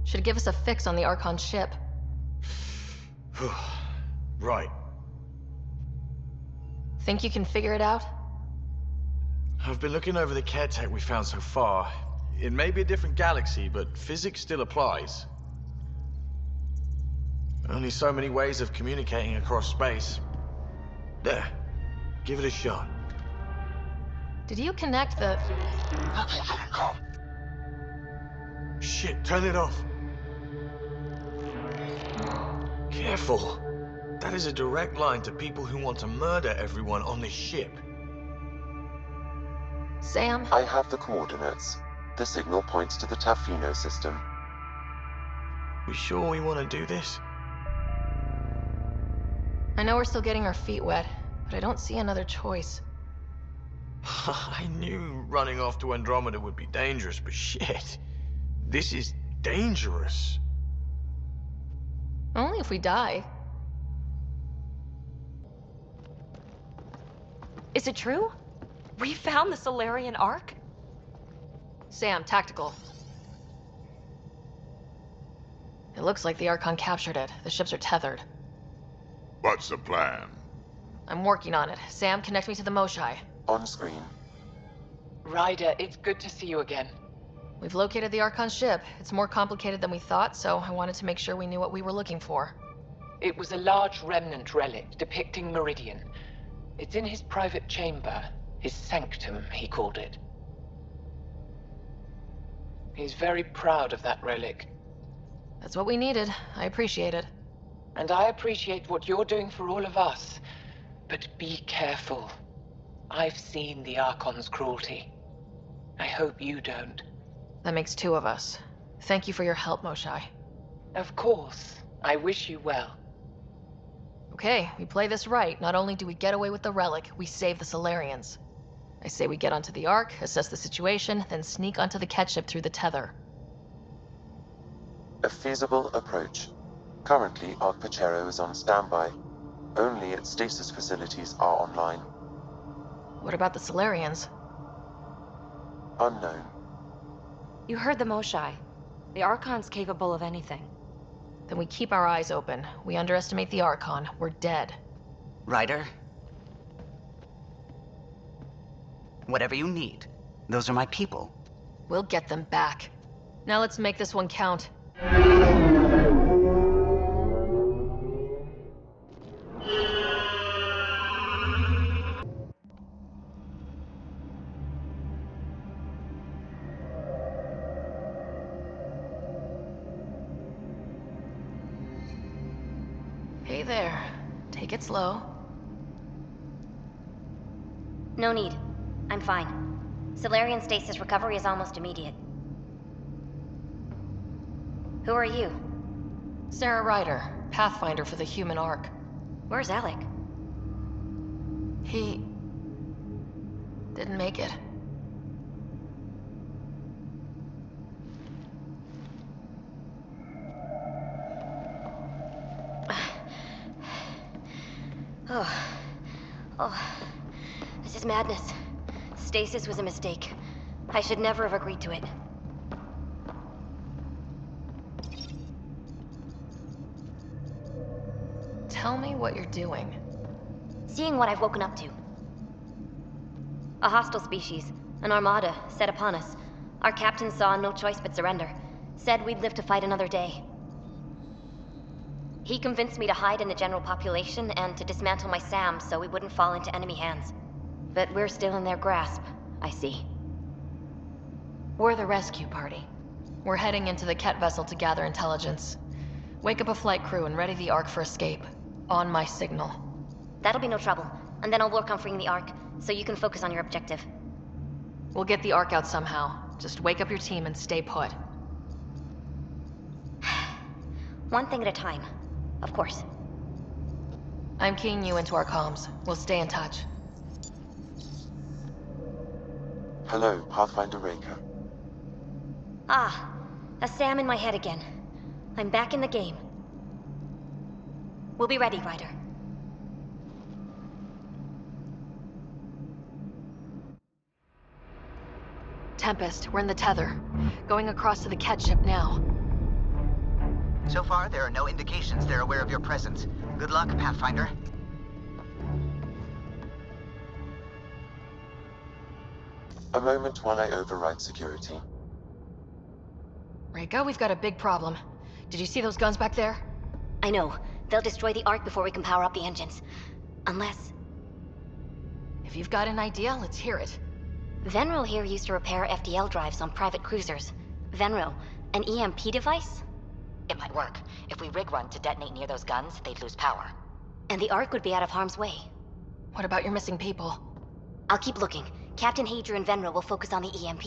should give us a fix on the Archon's ship. Right. Think you can figure it out? I've been looking over the care tech we found so far. It may be a different galaxy, but physics still applies. Only so many ways of communicating across space. There. Give it a shot. Did you connect the... Shit, turn it off. Careful. That is a direct line to people who want to murder everyone on this ship. Sam? I have the coordinates. The signal points to the Tafino system. We sure we want to do this? I know we're still getting our feet wet, but I don't see another choice. I knew running off to Andromeda would be dangerous, but shit. This is dangerous. Only if we die. Is it true? We found the Solarian Ark? Sam, tactical. It looks like the Archon captured it. The ships are tethered. What's the plan? I'm working on it. Sam, connect me to the Moshai. On screen. Ryder, it's good to see you again. We've located the Archon ship. It's more complicated than we thought, so I wanted to make sure we knew what we were looking for. It was a large remnant relic depicting Meridian. It's in his private chamber. His sanctum, he called it. He's very proud of that relic. That's what we needed. I appreciate it. And I appreciate what you're doing for all of us. But be careful. I've seen the Archon's cruelty. I hope you don't. That makes two of us. Thank you for your help, Moshai. Of course. I wish you well. Okay, we play this right. Not only do we get away with the relic, we save the Solarians. I say we get onto the Ark, assess the situation, then sneak onto the Ket ship through the tether. A feasible approach. Currently, Ark Pachero is on standby. Only its stasis facilities are online. What about the Solarians? Unknown. You heard the Moshai. The Archon's capable of anything. Then we keep our eyes open. We underestimate the Archon, we're dead. Ryder? Whatever you need. Those are my people. We'll get them back. Now let's make this one count. Hey there. Take it slow. No need. I'm fine. Solarian stasis recovery is almost immediate. Who are you? Sarah Ryder, Pathfinder for the human Ark. Where's Alec? He... didn't make it. Oh, this is madness. Stasis was a mistake. I should never have agreed to it. Tell me what you're doing. Seeing what I've woken up to. A hostile species, an armada, set upon us. Our captain saw no choice but surrender. Said we'd live to fight another day. He convinced me to hide in the general population and to dismantle my SAM so we wouldn't fall into enemy hands. But we're still in their grasp, I see. We're the rescue party. We're heading into the Ket vessel to gather intelligence. Wake up a flight crew and ready the Ark for escape. On my signal. That'll be no trouble. And then I'll work on freeing the Ark, so you can focus on your objective. We'll get the Ark out somehow. Just wake up your team and stay put. One thing at a time. Of course. I'm keying you into our comms. We'll stay in touch. Hello, Pathfinder Raker. Ah, a SAM in my head again. I'm back in the game. We'll be ready, Ryder. Tempest, we're in the tether. Going across to the Ket ship now. So far, there are no indications they're aware of your presence. Good luck, Pathfinder. A moment while I override security. Reka, we've got a big problem. Did you see those guns back there? I know. They'll destroy the Ark before we can power up the engines. Unless... If you've got an idea, let's hear it. Venro here used to repair FDL drives on private cruisers. Venro, an EMP device? It might work. If we rig one to detonate near those guns, they'd lose power. And the Ark would be out of harm's way. What about your missing people? I'll keep looking. Captain Hadrian and Venro will focus on the EMP.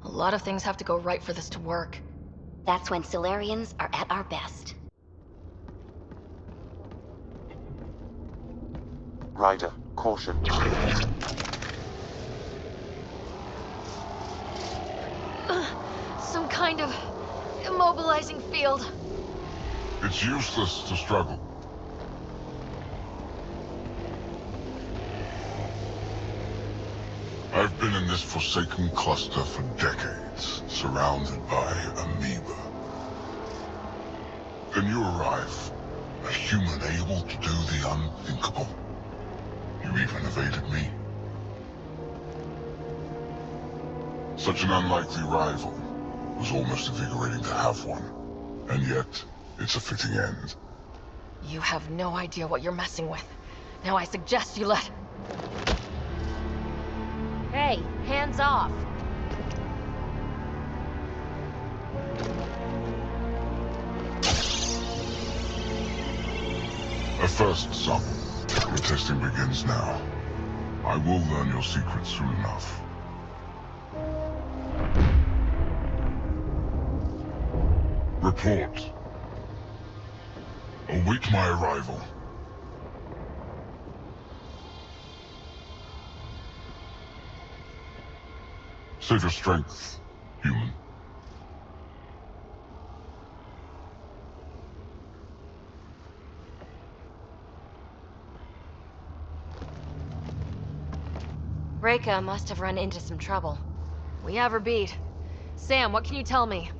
A lot of things have to go right for this to work. That's when Solarians are at our best. Ryder, caution. Some kind of immobilizing field. It's useless to struggle. I've been in this forsaken cluster for decades, surrounded by amoeba. Then you arrive, a human able to do the unthinkable. You even evaded me. Such an unlikely rival. It was almost invigorating to have one. And yet, it's a fitting end. You have no idea what you're messing with. Now I suggest you let... Hey, hands off! A first, son. Your testing begins now. I will learn your secrets soon enough. Report. Await my arrival. Save your strength, human. Reka must have run into some trouble. We have her beat. Sam, what can you tell me?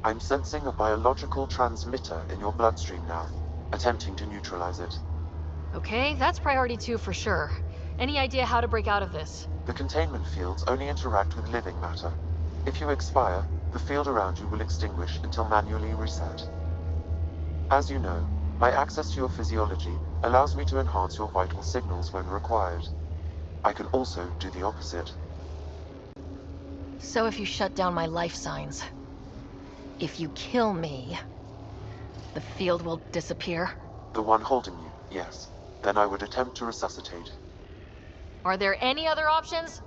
I'm sensing a biological transmitter in your bloodstream now, attempting to neutralize it. Okay, that's priority 2 for sure. Any idea how to break out of this? The containment fields only interact with living matter. If you expire, the field around you will extinguish until manually reset. As you know, my access to your physiology allows me to enhance your vital signals when required. I can also do the opposite. So if you shut down my life signs, if you kill me, the field will disappear? The one holding you, yes. Then I would attempt to resuscitate. Are there any other options?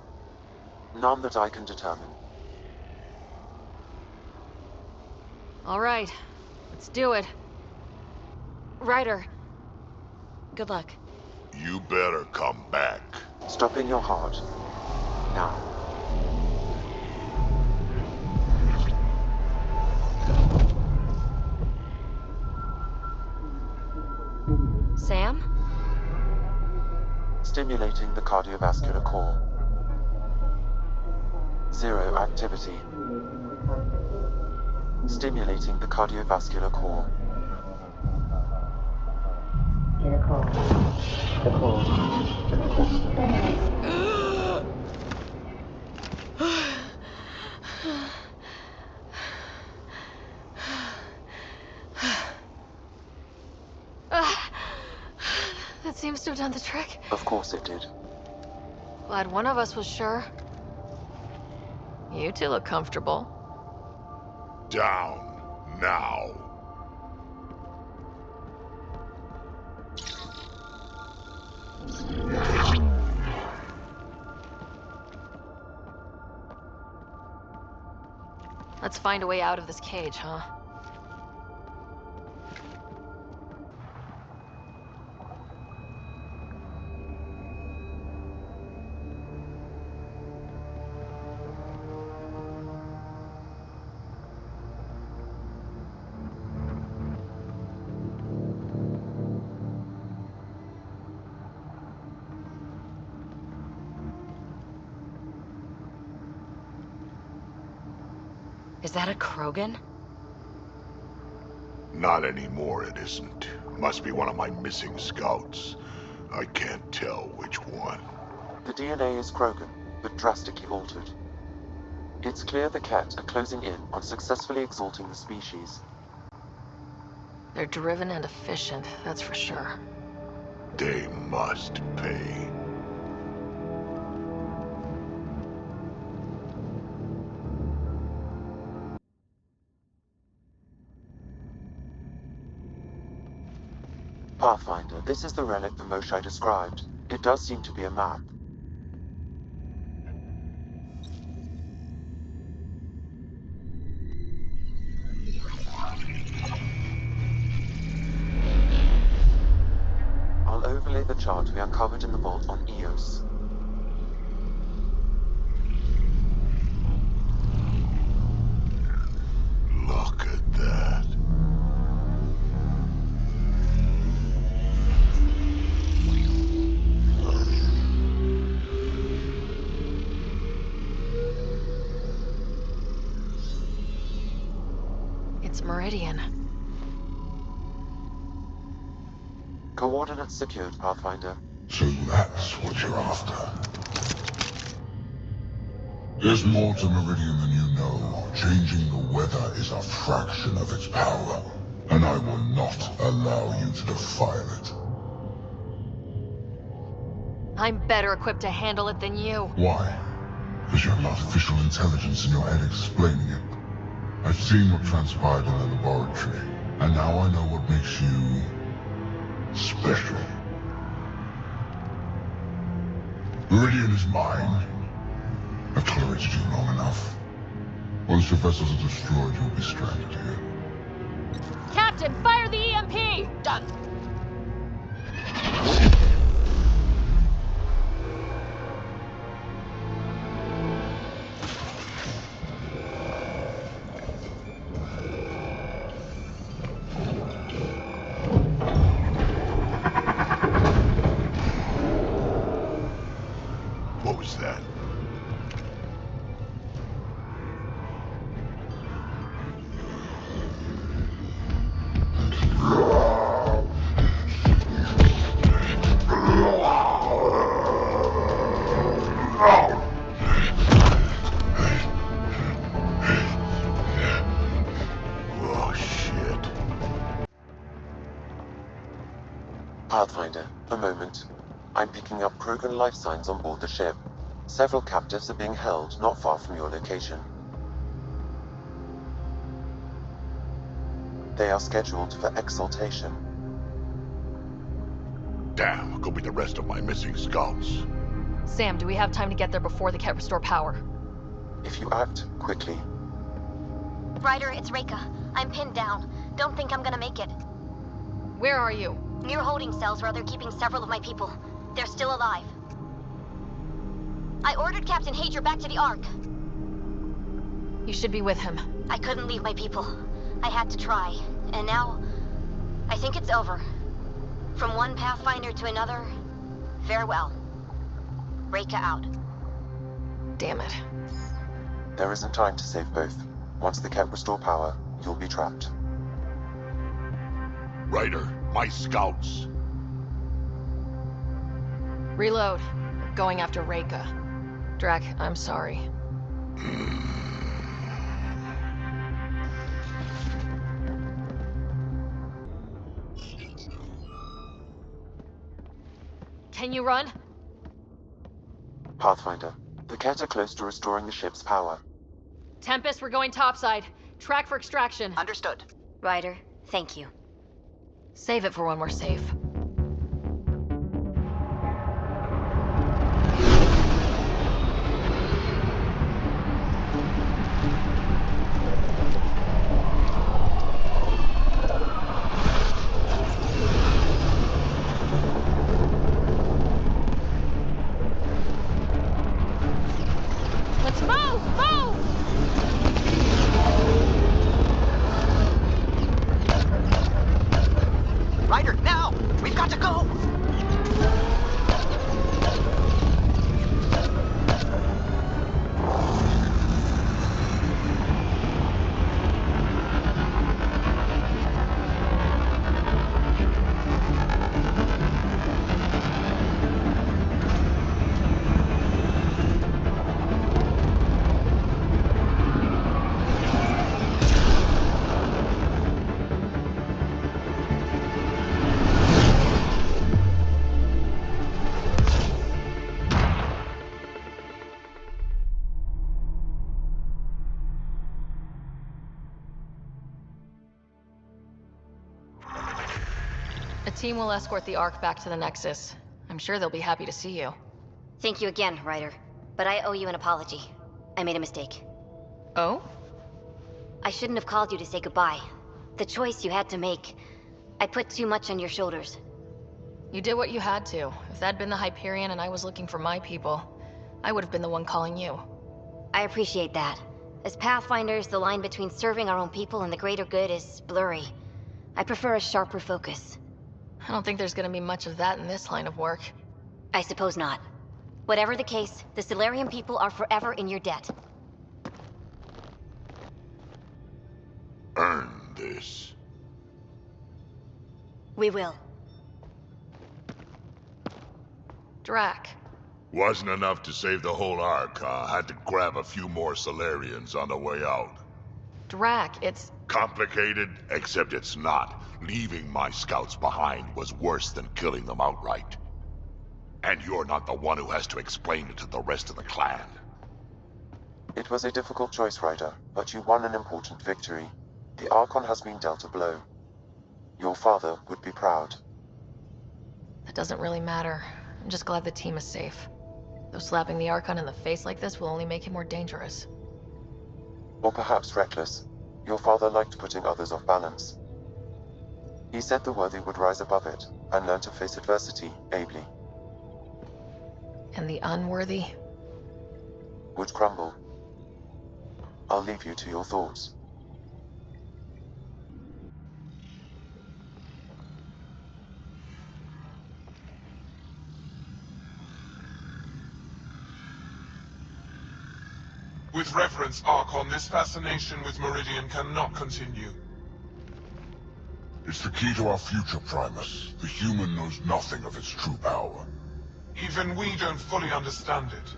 None that I can determine. All right, let's do it. Ryder, good luck. You better come back. Stopping your heart. Now. Sam? Stimulating the cardiovascular core. 0 activity. Stimulating the cardiovascular core. That seems to have done the trick. Of course it did. Glad one of us was sure. You two look comfortable. Down, now. Let's find a way out of this cage, huh? Is that a Krogan? Not anymore, it isn't. Must be one of my missing scouts. I can't tell which one. The DNA is Krogan, but drastically altered. It's clear the Ket are closing in on successfully exalting the species. They're driven and efficient, that's for sure. They must pay. Pathfinder, this is the relic the Moshae described. It does seem to be a map. I'll overlay the chart we uncovered in the vault on Eos. Look at that. Meridian. Coordinates secured, Pathfinder. So that's what you're after. There's more to Meridian than you know. Changing the weather is a fraction of its power, and I will not allow you to defile it. I'm better equipped to handle it than you. Why? Because you have artificial intelligence in your head explaining it. I've seen what transpired in the laboratory, and now I know what makes you special. Meridian is mine. I've tolerated you long enough. Once your vessels are destroyed, you'll be stranded here. Captain, fire the EMP! Done. What was that? Oh, shit. Pathfinder, a moment. I'm picking up Krogan life signs on board the ship. Several captives are being held not far from your location. They are scheduled for exaltation. Damn, go be the rest of my missing scouts. Sam, do we have time to get there before the Ket restore power? If you act quickly. Ryder, it's Reika. I'm pinned down. Don't think I'm gonna make it. Where are you? Near holding cells where they're keeping several of my people. They're still alive. I ordered Captain Hager back to the Ark. You should be with him. I couldn't leave my people. I had to try. And now, I think it's over. From one Pathfinder to another, farewell. Reika out. Damn it. There isn't time to save both. Once the Ket restore power, you'll be trapped. Ryder, my scouts. Reload. We're going after Reika. Drac, I'm sorry. Can you run? Pathfinder, the Ket are close to restoring the ship's power. Tempest, we're going topside. Track for extraction. Understood. Ryder, thank you. Save it for when we're safe. Let's move! Move! Ryder, now! We've got to go! A team will escort the Ark back to the Nexus. I'm sure they'll be happy to see you. Thank you again, Ryder. But I owe you an apology. I made a mistake. Oh? I shouldn't have called you to say goodbye. The choice you had to make. I put too much on your shoulders. You did what you had to. If that'd been the Hyperion and I was looking for my people, I would have been the one calling you. I appreciate that. As Pathfinders, the line between serving our own people and the greater good is blurry. I prefer a sharper focus. I don't think there's gonna be much of that in this line of work. I suppose not. Whatever the case, the Solarian people are forever in your debt. Earn this. this. We will. Drac. Wasn't enough to save the whole Ark, huh? Had to grab a few more Solarians on the way out. Drac, it's... Complicated, except it's not. Leaving my scouts behind was worse than killing them outright. And you're not the one who has to explain it to the rest of the clan. It was a difficult choice, Ryder, but you won an important victory. The Archon has been dealt a blow. Your father would be proud. That doesn't really matter. I'm just glad the team is safe. Though slapping the Archon in the face like this will only make him more dangerous. Or perhaps reckless. Your father liked putting others off balance. He said the worthy would rise above it, and learn to face adversity ably. And the unworthy? Would crumble. I'll leave you to your thoughts. With reverence, Archon, this fascination with Meridian cannot continue. It's the key to our future, Primus. The human knows nothing of its true power. Even we don't fully understand it.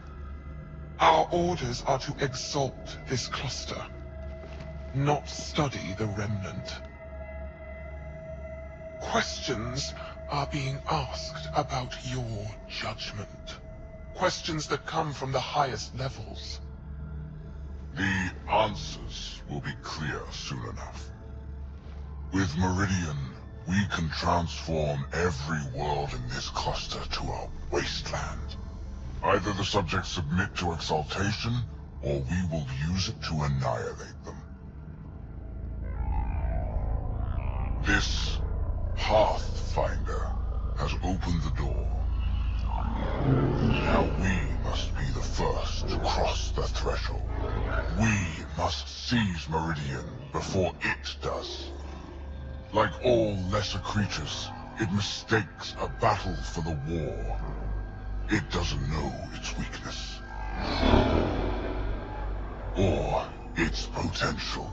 Our orders are to exalt this cluster, not study the remnant. Questions are being asked about your judgment. Questions that come from the highest levels. The answers will be clear soon enough. With Meridian, we can transform every world in this cluster to a wasteland. Either the subjects submit to exaltation, or we will use it to annihilate them. This Pathfinder has opened the door. Now we must be the first to cross the threshold. We must seize Meridian before it does. Like all lesser creatures, it mistakes a battle for the war. It doesn't know its weakness. Or its potential.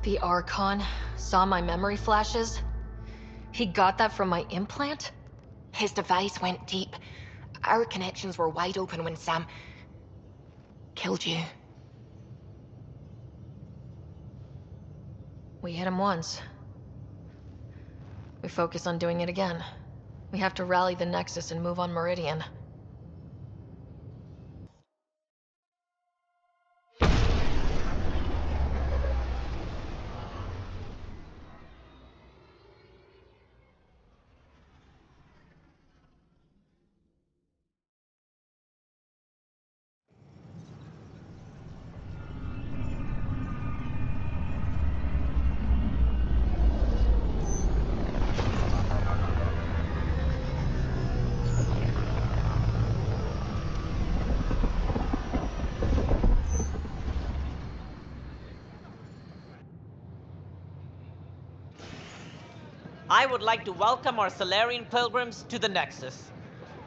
The Archon saw my memory flashes? He got that from my implant? His device went deep. Our connections were wide open when Sam killed you. We hit him once. We focus on doing it again. We have to rally the Nexus and move on Meridian. I would like to welcome our Solarian pilgrims to the Nexus.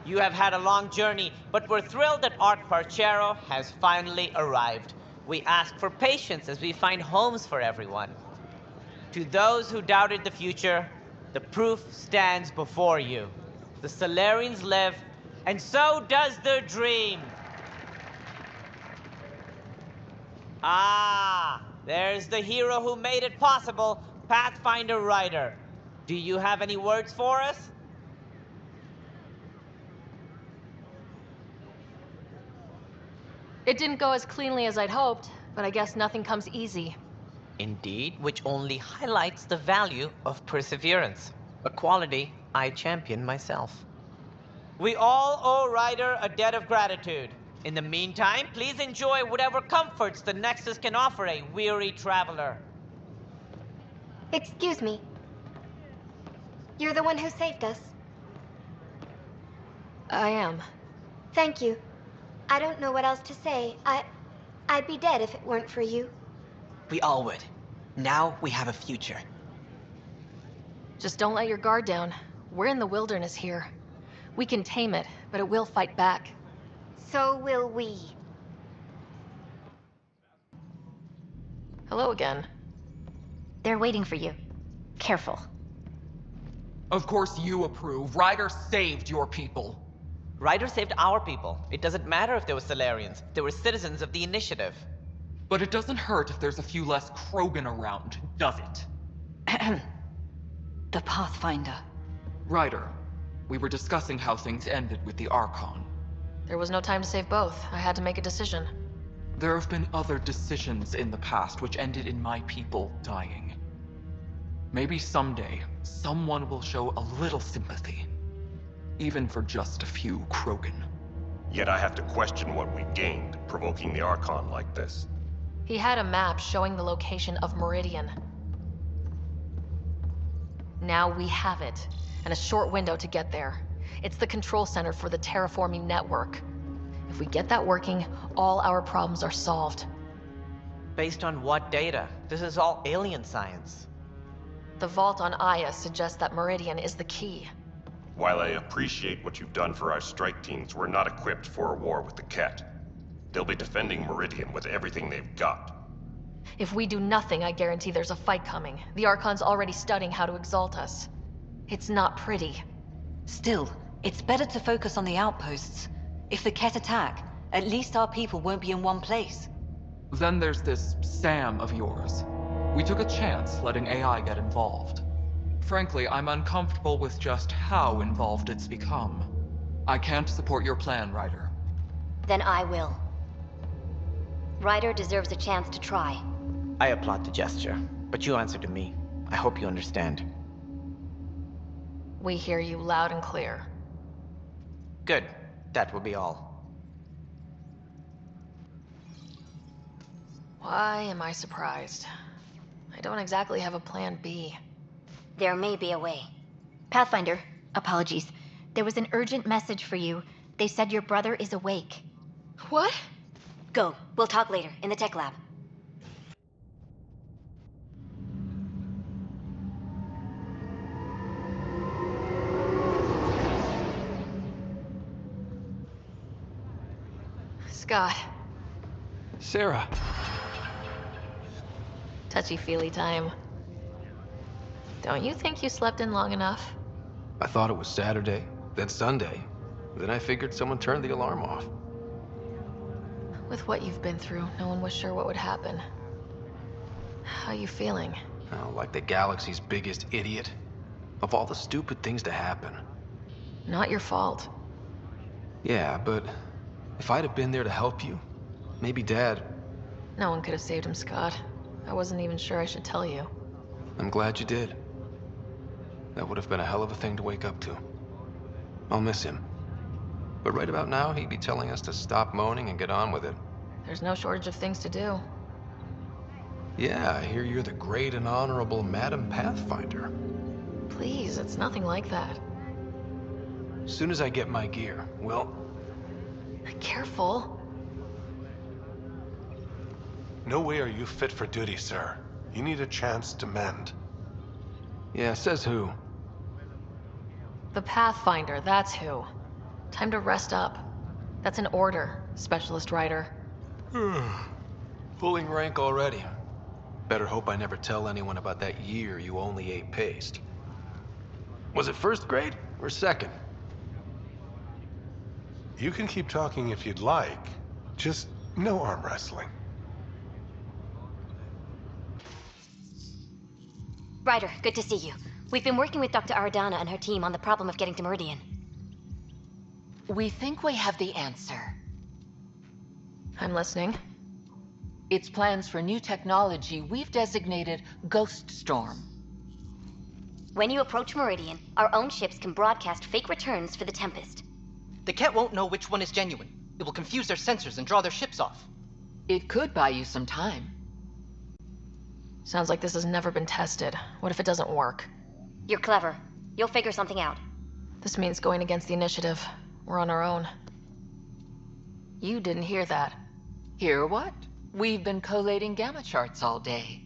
You have had a long journey, but we're thrilled that Ark Parchero has finally arrived. We ask for patience as we find homes for everyone. To those who doubted the future, the proof stands before you. The Solarians live, and so does their dream. Ah, there's the hero who made it possible, Pathfinder Ryder. Do you have any words for us? It didn't go as cleanly as I'd hoped, but I guess nothing comes easy. Indeed, which only highlights the value of perseverance, a quality I champion myself. We all owe Ryder a debt of gratitude. In the meantime, please enjoy whatever comforts the Nexus can offer a weary traveler. Excuse me. You're the one who saved us. I am. Thank you. I don't know what else to say. I'd be dead if it weren't for you. We all would. Now we have a future. Just don't let your guard down. We're in the wilderness here. We can tame it, but it will fight back. So will we. Hello again. They're waiting for you. Careful. Of course you approve. Ryder saved your people. Ryder saved our people. It doesn't matter if they were Salarians. They were citizens of the Initiative. But it doesn't hurt if there's a few less Krogan around, does it? The Pathfinder. Ryder, we were discussing how things ended with the Archon. There was no time to save both. I had to make a decision. There have been other decisions in the past which ended in my people dying. Maybe someday, someone will show a little sympathy. Even for just a few Krogan. Yet I have to question what we gained, provoking the Archon like this. He had a map showing the location of Meridian. Now we have it, and a short window to get there. It's the control center for the terraforming network. If we get that working, all our problems are solved. Based on what data? This is all alien science. The vault on Aya suggests that Meridian is the key. While I appreciate what you've done for our strike teams, we're not equipped for a war with the Ket. They'll be defending Meridian with everything they've got. If we do nothing, I guarantee there's a fight coming. The Archon's already studying how to exalt us. It's not pretty. Still, it's better to focus on the outposts. If the Ket attack, at least our people won't be in one place. Then there's this Sam of yours. We took a chance letting AI get involved. Frankly, I'm uncomfortable with just how involved it's become. I can't support your plan, Ryder. Then I will. Ryder deserves a chance to try. I applaud the gesture, but you answer to me. I hope you understand. We hear you loud and clear. Good. That will be all. Why am I surprised? I don't exactly have a plan B. There may be a way. Pathfinder, apologies. There was an urgent message for you. They said your brother is awake. What? Go. We'll talk later, in the tech lab. Scott. Sarah. Touchy-feely time. Don't you think you slept in long enough? I thought it was Saturday, then Sunday. Then I figured someone turned the alarm off. With what you've been through, no one was sure what would happen. How you feeling? Oh, like the galaxy's biggest idiot. Of all the stupid things to happen. Not your fault. Yeah, but if I'd have been there to help you, maybe Dad... No one could have saved him, Scott. I wasn't even sure I should tell you. I'm glad you did. That would have been a hell of a thing to wake up to. I'll miss him. But right about now, he'd be telling us to stop moaning and get on with it. There's no shortage of things to do. Yeah, I hear you're the great and honorable Madam Pathfinder. Please, it's nothing like that. As soon as I get my gear, well... Careful. No way are you fit for duty, sir. You need a chance to mend. Yeah, says who? The Pathfinder, that's who. Time to rest up. That's an order, Specialist Ryder. Pulling rank already. Better hope I never tell anyone about that year you only ate paste. Was it first grade or second? You can keep talking if you'd like. Just no arm wrestling. Ryder, good to see you. We've been working with Dr. Ardana and her team on the problem of getting to Meridian. We think we have the answer. I'm listening. It's plans for new technology we've designated Ghost Storm. When you approach Meridian, our own ships can broadcast fake returns for the Tempest. The Ket won't know which one is genuine. It will confuse their sensors and draw their ships off. It could buy you some time. Sounds like this has never been tested. What if it doesn't work? You're clever. You'll figure something out. This means going against the Initiative. We're on our own. You didn't hear that. Hear what? We've been collating gamma charts all day.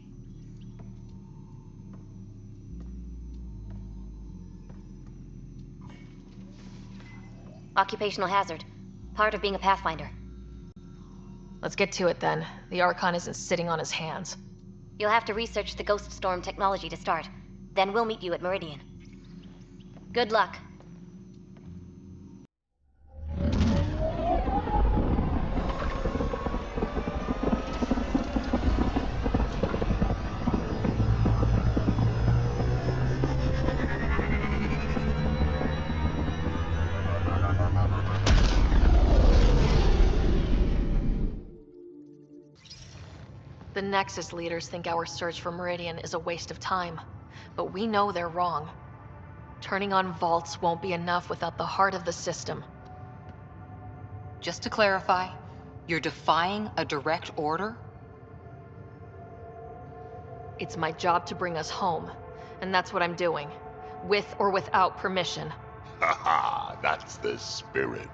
Occupational hazard. Part of being a Pathfinder. Let's get to it then. The Archon isn't sitting on his hands. You'll have to research the Ghost Storm technology to start. Then we'll meet you at Meridian. Good luck. The Nexus leaders think our search for Meridian is a waste of time, but we know they're wrong. Turning on vaults won't be enough without the heart of the system. Just to clarify, you're defying a direct order? It's my job to bring us home, and that's what I'm doing, with or without permission. Haha, that's the spirit.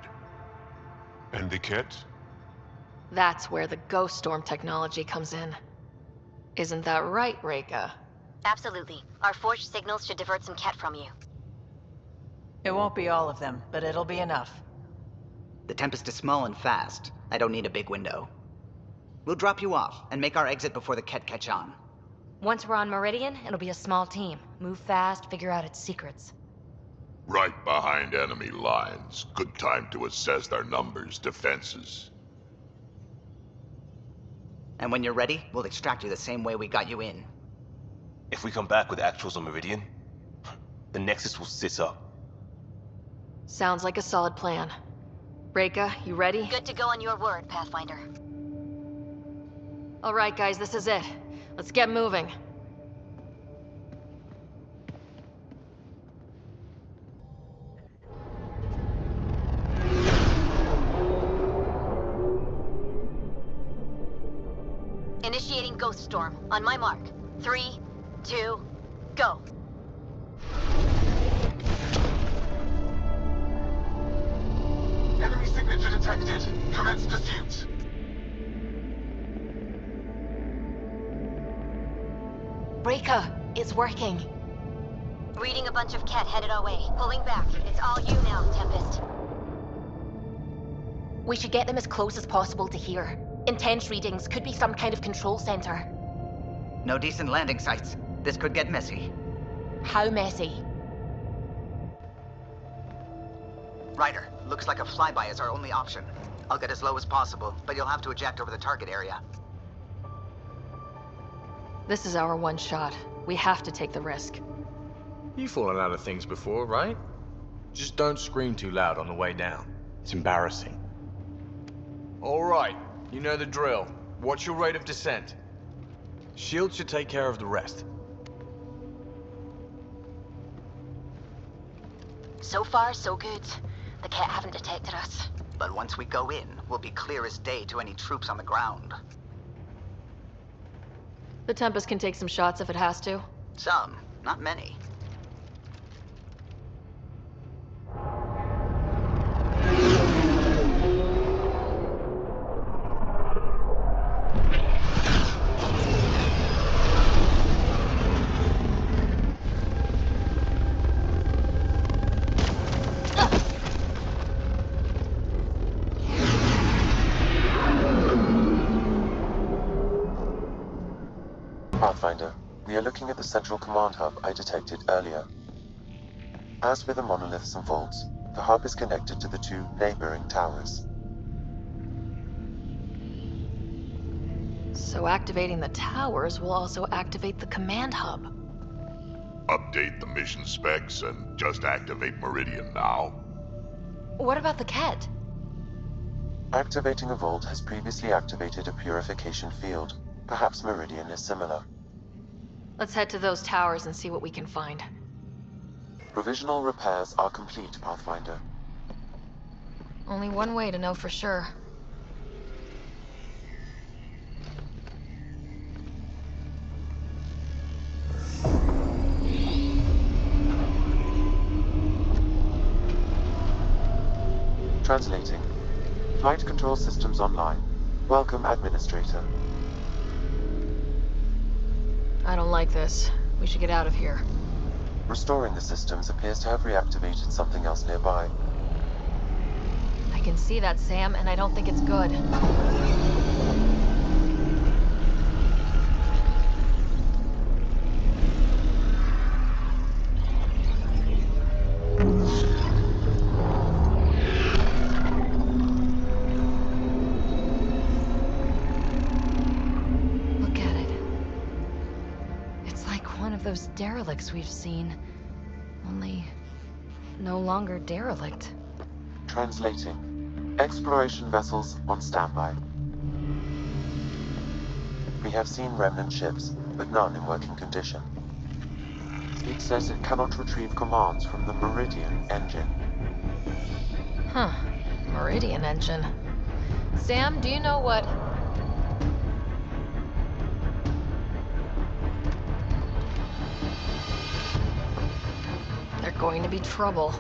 And the cat? That's where the Ghost Storm technology comes in. Isn't that right, Reika? Absolutely. Our forged signals should divert some Ket from you. It won't be all of them, but it'll be enough. The Tempest is small and fast. I don't need a big window. We'll drop you off and make our exit before the Ket catch on. Once we're on Meridian, it'll be a small team. Move fast, figure out its secrets. Right behind enemy lines. Good time to assess their numbers, defenses. And when you're ready, we'll extract you the same way we got you in. If we come back with actuals on Meridian, the Nexus will sit up. Sounds like a solid plan. Reika, you ready? Good to go on your word, Pathfinder. All right, guys, this is it. Let's get moving. Initiating Ghost Storm. On my mark. 3, 2, go. Enemy signature detected. Commence pursuit. Reika, it's working. Reading a bunch of Ket headed our way. Pulling back. It's all you now, Tempest. We should get them as close as possible to here. Intense readings could be some kind of control center. No decent landing sites. This could get messy. How messy? Ryder, looks like a flyby is our only option. I'll get as low as possible, but you'll have to eject over the target area. This is our one shot. We have to take the risk. You've fallen out of things before, right? Just don't scream too loud on the way down. It's embarrassing. All right, you know the drill. Watch your rate of descent. Shield should take care of the rest. So far, so good. The Ket haven't detected us. But once we go in, we'll be clear as day to any troops on the ground. The Tempest can take some shots if it has to. Some, not many. Pathfinder, we are looking at the central command hub I detected earlier. As with the monoliths and vaults, the hub is connected to the two neighboring towers. So activating the towers will also activate the command hub. Update the mission specs and just activate Meridian now. What about the Ket? Activating a vault has previously activated a purification field. Perhaps Meridian is similar. Let's head to those towers and see what we can find. Provisional repairs are complete, Pathfinder. Only one way to know for sure. Translating. Flight control systems online. Welcome, Administrator. I don't like this. We should get out of here. Restoring the systems appears to have reactivated something else nearby. I can see that, Sam, and I don't think it's good. one of those derelicts we've seen. Only no longer derelict. Translating. Exploration vessels on standby. We have seen remnant ships, but none in working condition. It says it cannot retrieve commands from the Meridian engine. Huh. Meridian engine. Sam, do you know what... They're going to be trouble.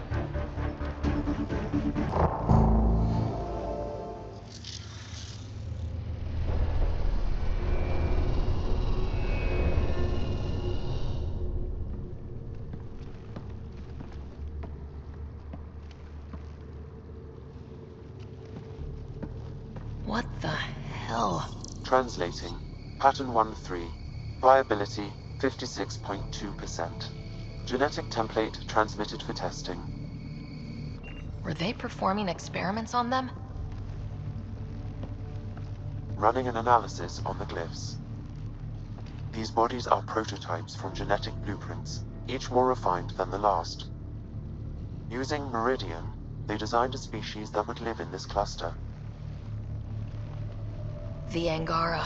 What the hell? Translating. Pattern 1-3. Viability 56.2%. Genetic template transmitted for testing. Were they performing experiments on them? Running an analysis on the glyphs. These bodies are prototypes from genetic blueprints, each more refined than the last. Using Meridian, they designed a species that would live in this cluster. The Angara.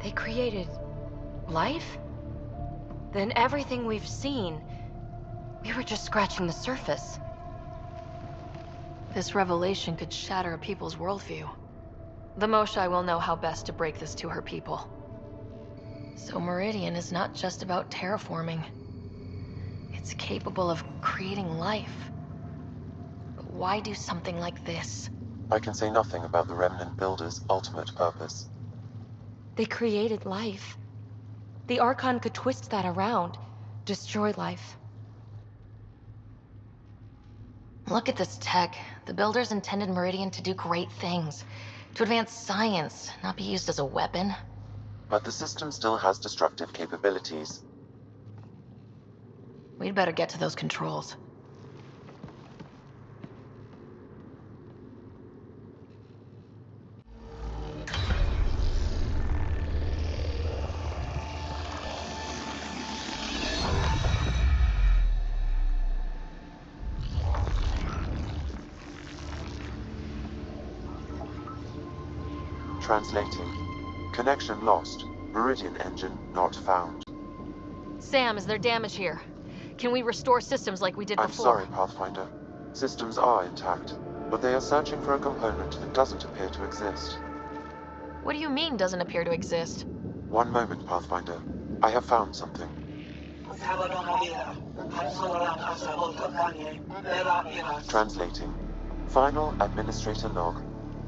They created life? Then everything we've seen, we were just scratching the surface. This revelation could shatter a people's worldview. The Moshai will know how best to break this to her people. So Meridian is not just about terraforming. It's capable of creating life. But why do something like this? I can say nothing about the Remnant Builder's ultimate purpose. They created life. The Archon could twist that around, destroy life. Look at this tech. The Builders intended Meridian to do great things. To advance science, not be used as a weapon. But the system still has destructive capabilities. We'd better get to those controls. Translating. Connection lost. Meridian engine not found. Sam, is there damage here? Can we restore systems like we did I'm before? sorry, Pathfinder. Systems are intact, but they are searching for a component that doesn't appear to exist. What do you mean, doesn't appear to exist? One moment, Pathfinder. I have found something. Translating. Final Administrator log.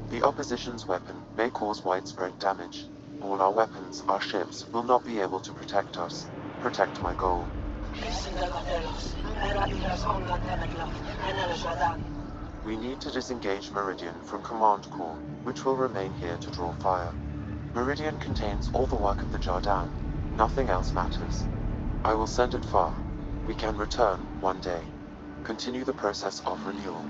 The opposition's weapon may cause widespread damage. All our weapons, our ships, will not be able to protect us. Protect my goal. We need to disengage Meridian from Command Core, which will remain here to draw fire. Meridian contains all the work of the Jardan. Nothing else matters. I will send it far. We can return one day. Continue the process of renewal.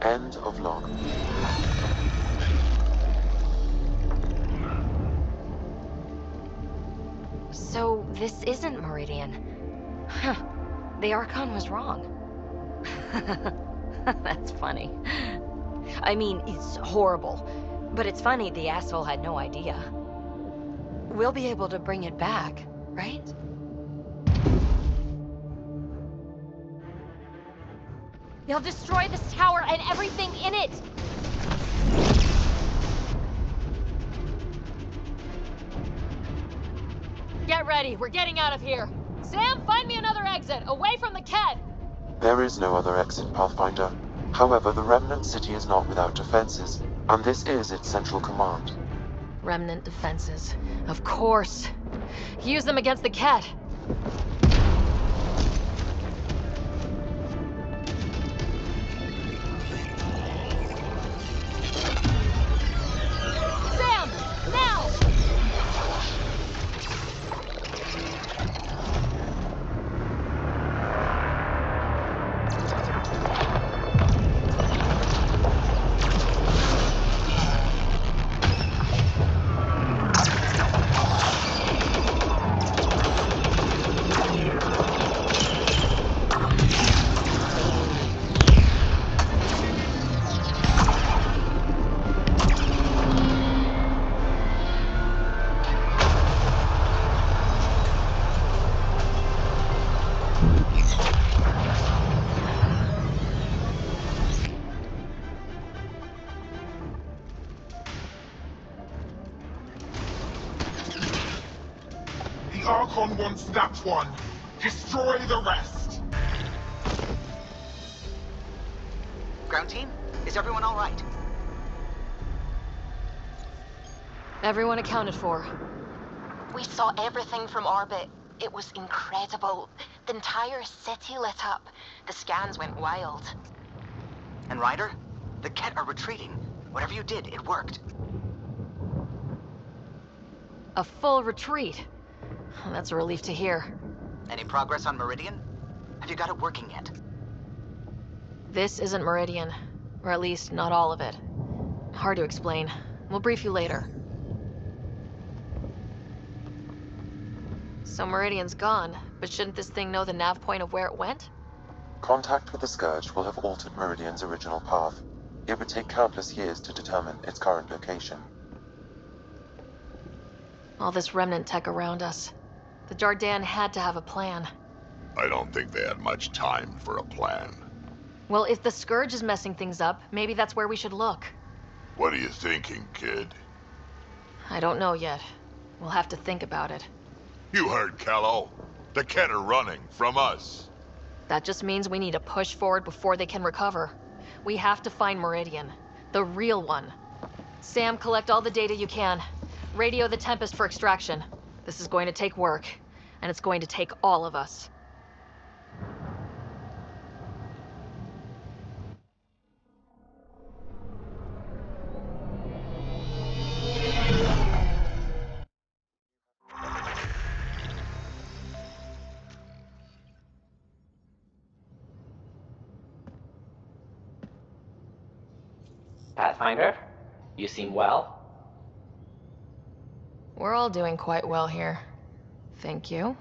End of log. So, this isn't Meridian. Huh. The Archon was wrong. That's funny. I mean, it's horrible. But it's funny the asshole had no idea. We'll be able to bring it back, right? They'll destroy this tower and everything in it! Get ready, we're getting out of here. Sam, find me another exit, away from the Ked! There is no other exit, Pathfinder. However, the Remnant City is not without defenses, and this is its central command. Remnant defenses. Of course. Use them against the Ked. Sam! Now! The Archon wants that one. Destroy the rest. Ground team, is everyone all right? Everyone accounted for. We saw everything from orbit. It was incredible. The entire city lit up. The scans went wild. And Ryder? The Ket are retreating. Whatever you did, it worked. A full retreat. That's a relief to hear. Any progress on Meridian? Have you got it working yet? This isn't Meridian. Or at least, not all of it. Hard to explain. We'll brief you later. So Meridian's gone, but shouldn't this thing know the nav point of where it went? Contact with the Scourge will have altered Meridian's original path. It would take countless years to determine its current location. All this remnant tech around us. The Jardan had to have a plan. I don't think they had much time for a plan. Well, if the Scourge is messing things up, maybe that's where we should look. What are you thinking, kid? I don't know yet. We'll have to think about it. You heard Callow. The Ket are running from us. That just means we need to push forward before they can recover. We have to find Meridian. The real one. Sam, collect all the data you can. Radio the Tempest for extraction. This is going to take work, and it's going to take all of us. Pathfinder, you seem well. We're all doing quite well here. Thank you.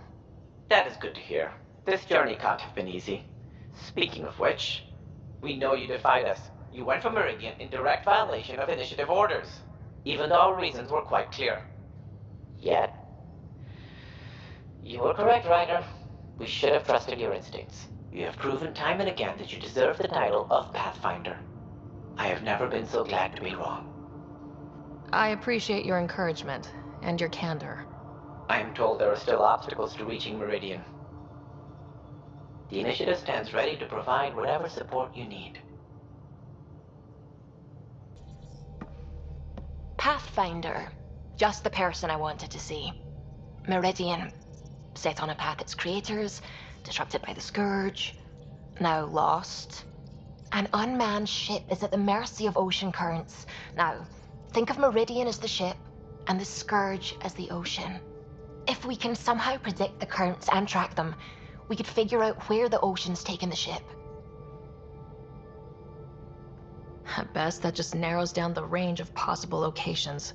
That is good to hear. This journey can't have been easy. Speaking of which, we know you defied us. You went for Meridian in direct violation of initiative orders, even though our reasons were quite clear. Yet, you were correct, Ryder. We should have trusted your instincts. You have proven time and again that you deserve the title of Pathfinder. I have never been so glad to be wrong. I appreciate your encouragement and your candor. I am told there are still obstacles to reaching Meridian. The initiative stands ready to provide whatever support you need. Pathfinder. Just the person I wanted to see. Meridian. Set on a path its creators, disrupted by the Scourge, now lost. An unmanned ship is at the mercy of ocean currents. Now, think of Meridian as the ship, and the Scourge as the ocean. If we can somehow predict the currents and track them, we could figure out where the ocean's taken the ship. At best, that just narrows down the range of possible locations.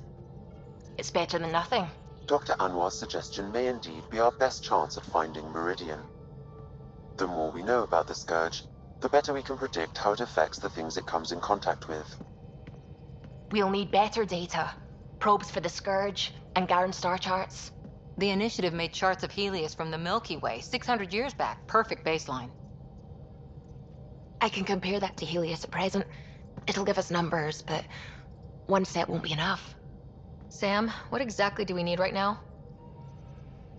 It's better than nothing. Dr. Anwar's suggestion may indeed be our best chance at finding Meridian. The more we know about the Scourge, the better we can predict how it affects the things it comes in contact with. We'll need better data. Probes for the Scourge, and Garen star charts. The Initiative made charts of Helios from the Milky Way 600 years back. Perfect baseline. I can compare that to Helios at present. It'll give us numbers, but one set won't be enough. Sam, what exactly do we need right now?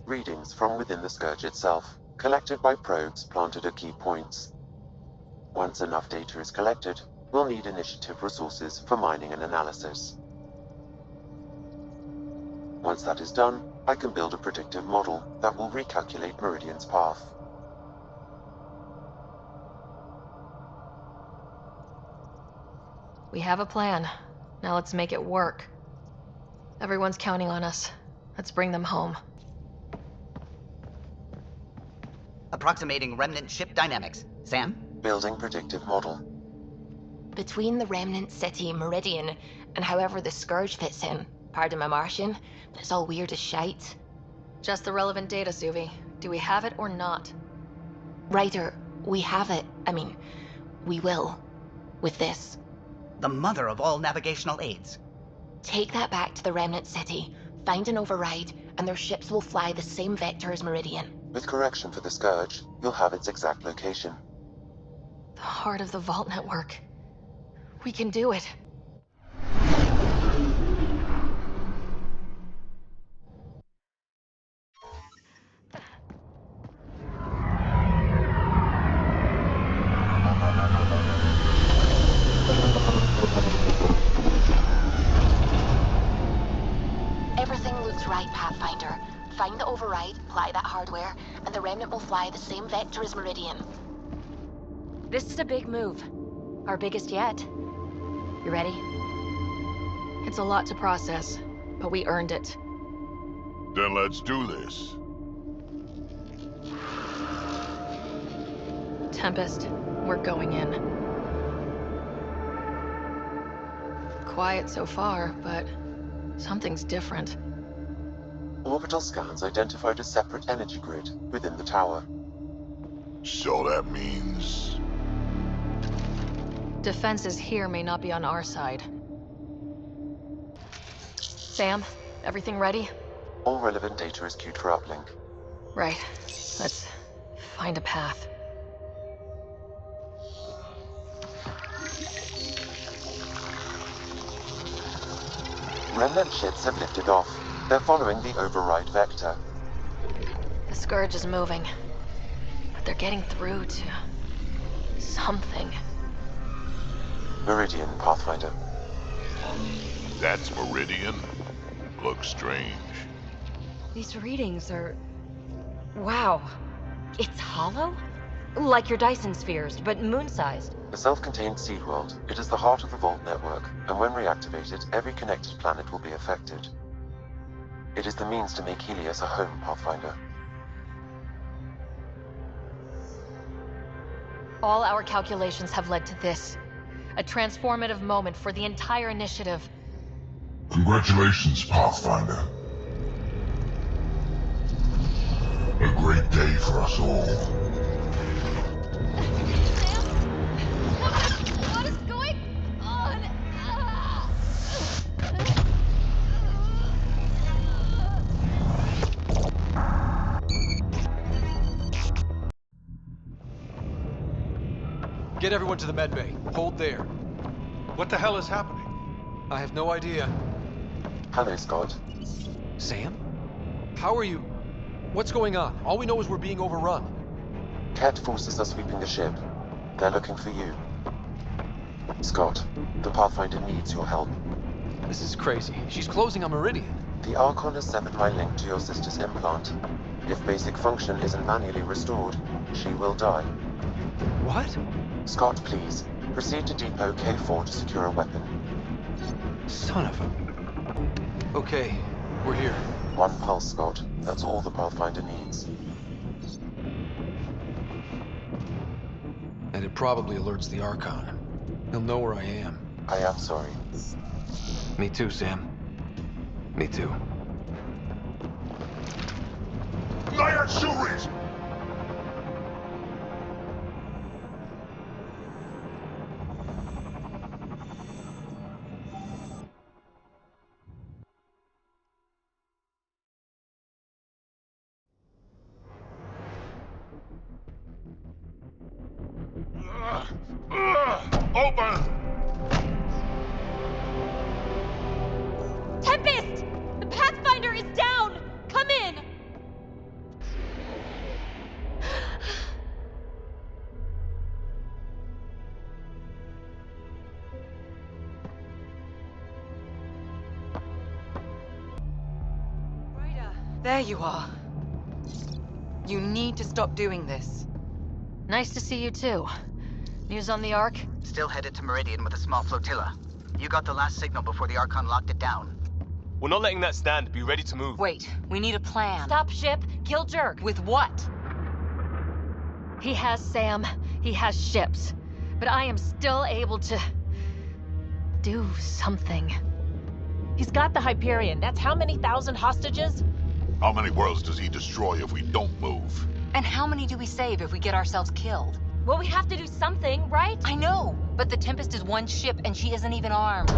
Readings from within the Scourge itself, collected by probes planted at key points. Once enough data is collected, we'll need initiative resources for mining and analysis. Once that is done, I can build a predictive model that will recalculate Meridian's path. We have a plan. Now let's make it work. Everyone's counting on us. Let's bring them home. Approximating remnant ship dynamics. Sam? Building predictive model. Between the remnant city, Meridian, and however the Scourge fits in, pardon my Martian, but it's all weird as shite. Just the relevant data, Suvi. Do we have it or not? Ryder, we have it. I mean, we will. With this. The mother of all navigational aids. Take that back to the remnant city, find an override, and their ships will fly the same vector as Meridian. With correction for the Scourge, you'll have its exact location. The heart of the Vault Network. We can do it. Everything looks right, Pathfinder. Find the override, apply that hardware, and the Remnant will fly the same vector as Meridian. This is a big move. Our biggest yet. You ready? It's a lot to process, but we earned it. Then let's do this. Tempest, we're going in. Quiet so far, but something's different. Orbital scans identified a separate energy grid within the tower. So that means... Defenses here may not be on our side. Sam, everything ready? All relevant data is queued for uplink. Right. Let's find a path. Remnant ships have lifted off. They're following the override vector. The Scourge is moving, but they're getting through to something. Meridian, Pathfinder. That's Meridian? Looks strange. These readings are... Wow. It's hollow? Like your Dyson spheres, but moon-sized. A self-contained seed world. It is the heart of the Vault network, and when reactivated, every connected planet will be affected. It is the means to make Helios a home, Pathfinder. All our calculations have led to this. A transformative moment for the entire initiative. Congratulations, Pathfinder. A great day for us all. What is going on? Get everyone to the medbay. Hold there. What the hell is happening? I have no idea. Hello, Scott. Sam? How are you? What's going on? All we know is we're being overrun. Cat forces are sweeping the ship. They're looking for you. Scott, the Pathfinder needs your help. This is crazy. She's closing on Meridian. The Archon has severed my link to your sister's implant. If basic function isn't manually restored, she will die. What? Scott, please. Proceed to Depot K4 to secure a weapon. Son of a... Okay, we're here. One pulse, Scott. That's all the Pathfinder needs. And it probably alerts the Archon. He'll know where I am. I am sorry. Me too, Sam. Me too. Liar Shuris! Open! Tempest! The Pathfinder is down! Come in! Ryder, there you are. You need to stop doing this. Nice to see you too. News on the Ark? Still headed to Meridian with a small flotilla. You got the last signal before the Archon locked it down. We're not letting that stand. Be ready to move. Wait, we need a plan. Stop ship, kill Jerk. With what? He has Sam, he has ships. But I am still able to... do something. He's got the Hyperion. That's how many thousand hostages? How many worlds does he destroy if we don't move? And how many do we save if we get ourselves killed? Well, we have to do something, right? I know, but the Tempest is one ship and she isn't even armed.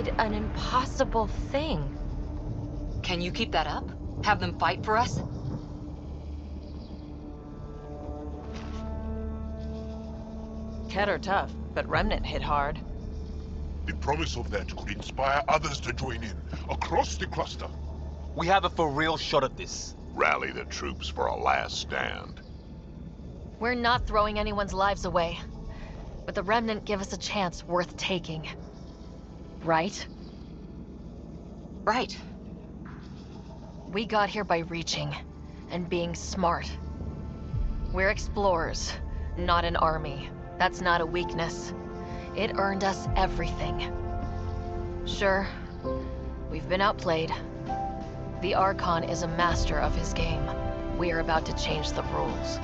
did an impossible thing. Can you keep that up? Have them fight for us? Ket are tough, but Remnant hit hard. The promise of that could inspire others to join in, across the cluster. We have a for real shot at this. Rally the troops for a last stand. We're not throwing anyone's lives away. But the Remnant give us a chance worth taking. Right? Right. We got here by reaching, and being smart. We're explorers, not an army. That's not a weakness. It earned us everything. Sure, we've been outplayed. The Archon is a master of his game. We are about to change the rules.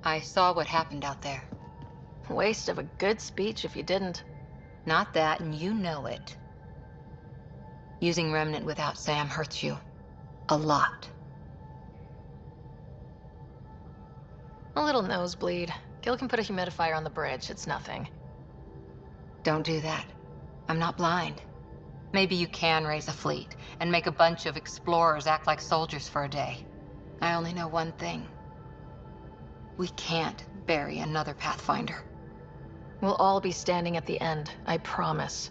I saw what happened out there. Waste of a good speech if you didn't. Not that, and you know it. Using Remnant without Sam hurts you. A lot. A little nosebleed. Gil can put a humidifier on the bridge, it's nothing. Don't do that. I'm not blind. Maybe you can raise a fleet, and make a bunch of explorers act like soldiers for a day. I only know one thing. We can't bury another Pathfinder. We'll all be standing at the end, I promise.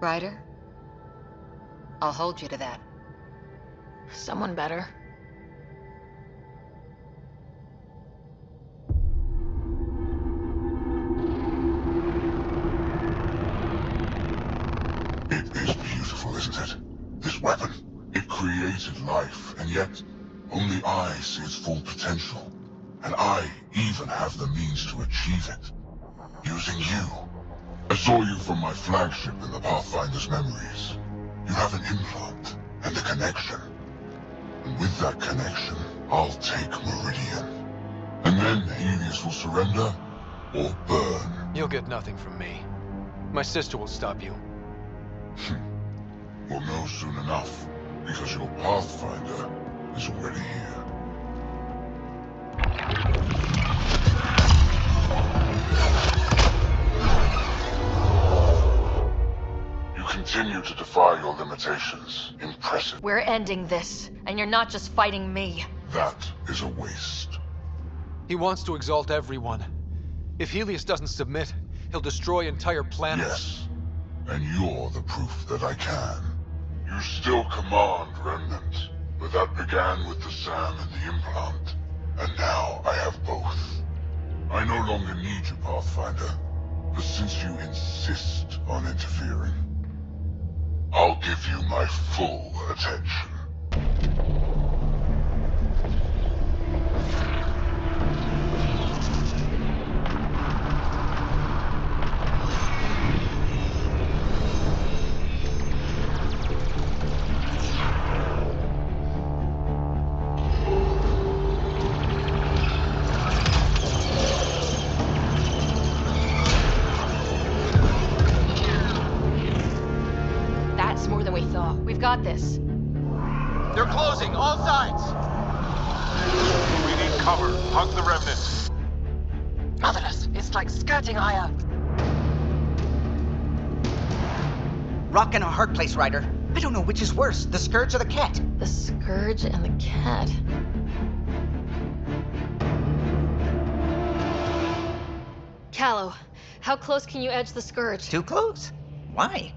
Ryder? I'll hold you to that. Someone better. It is beautiful, isn't it? This weapon. It created life, and yet only I see its full potential. And I even have the means to achieve it. Using you. I saw you from my flagship in the Pathfinder's memories. You have an implant and a connection. And with that connection, I'll take Meridian. And then Helios will surrender or burn. You'll get nothing from me. My sister will stop you. We'll know soon enough, because your Pathfinder is already here. You continue to defy your limitations. Impressive. We're ending this, and you're not just fighting me. That is a waste. He wants to exalt everyone. If Helios doesn't submit, he'll destroy entire planets. Yes, and you're the proof that I can. You still command Remnant, but that began with the SAM and the implant. And now I have both. I no longer need you, Pathfinder. But since you insist on interfering, I'll give you my full attention. That's more than we thought. We've got this. They're closing, all sides! We need cover. Hug the Remnant. Motherless, it's like skirting Aya. Rock in a hard place, Ryder. I don't know which is worse, the Scourge or the Ket. The Scourge and the Ket. Callow, how close can you edge the Scourge? Too close? Why?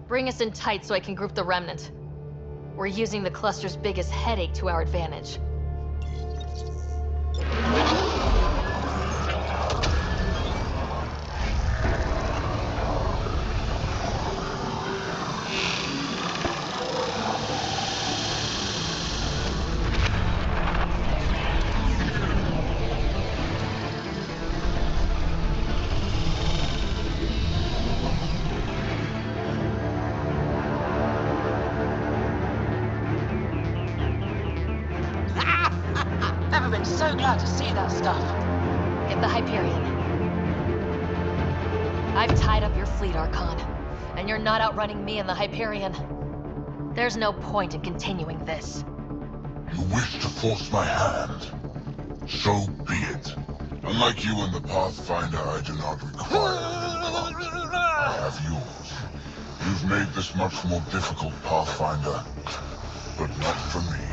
Bring us in tight so I can group the Remnant. We're using the cluster's biggest headache to our advantage. Never been so glad to see that stuff. Get the Hyperion. I've tied up your fleet, Archon. And you're not outrunning me and the Hyperion. There's no point in continuing this. You wish to force my hand? So be it. Unlike you and the Pathfinder, I do not require an implant. I have yours. You've made this much more difficult, Pathfinder, but not for me.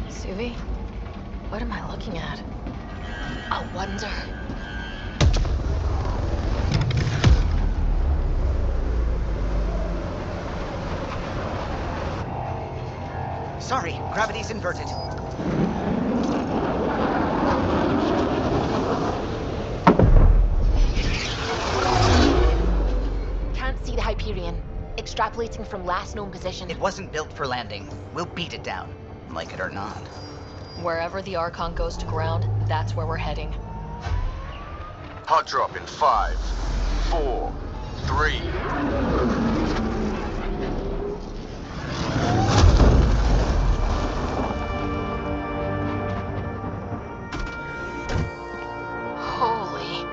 Suvi? What am I looking at? I wonder. Sorry, gravity's inverted. Can't see the Hyperion. Extrapolating from last known position. It wasn't built for landing. We'll beat it down, like it or not. Wherever the Archon goes to ground, that's where we're heading. Hot drop in 5, 4, 3. Holy.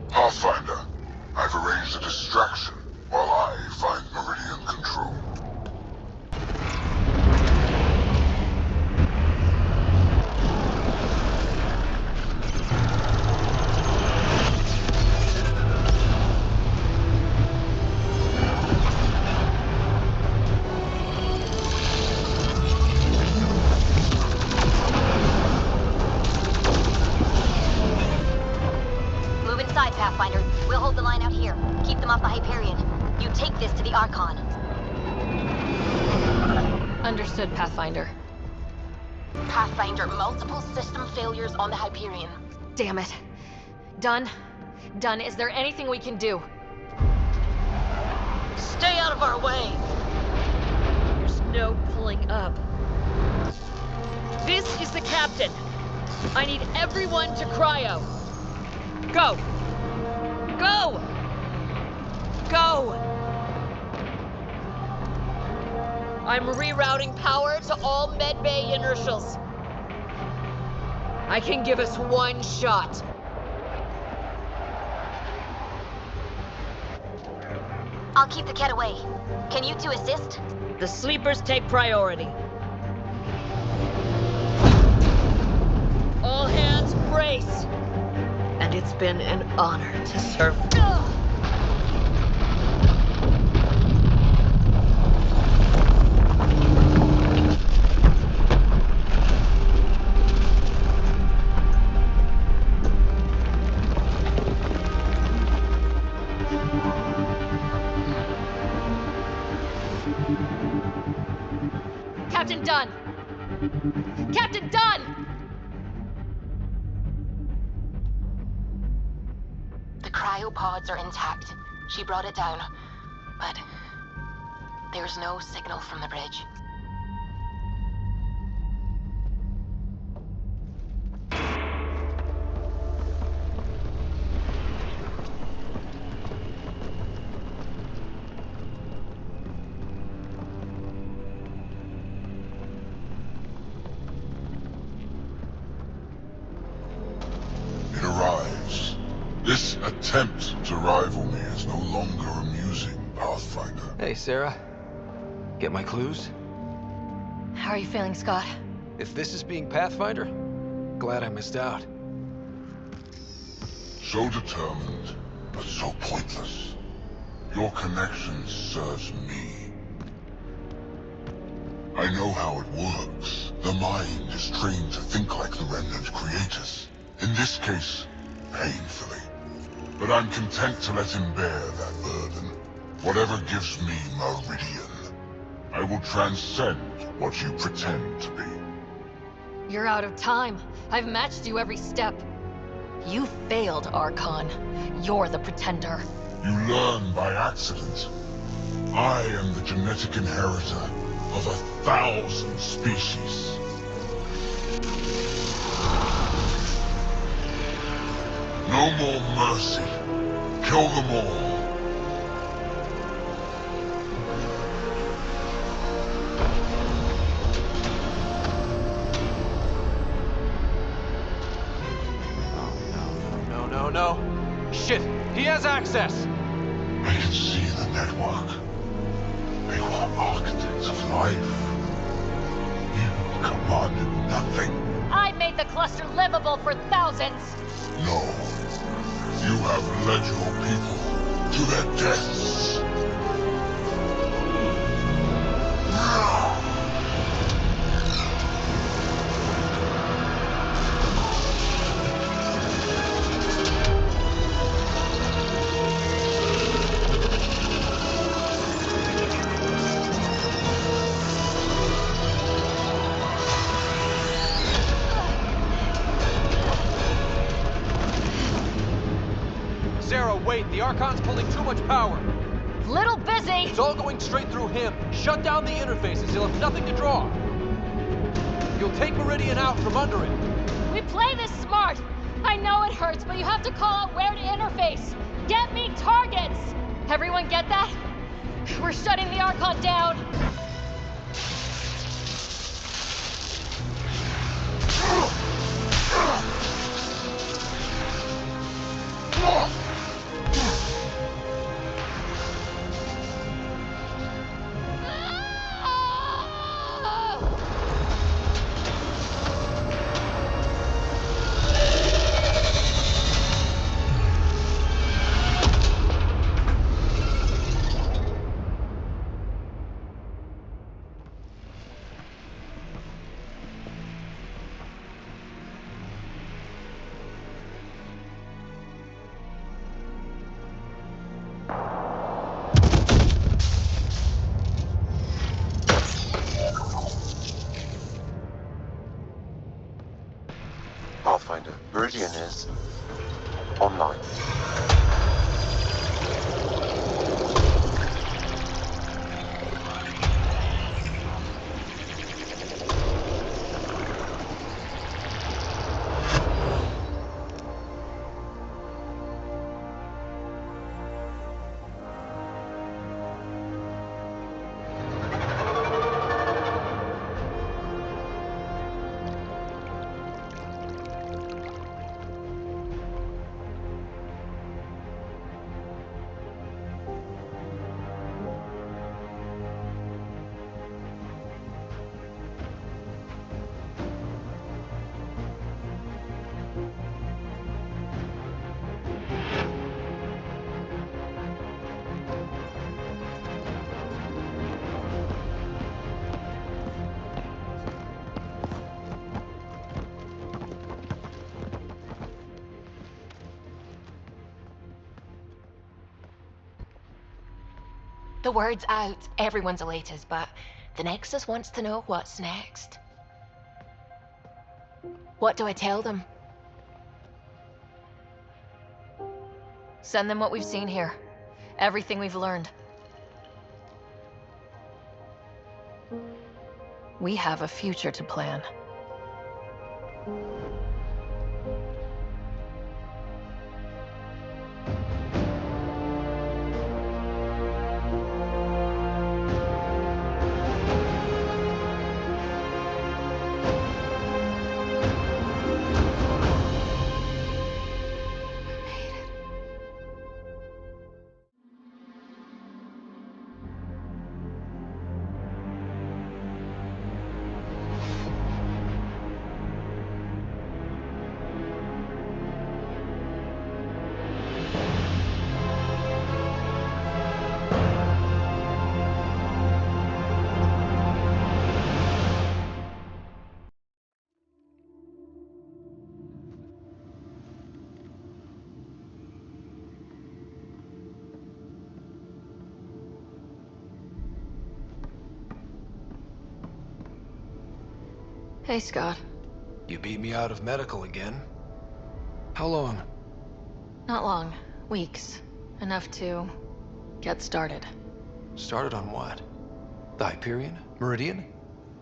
Pathfinder, I've arranged a distraction while I find Meridian control. Move inside, Pathfinder. We'll hold the line out here. Keep them off the Hyperion. You take this to the Archon. Understood, Pathfinder. Pathfinder, multiple system failures on the Hyperion. Damn it. Done? Done. Is there anything we can do? Stay out of our way! There's no pulling up. This is the captain. I need everyone to cryo. Go! Go! Go! I'm rerouting power to all medbay inertials. I can give us one shot. I'll keep the cat away. Can you two assist? The sleepers take priority. All hands brace. And it's been an honor to serve. Captain Dunn! Captain Dunn! The cryopods are intact. She brought it down. But there's no signal from the bridge. It arrives. This attempt to rival me is no longer amusing, Pathfinder. Hey, Sarah. Get my clues? How are you feeling, Scott? If this is being Pathfinder, glad I missed out. So determined, but so pointless. Your connection serves me. I know how it works. The mind is trained to think like the Remnant creators. In this case, painfully. But I'm content to let him bear that burden. Whatever gives me Meridian. I will transcend what you pretend to be. You're out of time. I've matched you every step. You failed, Archon. You're the pretender. You learn by accident. I am the genetic inheritor of 1,000 species. No more mercy. Kill them all. No. Shit! He has access! I can see the network. They were architects of life. You commanded nothing. I made the cluster livable for thousands! No. You have led your people to their deaths. Sarah, wait! The Archon's pulling too much power! Little busy! It's all going straight through him. Shut down the interfaces. He'll have nothing to draw. You'll take Meridian out from under it. We play this smart! I know it hurts, but you have to call out where to interface! Get me targets! Everyone get that? We're shutting the Archon down! Pathfinder, Meridian is online. The word's out, everyone's elated, but the Nexus wants to know what's next. What do I tell them? Send them what we've seen here. Everything we've learned. We have a future to plan. Hey, Scott. You beat me out of medical again. How long? Not long. Weeks. Enough to get started. Started on what? The Hyperion? Meridian?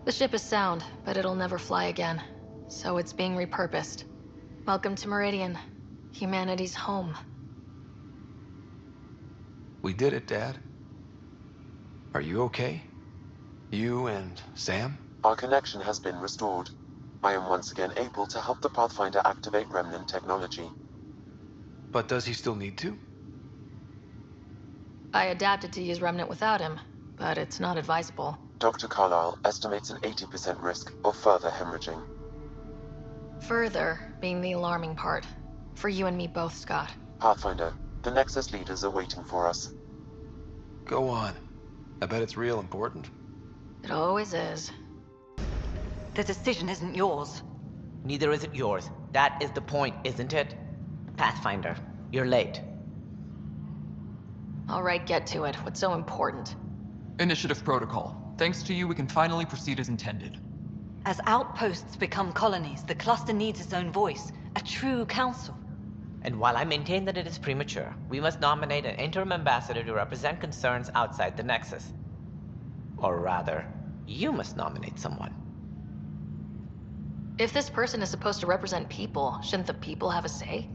The ship is sound, but it'll never fly again. So it's being repurposed. Welcome to Meridian. Humanity's home. We did it, Dad. Are you okay? You and Sam? Our connection has been restored. I am once again able to help the Pathfinder activate Remnant technology. But does he still need to? I adapted to use Remnant without him, but it's not advisable. Dr. Carlyle estimates an 80% risk of further hemorrhaging. Further being the alarming part. For you and me both, Scott. Pathfinder, the Nexus leaders are waiting for us. Go on. I bet it's real important. It always is. The decision isn't yours. Neither is it yours. That is the point, isn't it? Pathfinder, you're late. All right, get to it. What's so important? Initiative protocol. Thanks to you, we can finally proceed as intended. As outposts become colonies, the cluster needs its own voice, a true council. And while I maintain that it is premature, we must nominate an interim ambassador to represent concerns outside the Nexus. Or rather, you must nominate someone. If this person is supposed to represent people, shouldn't the people have a say?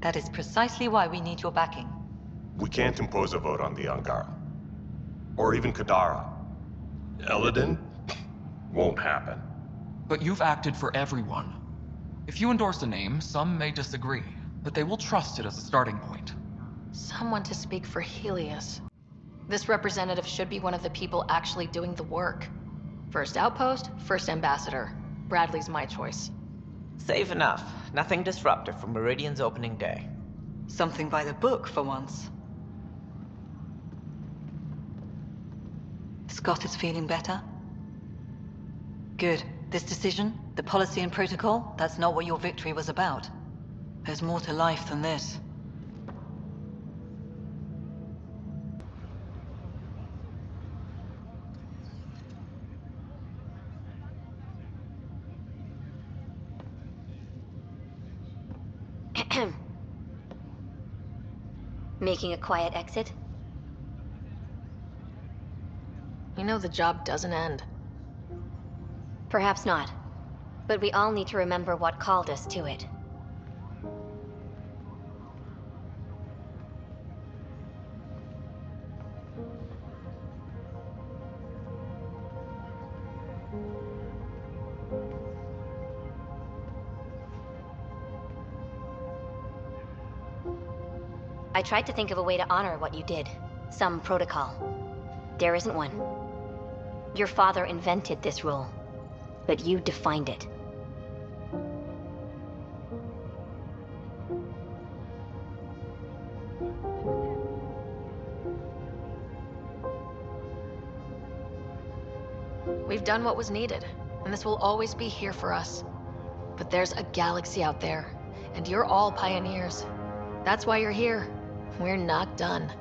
That is precisely why we need your backing. We can't impose a vote on the Angara. Or even Kadara. Eladin? Won't happen. But you've acted for everyone. If you endorse a name, some may disagree, but they will trust it as a starting point. Someone to speak for Helios. This representative should be one of the people actually doing the work. First outpost, first ambassador. Bradley's my choice. Safe enough. Nothing disruptive from Meridian's opening day. Something by the book, for once. Scott is feeling better? Good. This decision, the policy and protocol, that's not what your victory was about. There's more to life than this. Making a quiet exit? You know the job doesn't end. Perhaps not. But we all need to remember what called us to it. I tried to think of a way to honor what you did. Some protocol. There isn't one. Your father invented this rule, but you defined it. We've done what was needed, and this will always be here for us. But there's a galaxy out there, and you're all pioneers. That's why you're here. We're not done.